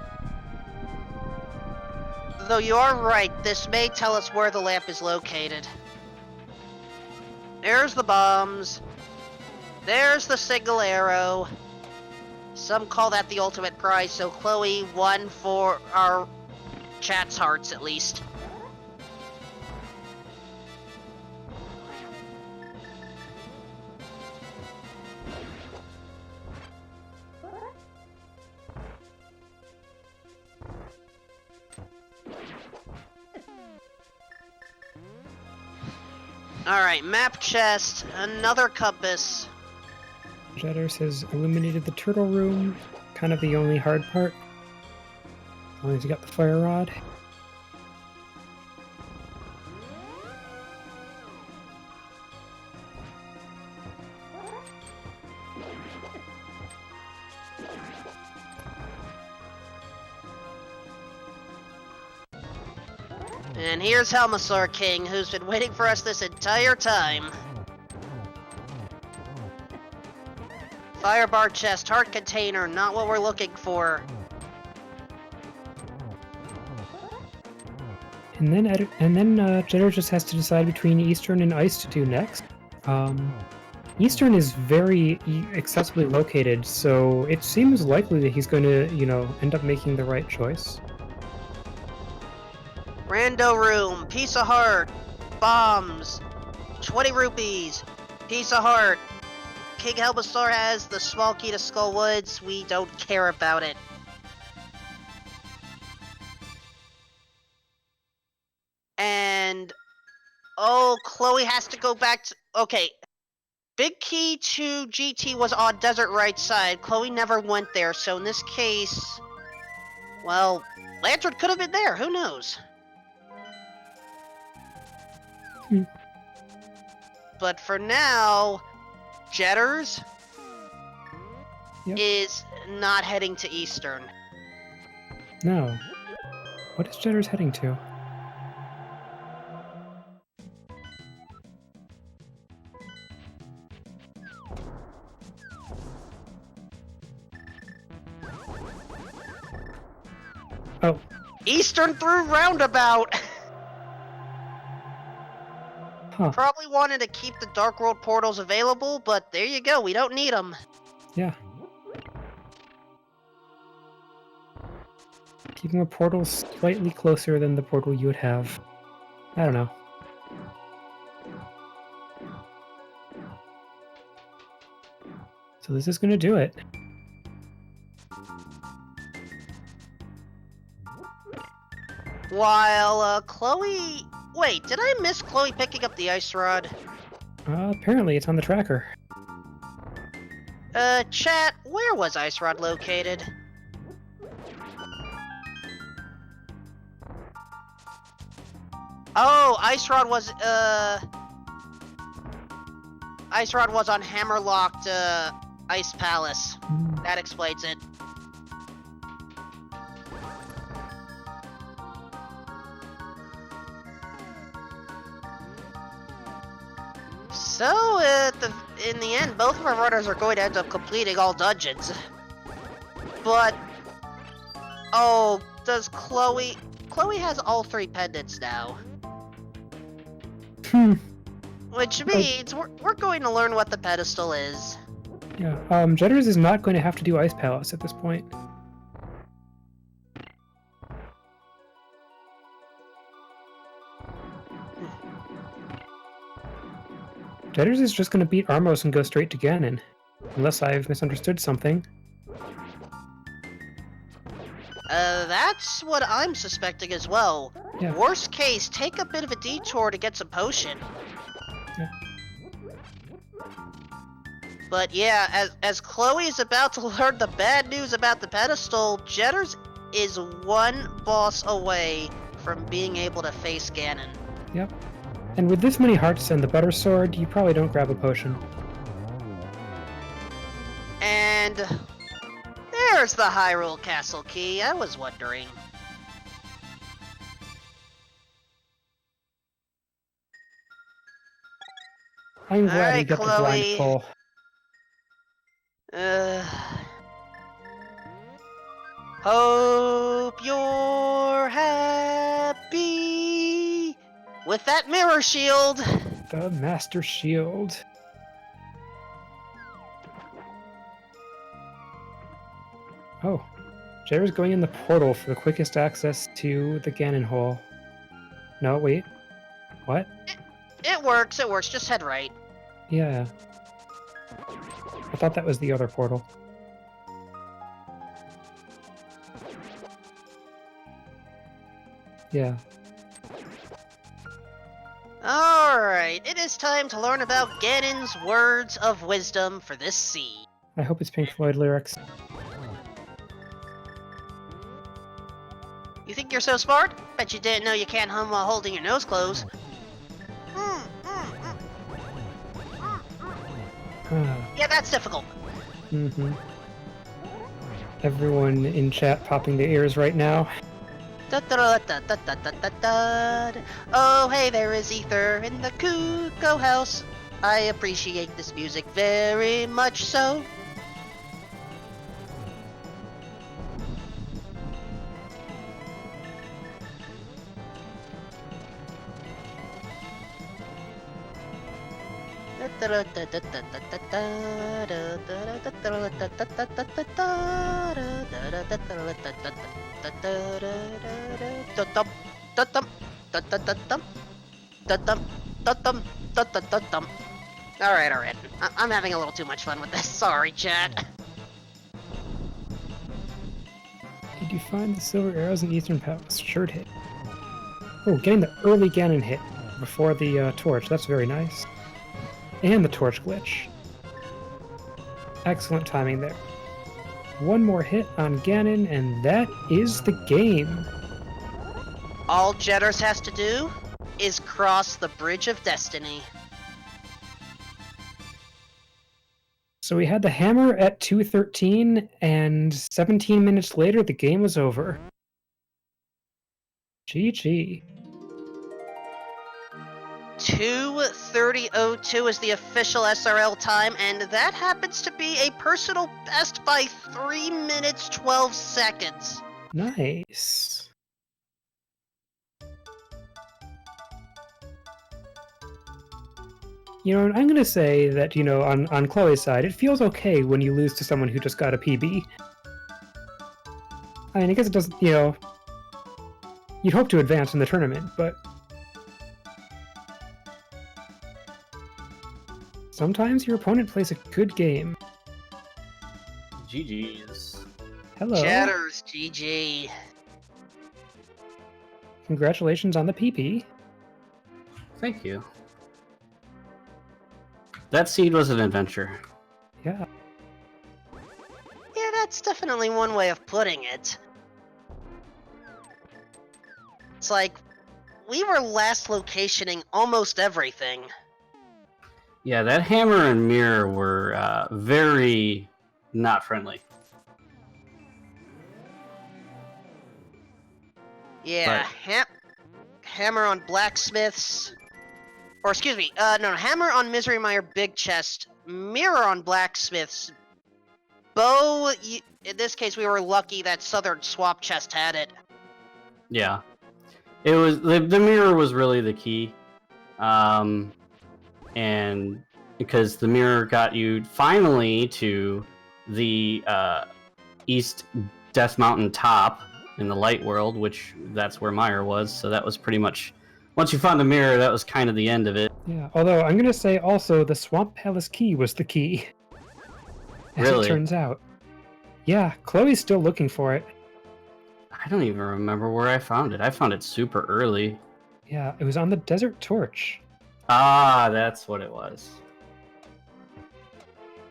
S2: Though you are right, this may tell us where the lamp is located. There's the bombs. There's the single arrow. Some call that the ultimate prize, so Chloe won for our chat's hearts at least. Alright, map chest, another compass.
S1: Jedders has illuminated the turtle room, kind of the only hard part. As long as you got the fire rod.
S2: And here's Helmasaur King, who's been waiting for us this entire time. Firebar chest, heart container, not what we're looking for.
S1: And then Jedders just has to decide between Eastern and Ice to do next. Eastern is very accessibly located, so it seems likely that he's going to, end up making the right choice.
S2: Rando room, piece of heart, bombs, 20 rupees, piece of heart. King Helmasaur has the small key to Skull Woods. We don't care about it. And... oh, Chloe has to go back to... okay. Big key to GT was on desert right side. Chloe never went there, so in this case... well, Lantern could have been there. Who knows? But for now... Jedders is not heading to Eastern.
S1: No. What is Jedders heading to? Oh.
S2: Eastern through roundabout!
S1: Huh.
S2: Probably wanted to keep the Dark World portals available, but there you go, we don't need them.
S1: Yeah. Keeping a portal slightly closer than the portal you would have. I don't know. So this is going to do it.
S2: While, Chloe... wait, did I miss Chloe picking up the ice rod?
S1: Apparently it's on the tracker.
S2: Chat, where was ice rod located? Oh, Ice Rod was on Hammerlocked Ice Palace. That explains it. So, in the end, both of our runners are going to end up completing all dungeons. But, oh, does Chloe... Chloe has all 3 pendants now. Which means we're going to learn what the pedestal is.
S1: Yeah, Jedders is not going to have to do Ice Palace at this point. Jedders is just going to beat Armos and go straight to Ganon. Unless I've misunderstood something.
S2: That's what I'm suspecting as well.
S1: Yeah.
S2: Worst case, take a bit of a detour to get some potion.
S1: Yeah.
S2: But yeah, as Chloe is about to learn the bad news about the pedestal, Jedders is 1 boss away from being able to face Ganon.
S1: Yep. And with this many hearts and the Butter Sword, you probably don't grab a potion.
S2: And there's the Hyrule Castle key, I was wondering.
S1: I'm glad you
S2: Alright,
S1: got the
S2: Chloe.
S1: blind pull.
S2: Hope you're happy with that mirror shield.
S1: The Master Shield. Oh. Jedders going in the portal for the quickest access to the Ganon Hole. No, wait. What?
S2: It works, just head right.
S1: Yeah. I thought that was the other portal. Yeah.
S2: Alright, it is time to learn about Ganon's words of wisdom for this sea.
S1: I hope it's Pink Floyd lyrics.
S2: You think you're so smart? Bet you didn't know you can't hum while holding your nose closed. Yeah, that's difficult.
S1: Mm-hmm. Everyone in chat popping their ears right now.
S2: Oh, hey, there is Ether in the Kuko house. I appreciate this music very much so. Alright. I'm having a little too much fun with this. Sorry, chat.
S1: Did you find the silver arrows in Eastern Palace? Sure hit. Oh, getting the early Ganon hit before the torch. That's very nice. And the torch glitch. Excellent timing there. One more hit on Ganon, and that is the game.
S2: All Jedders has to do is cross the Bridge of Destiny.
S1: So we had the hammer at 2:13, and 17 minutes later, the game was over. GG.
S2: 2:30:02 is the official SRL time, and that happens to be a personal best by 3 minutes 12 seconds.
S1: Nice. You know, I'm gonna say that, you know, on Chloe's side, it feels okay when you lose to someone who just got a PB. I mean, I guess it doesn't, you know, you'd hope to advance in the tournament, but sometimes your opponent plays a good game.
S3: GG's.
S1: Hello.
S2: Jedders, GG.
S1: Congratulations on the PP.
S3: Thank you. That seed was an adventure.
S1: Yeah.
S2: Yeah, that's definitely one way of putting it. It's like, we were last locationing almost everything.
S3: Yeah, that hammer and mirror were very not friendly.
S2: Yeah,
S3: But
S2: hammer on blacksmiths. Or excuse me, no, hammer on Misery Mire Big Chest, mirror on blacksmiths. Bow, in this case, we were lucky that Southern Swap Chest had it.
S3: yeah, it was the mirror was really the key, and because the mirror got you finally to the East Death Mountain top in the light world, which that's where Mire was. So that was pretty much once you found the mirror, that was kind of the end of it.
S1: Yeah, although I'm gonna say also the Swamp Palace key was the key. As
S3: Really?
S1: it turns out. Yeah, Chloe's still looking for it.
S3: I don't even remember where I found it. I found it super early.
S1: Yeah, it was on the Desert Torch.
S3: Ah, that's what it was.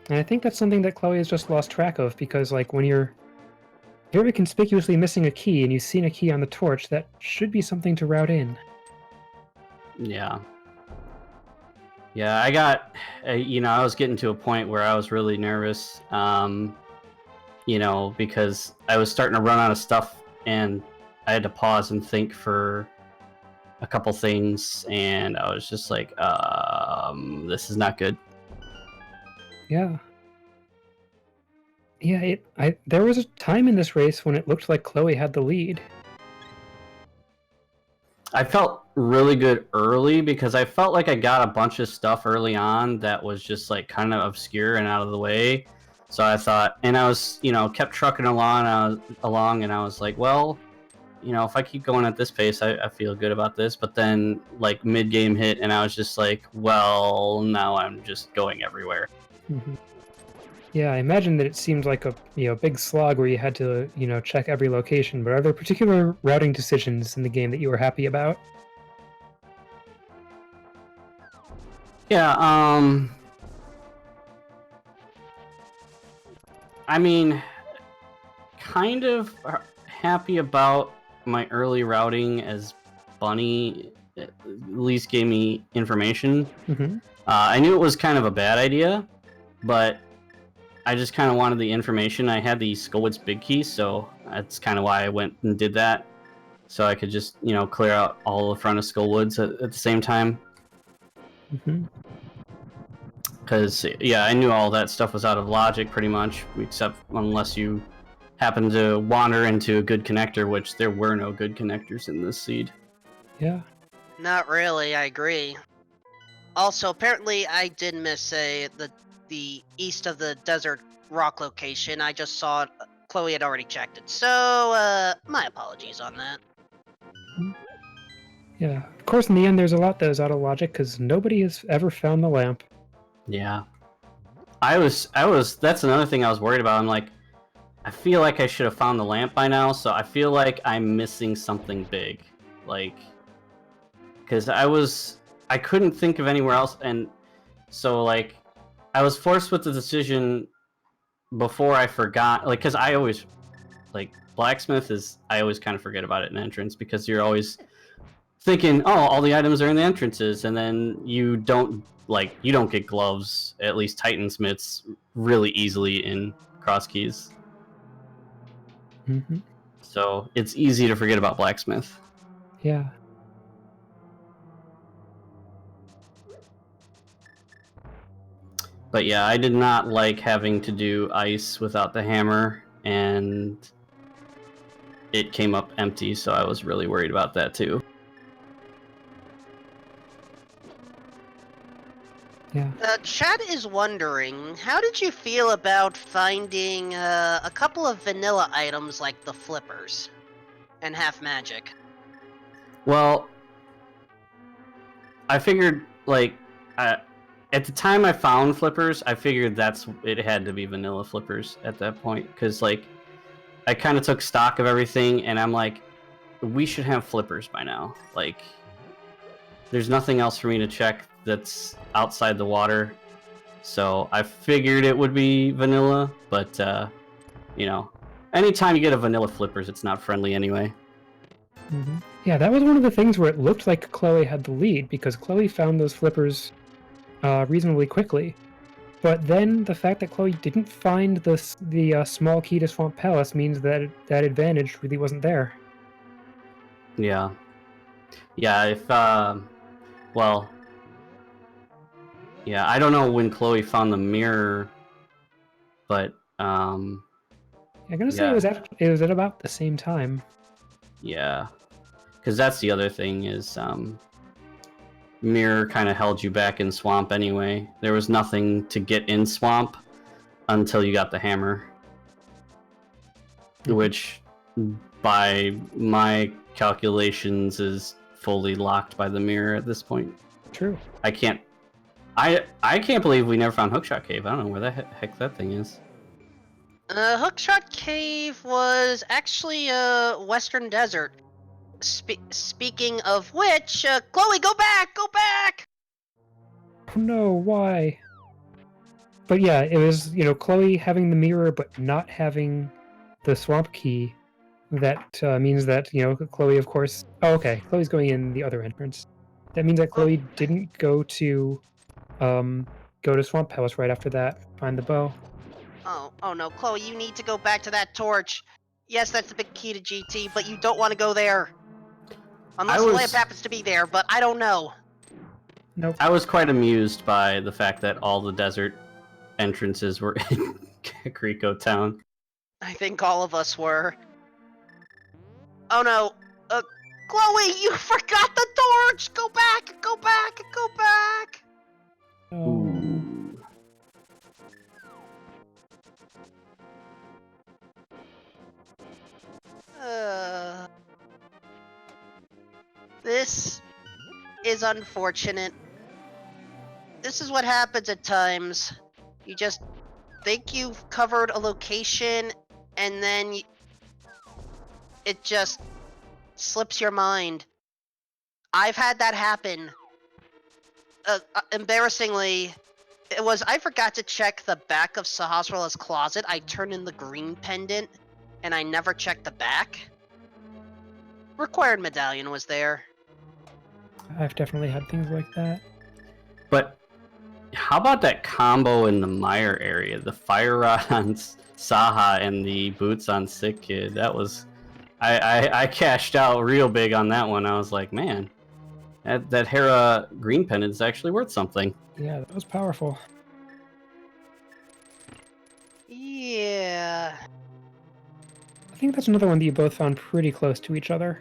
S1: And I think that's something that Chloe has just lost track of because, like, when you're very conspicuously missing a key and you've seen a key on the torch, that should be something to route in.
S3: Yeah. Yeah, I got, I was getting to a point where I was really nervous, because I was starting to run out of stuff and I had to pause and think for a couple things, and I was just like, this is not good.
S1: Yeah. Yeah, there was a time in this race when it looked like Chloe had the lead.
S3: I felt really good early because I felt like I got a bunch of stuff early on that was just like kind of obscure and out of the way. So I thought, and I was, kept trucking along, and I was like, well, if I keep going at this pace, I feel good about this. But then, like, mid-game hit, and I was just like, well, now I'm just going everywhere.
S1: Mm-hmm. Yeah, I imagine that it seemed like a big slog where you had to check every location. But are there particular routing decisions in the game that you were happy about?
S3: Yeah. I mean, kind of happy about my early routing as Bunny at least gave me information.
S1: Mm-hmm.
S3: I knew it was kind of a bad idea, but I just kind of wanted the information. I had the Skullwood's big key, so that's kind of why I went and did that. So I could just, clear out all the front of Skullwoods at the same time.
S1: Mm-hmm.
S3: Because, yeah, I knew all that stuff was out of logic pretty much, except unless you happen to wander into a good connector, which there were no good connectors in this seed.
S1: Yeah.
S2: Not really, I agree. Also, apparently I did miss the east of the desert rock location. I just saw it. Chloe had already checked it. So, my apologies on that.
S1: Yeah. Of course, in the end, there's a lot that is out of logic because nobody has ever found the lamp.
S3: Yeah. I was, that's another thing I was worried about. I'm like, I feel like I should have found the lamp by now, so I feel like I'm missing something big. Like, because I couldn't think of anywhere else, and so, like, I was forced with the decision before I forgot, like, because I always, like, blacksmith is, I always kind of forget about it in entrance, because you're always thinking, oh, all the items are in the entrances, and then you don't get gloves, at least Titansmiths, really easily in Cross Keys.
S1: Mm-hmm.
S3: So it's easy to forget about blacksmith.
S1: Yeah.
S3: But yeah, I did not like having to do ice without the hammer, and it came up empty, so I was really worried about that too.
S1: Yeah.
S2: Chat is wondering, how did you feel about finding a couple of vanilla items like the flippers and half magic?
S3: Well, I figured, like, at the time I found flippers, I figured it had to be vanilla flippers at that point, because, like, I kind of took stock of everything, and I'm like, we should have flippers by now. Like, there's nothing else for me to check that's outside the water, so I figured it would be vanilla, but, anytime you get a vanilla flippers, it's not friendly anyway.
S1: Yeah, that was one of the things where it looked like Chloe had the lead, because Chloe found those flippers reasonably quickly. But then the fact that Chloe didn't find the small key to Swamp Palace means that that advantage really wasn't there.
S3: Yeah. Yeah, well, yeah, I don't know when Chloe found the mirror, but,
S1: I'm gonna say
S3: yeah.
S1: it was at about the same time.
S3: Yeah. Because that's the other thing is, mirror kind of held you back in Swamp anyway. There was nothing to get in Swamp until you got the hammer. Which, by my calculations, is fully locked by the mirror at this point.
S1: True.
S3: I can't believe we never found Hookshot Cave. I don't know where the heck that thing is.
S2: Hookshot Cave was actually Western Desert. Speaking of which, Chloe, go back! Go back!
S1: Oh no, why? But yeah, it was, Chloe having the mirror but not having the swamp key. That means that, Chloe, of course... Oh, okay, Chloe's going in the other entrance. That means that Chloe didn't go to Swamp Palace right after that, find the bow.
S2: Oh no, Chloe, you need to go back to that torch. Yes, that's the big key to GT, but you don't want to go there. Unless the lamp happens to be there, but I don't know.
S1: Nope.
S3: I was quite amused by the fact that all the desert entrances were in Kakariko Town.
S2: I think all of us were. Oh no. Chloe, you forgot the torch! Go back! Go back! Go back!
S1: Oh.
S2: This is unfortunate. This is what happens at times. You just think you've covered a location, and then it just slips your mind. I've had that happen. Embarrassingly, I forgot to check the back of Sahasrara's closet. I turned in the green pendant, and I never checked the back. Required medallion was there.
S1: I've definitely had things like that.
S3: But how about that combo in the Mire area? The fire rod on Saha and the boots on Sick Kid. That was... I cashed out real big on that one. I was like, man, that Hera green pendant is actually worth something.
S1: Yeah, that was powerful.
S2: Yeah.
S1: I think that's another one that you both found pretty close to each other.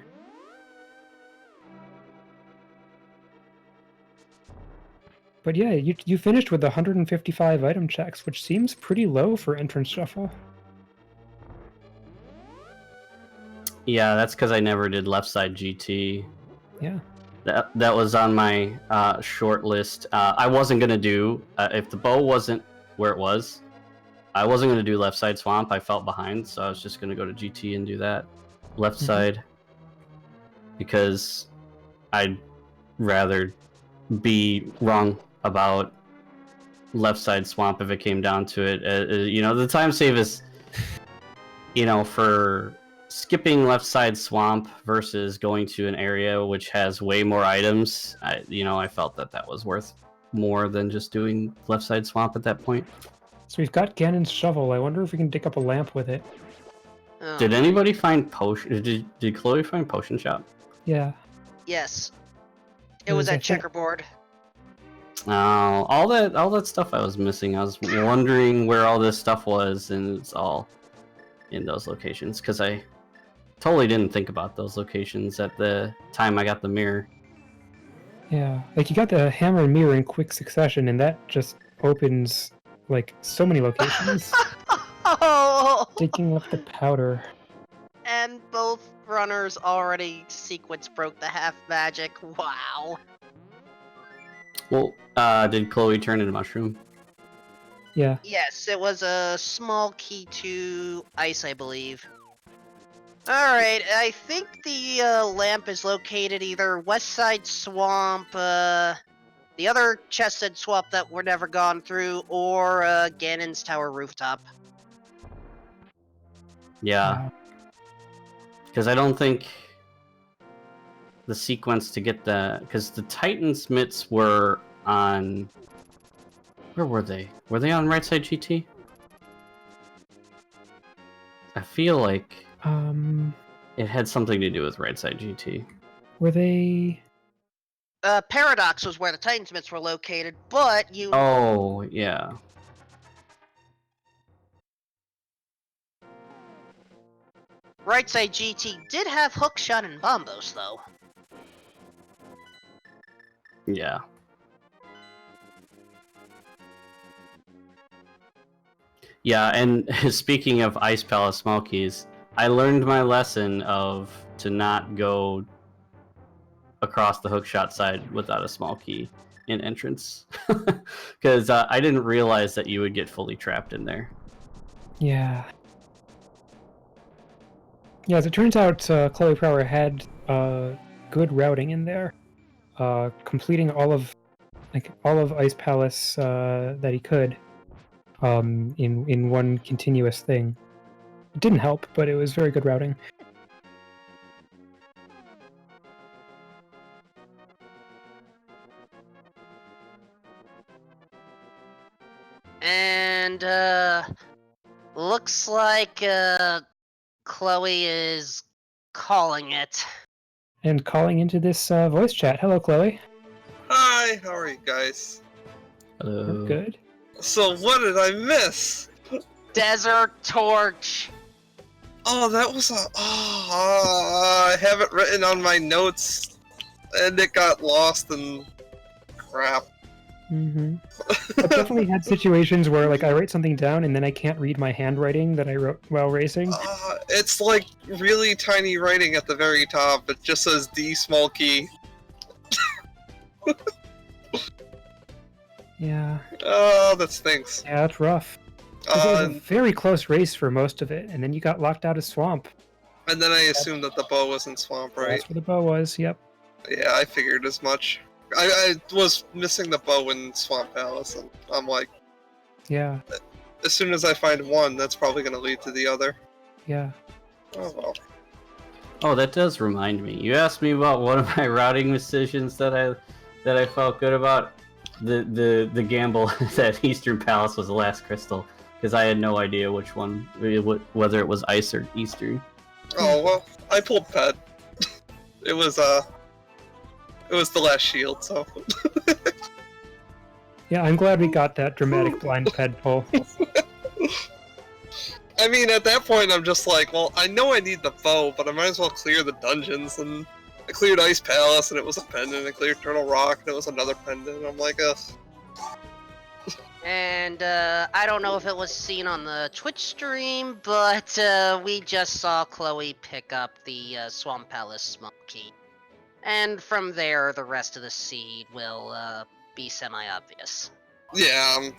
S1: But yeah, you finished with 155 item checks, which seems pretty low for entrance shuffle.
S3: Yeah, that's because I never did left side GT.
S1: Yeah.
S3: That was on my short list. I wasn't gonna do if the bow wasn't where it was. I wasn't gonna do left side swamp. I felt behind, so I was just gonna go to GT and do that left side because I'd rather be wrong about left side swamp if it came down to it. The time save is, for skipping left side swamp versus going to an area which has way more items. I felt that was worth more than just doing left side swamp at that point.
S1: So we've got Ganon's shovel. I wonder if we can dig up a lamp with it.
S2: Oh.
S3: Did anybody find potion? Did Chloe find potion shop?
S1: Yeah.
S2: Yes. It was at checkerboard.
S3: All that stuff I was missing. I was wondering where all this stuff was, and it's all in those locations because I totally didn't think about those locations at the time I got the mirror.
S1: Yeah, like you got the hammer and mirror in quick succession, and that just opens like so many locations.
S2: Oh!
S1: Digging up the powder.
S2: And both runners already sequence broke the half magic. Wow.
S3: Well, did Chloe turn into mushroom?
S1: Yeah.
S2: Yes, it was a small key to ice, I believe. Alright, I think the lamp is located either west side swamp, the other chested swamp that we're never gone through, or Ganon's tower rooftop.
S3: Yeah. Because I don't think the sequence to get the, because the Titan's mitts were on. Where were they? Were they on right side GT? I feel like it had something to do with right side GT.
S1: Were they?
S2: Paradox was where the Titan Smiths were located, but you.
S3: Oh yeah.
S2: Right side GT did have Hookshot and Bombos, though.
S3: Yeah. Yeah, and speaking of Ice Palace Smokies, I learned my lesson of to not go across the hookshot side without a small key in entrance. Because I didn't realize that you would get fully trapped in there.
S1: Yeah. Yeah, as it turns out, KhloePrower had good routing in there, completing all of Ice Palace that he could in one continuous thing. It didn't help, but it was very good routing.
S2: And, looks like, Chloe is calling it.
S1: And calling into this voice chat. Hello, Chloe.
S4: Hi, how are you guys?
S1: We're good.
S4: So what did I miss?
S2: Desert Torch.
S4: Oh, that was a... Oh, I have it written on my notes, and it got lost and crap.
S1: Mm-hmm. I've definitely had situations where, like, I write something down and then I can't read my handwriting that I wrote while racing.
S4: It's like really tiny writing at the very top. It just says D small key.
S1: Yeah.
S4: Oh, that stinks.
S1: Yeah, that's rough. 'Cause it was a very close race for most of it, and then you got locked out of Swamp.
S4: And then I assumed that the bow was in Swamp, right?
S1: That's where the bow was, yep.
S4: Yeah, I figured as much. I was missing the bow in Swamp Palace, and I'm like,
S1: Yeah,
S4: as soon as I find one, that's probably going to lead to the other.
S1: yeah.
S4: Oh well.
S3: Oh, that does remind me. You asked me about one of my routing decisions that I felt good about. The gamble that Eastern Palace was the last crystal, because I had no idea which one, whether it was Ice or Eastern.
S4: Oh well, I pulled Ped. It was the last shield, so.
S1: Yeah, I'm glad we got that dramatic blind ped pull.
S4: I mean, at that point, I'm just like, well, I know I need the bow, but I might as well clear the dungeons, and I cleared Ice Palace, and it was a pendant. I cleared Turtle Rock, and it was another pendant. I'm like,
S2: And, I don't know if it was seen on the Twitch stream, but, we just saw Chloe pick up the, Swamp Palace small key. And from there, the rest of the seed will, be semi-obvious.
S4: yeah, I'm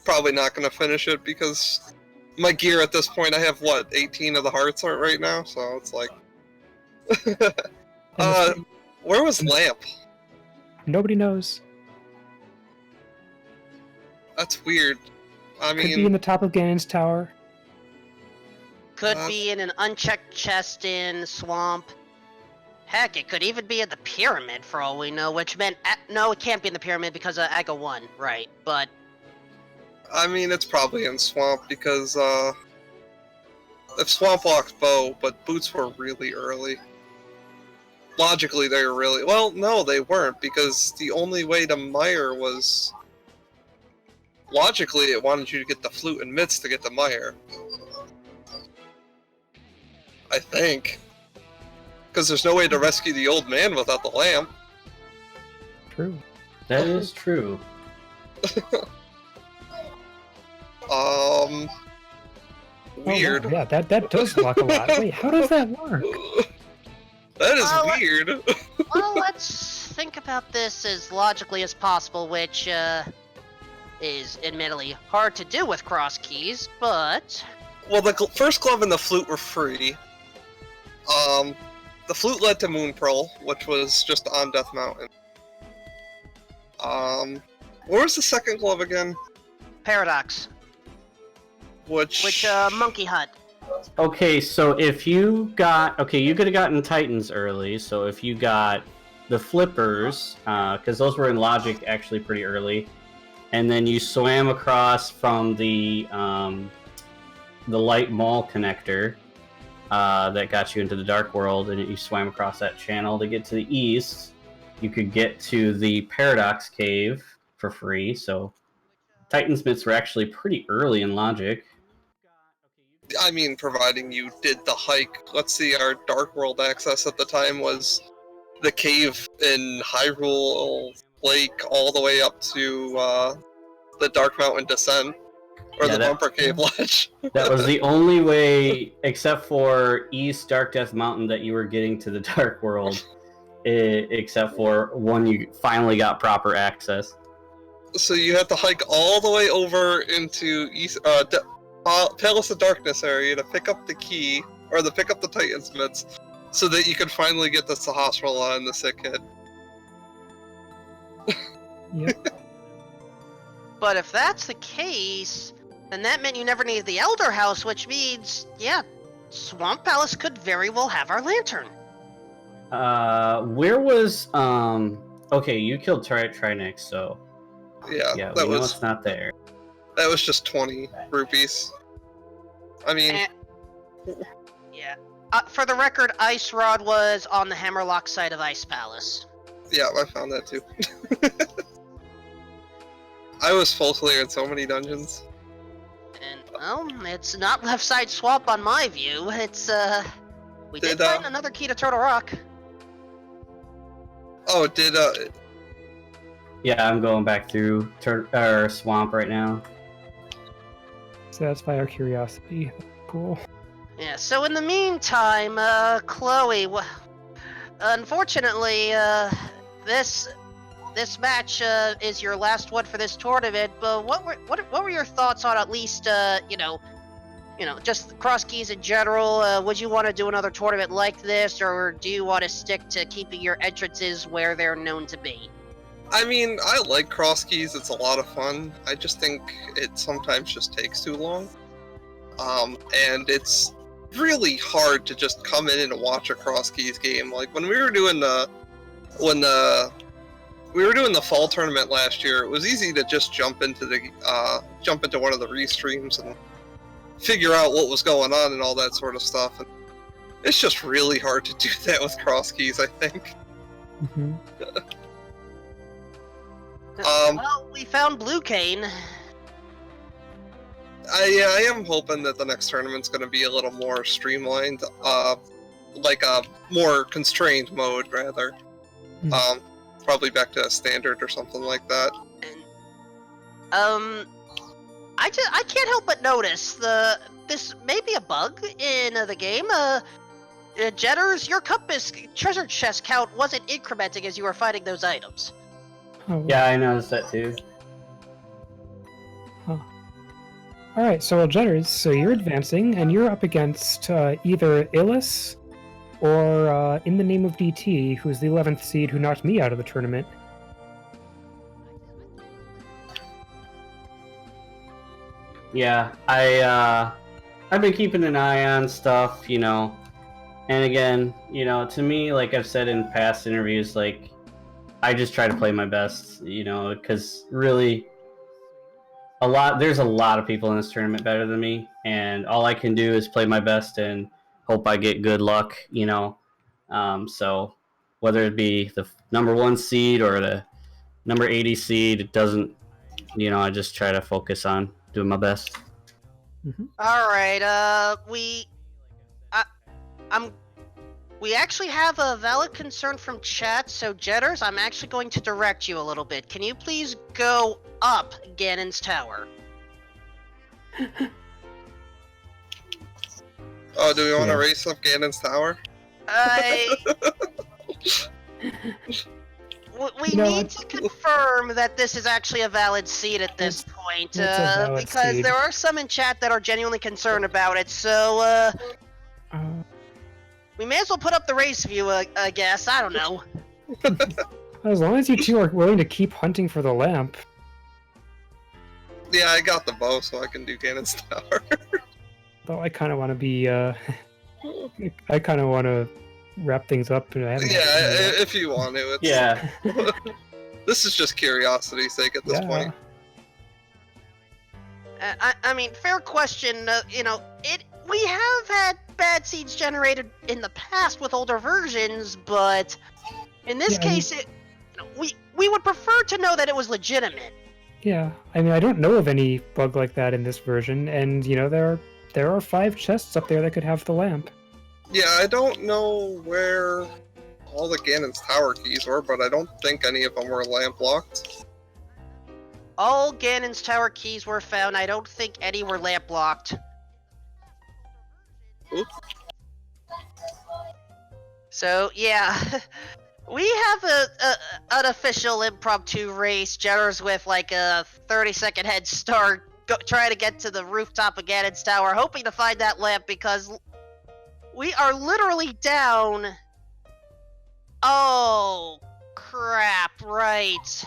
S4: probably not going to finish it, because my gear at this point, I have, what, 18 of the hearts right now? So it's like... where was Lamp?
S1: Nobody knows.
S4: That's weird. I
S1: Could be in
S4: mean,
S1: the top of Ganon's tower.
S2: Could be in an unchecked chest in Swamp. Heck, it could even be in the pyramid for all we know, which meant... no, it can't be in the pyramid because of Aga 1, right, but...
S4: I mean, it's probably in Swamp, because, if Swamp locks bow, but boots were really early. Logically, they were really... Well, no, they weren't, because the only way to Mire was... Logically, it wanted you to get the flute and mitts to get the Mire. I think. Because there's no way to rescue the old man without the lamp.
S1: True.
S3: That is true.
S4: Weird.
S1: Oh, yeah, that does lock a lot. Wait, how does that work?
S4: That is weird.
S2: Well, let's think about this as logically as possible, which, is admittedly hard to do with cross keys, but...
S4: Well, the first glove and the flute were free. The flute led to Moon Pearl, which was just on Death Mountain. Where was the second glove again?
S2: Paradox.
S4: Which
S2: Monkey Hut.
S3: Okay, so if you got... Okay, you could have gotten Titans early, so if you got the flippers, because those were in Logic actually pretty early, and then you swam across from the light mall connector that got you into the Dark World, and you swam across that channel to get to the east, you could get to the Paradox Cave for free, so Titan Smiths were actually pretty early in Logic.
S4: I mean, providing you did the hike. Let's see, our Dark World access at the time was the cave in Hyrule Lake all the way up to the Dark Mountain Descent, or the Bumper Cave Ledge.
S3: That was the only way, except for East Dark Death Mountain, that you were getting to the Dark World, except for when you finally got proper access.
S4: So you had to hike all the way over into East Palace of Darkness area to pick up the key, or to pick up the Titan Smiths, so that you could finally get the Sahasrara and the sick kid.
S1: Yep.
S2: But if that's the case, then that meant you never needed the Elder House, which means, yeah, Swamp Palace could very well have our lantern.
S3: Where was Okay, you killed Trinix, so
S4: Yeah,
S3: we know it's not there.
S4: That was just 20 rupees. I mean...
S2: Yeah. For the record, Ice Rod was on the Hammerlock side of Ice Palace.
S4: Yeah, I found that too. I was full clear in so many dungeons.
S2: And, well, it's not left side swamp on my view. It's, we did find another key to Turtle Rock.
S4: Oh, did,
S3: Yeah, I'm going back through Swamp right now.
S1: Satisfy our curiosity. Cool.
S2: Yeah, so in the meantime, Chloe, unfortunately, this match is your last one for this tournament. But what were your thoughts on at least just cross keys in general? Would you want to do another tournament like this, or do you want to stick to keeping your entrances where they're known to be?
S4: I mean, I like cross keys, it's a lot of fun. I just think it sometimes just takes too long. And it's really hard to just come in and watch a cross keys game. Like when we were doing the fall tournament last year, it was easy to just jump into one of the restreams and figure out what was going on and all that sort of stuff. And it's just really hard to do that with cross keys, I think.
S1: Mm-hmm.
S2: Well, we found Blue Cane.
S4: I am hoping that the next tournament's going to be a little more streamlined, like a more constrained mode, rather. Probably back to a standard or something like that.
S2: I can't help but notice this may be a bug in the game. Jedders, your compass treasure chest count wasn't incrementing as you were fighting those items.
S1: Oh,
S3: Yeah, I noticed that too.
S1: Huh. Alright, so Jedders, so you're advancing, and you're up against either Illis or In the Name of DT, who's the 11th seed who knocked me out of the tournament.
S3: Yeah, I've been keeping an eye on stuff, and again, to me, like I've said in past interviews, like, I just try to play my best, because really, there's a lot of people in this tournament better than me, and all I can do is play my best and hope I get good luck, so whether it be the number 1 seed or the number 80 seed, it doesn't, I just try to focus on doing my best.
S1: Mm-hmm.
S2: All right, we actually have a valid concern from chat, so Jedders, I'm actually going to direct you a little bit. Can you please go up Ganon's tower?
S4: Oh, do we want to race up Ganon's tower?
S2: We need to confirm that this is actually a valid seed at this point, because there are some in chat that are genuinely concerned about it, so, we may as well put up the race view, I guess. I don't know.
S1: As long as you two are willing to keep hunting for the lamp.
S4: Yeah, I got the bow, so I can do Ganon's tower.
S1: Though I kind of want to be, I kind of want to wrap things up. And I haven't.
S4: Yeah, if you want to. It's,
S3: Yeah.
S4: This is just curiosity's sake at this point.
S2: I mean, fair question. We have had bad seeds generated in the past with older versions, but in this case, we would prefer to know that it was legitimate.
S1: Yeah, I mean, I don't know of any bug like that in this version, and there are 5 chests up there that could have the lamp.
S4: Yeah, I don't know where all the Ganon's tower keys were, but I don't think any of them were lamp locked.
S2: All Ganon's tower keys were found. I don't think any were lamp locked.
S4: Oops.
S2: So yeah, we have an official impromptu race, Jedders with like a 30-second head start, trying to get to the rooftop of Ganon's tower, hoping to find that lamp because we are literally down. Oh crap! Right.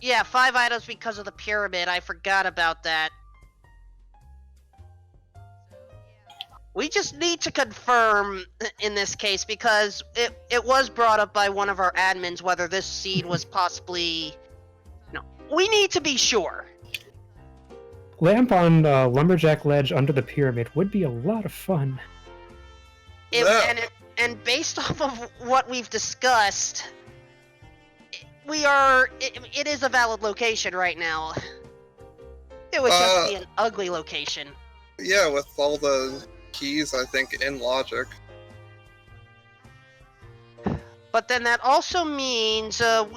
S2: Yeah, 5 items because of the pyramid. I forgot about that. We just need to confirm in this case because it was brought up by one of our admins whether this seed was possibly... No, we need to be sure.
S1: Lamp on Lumberjack Ledge under the pyramid would be a lot of fun.
S2: And based off of what we've discussed... It is a valid location right now. It would just be an ugly location.
S4: Yeah, with all the keys, I think, in logic.
S2: But then that also means the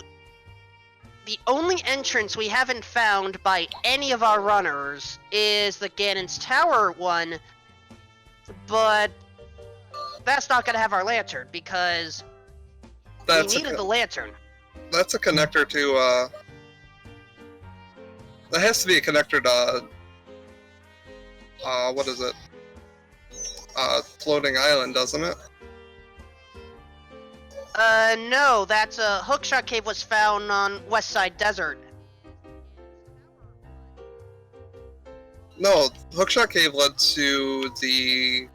S2: only entrance we haven't found by any of our runners is the Ganon's Tower one. But that's not going to have our lantern because we needed the lantern.
S4: That's a connector to, that has to be a connector to, what is it? Floating Island, doesn't it?
S2: No, that's a hookshot cave was found on West Side Desert.
S4: No, hookshot cave led to the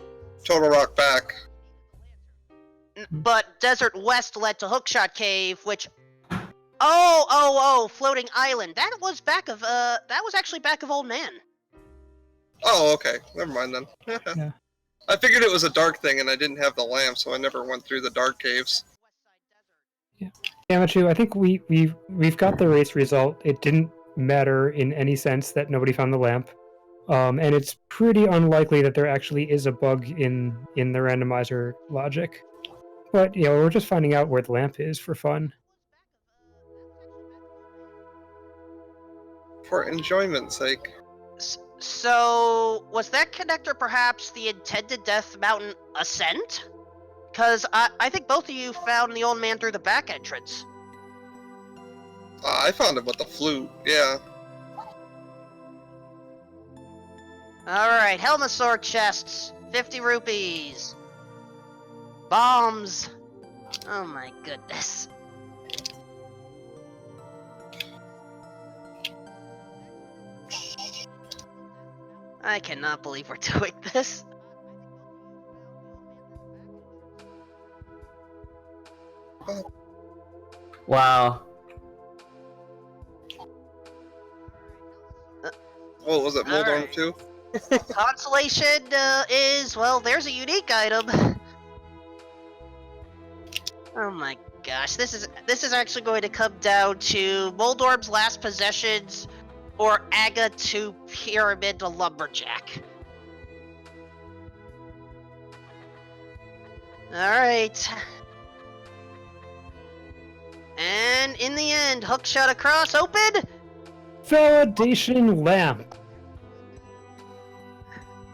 S4: Total Rock back.
S2: But Desert West led to Hookshot Cave, which... Oh, Floating Island. That was actually back of Old Man.
S4: Oh, okay. Never mind then.
S1: Yeah.
S4: I figured it was a dark thing and I didn't have the lamp, so I never went through the dark caves.
S1: Yeah, Machu, I think we've got the race result. It didn't matter in any sense that nobody found the lamp. And it's pretty unlikely that there actually is a bug in the randomizer logic. But, we're just finding out where the lamp is for fun.
S4: For enjoyment's sake.
S2: So, was that connector perhaps the intended Death Mountain ascent? Because I think both of you found the old man through the back entrance.
S4: I found it with the flute, yeah.
S2: Alright, Helmosaur chests. 50 rupees. Bombs. Oh my goodness. I cannot believe we're doing this.
S3: Wow.
S4: What was it, Moldorm
S2: Alright.
S4: 2?
S2: Consolation is, well, there's a unique item. Oh my gosh, this is actually going to come down to Moldorm's last possessions or Aga to Pyramid to Lumberjack. Alright. And in the end, hookshot across, open!
S1: Validation lamp!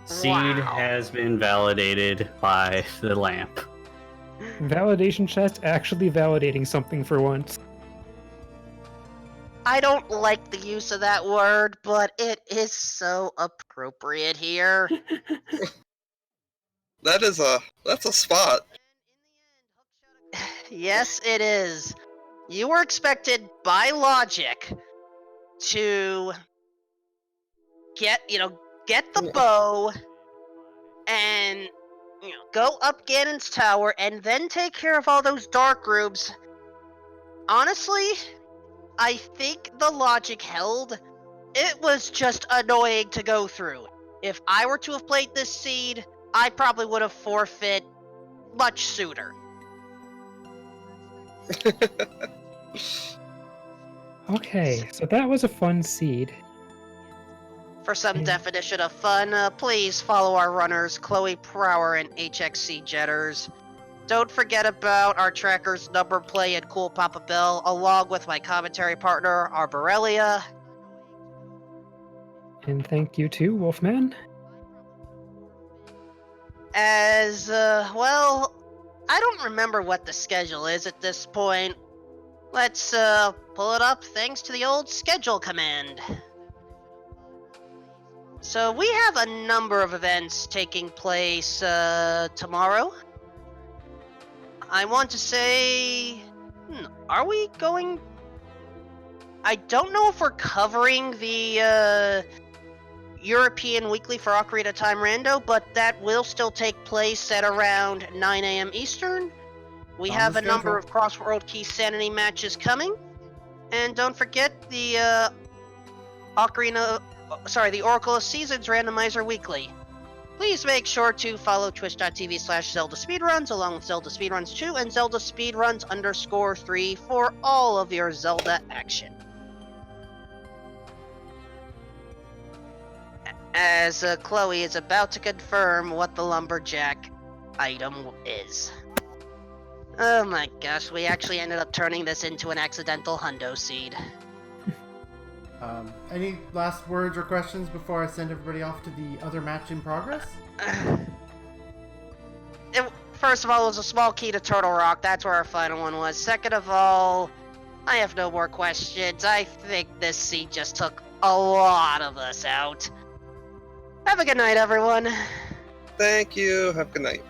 S3: Seed
S2: Wow.
S3: has been validated by the lamp.
S1: Validation chest actually validating something for once.
S2: I don't like the use of that word, but it is so appropriate here.
S4: That's a spot.
S2: Yes, it is. You were expected, by logic, to get get the bow and go up Ganon's tower and then take care of all those dark rooms. Honestly, I think the logic held. It was just annoying to go through. If I were to have played this seed, I probably would have forfeit much sooner.
S1: Okay, so that was a fun seed.
S2: For some
S1: Yeah.
S2: definition of fun, please follow our runners, KhloePrower and hXcjedders. Don't forget about our trackers, Number Play and Cool Papa Bell, along with my commentary partner, Arborelia.
S1: And thank you too, Wolfman.
S2: Well, I don't remember what the schedule is at this point. Let's, pull it up thanks to the old schedule command. So we have a number of events taking place, tomorrow. I want to say... are we going... I don't know if we're covering the, European Weekly for Ocarina of Time Rando, but that will still take place at around 9 a.m. Eastern. We have a number of Crossworld Keysanity matches coming. And don't forget the, the Oracle of Seasons Randomizer Weekly. Please make sure to follow twitch.tv/Zelda Speedruns, along with Zelda Speedruns 2 and Zelda Speedruns _3 for all of your Zelda action. As Chloe is about to confirm what the lumberjack item is. Oh my gosh, we actually ended up turning this into an accidental hundo seed.
S5: Any last words or questions before I send everybody off to the other match in progress?
S2: First of all, it was a small key to Turtle Rock. That's where our final one was. Second of all, I have no more questions. I think this seed just took a lot of us out. Have a good night, everyone.
S4: Thank you. Have a good night.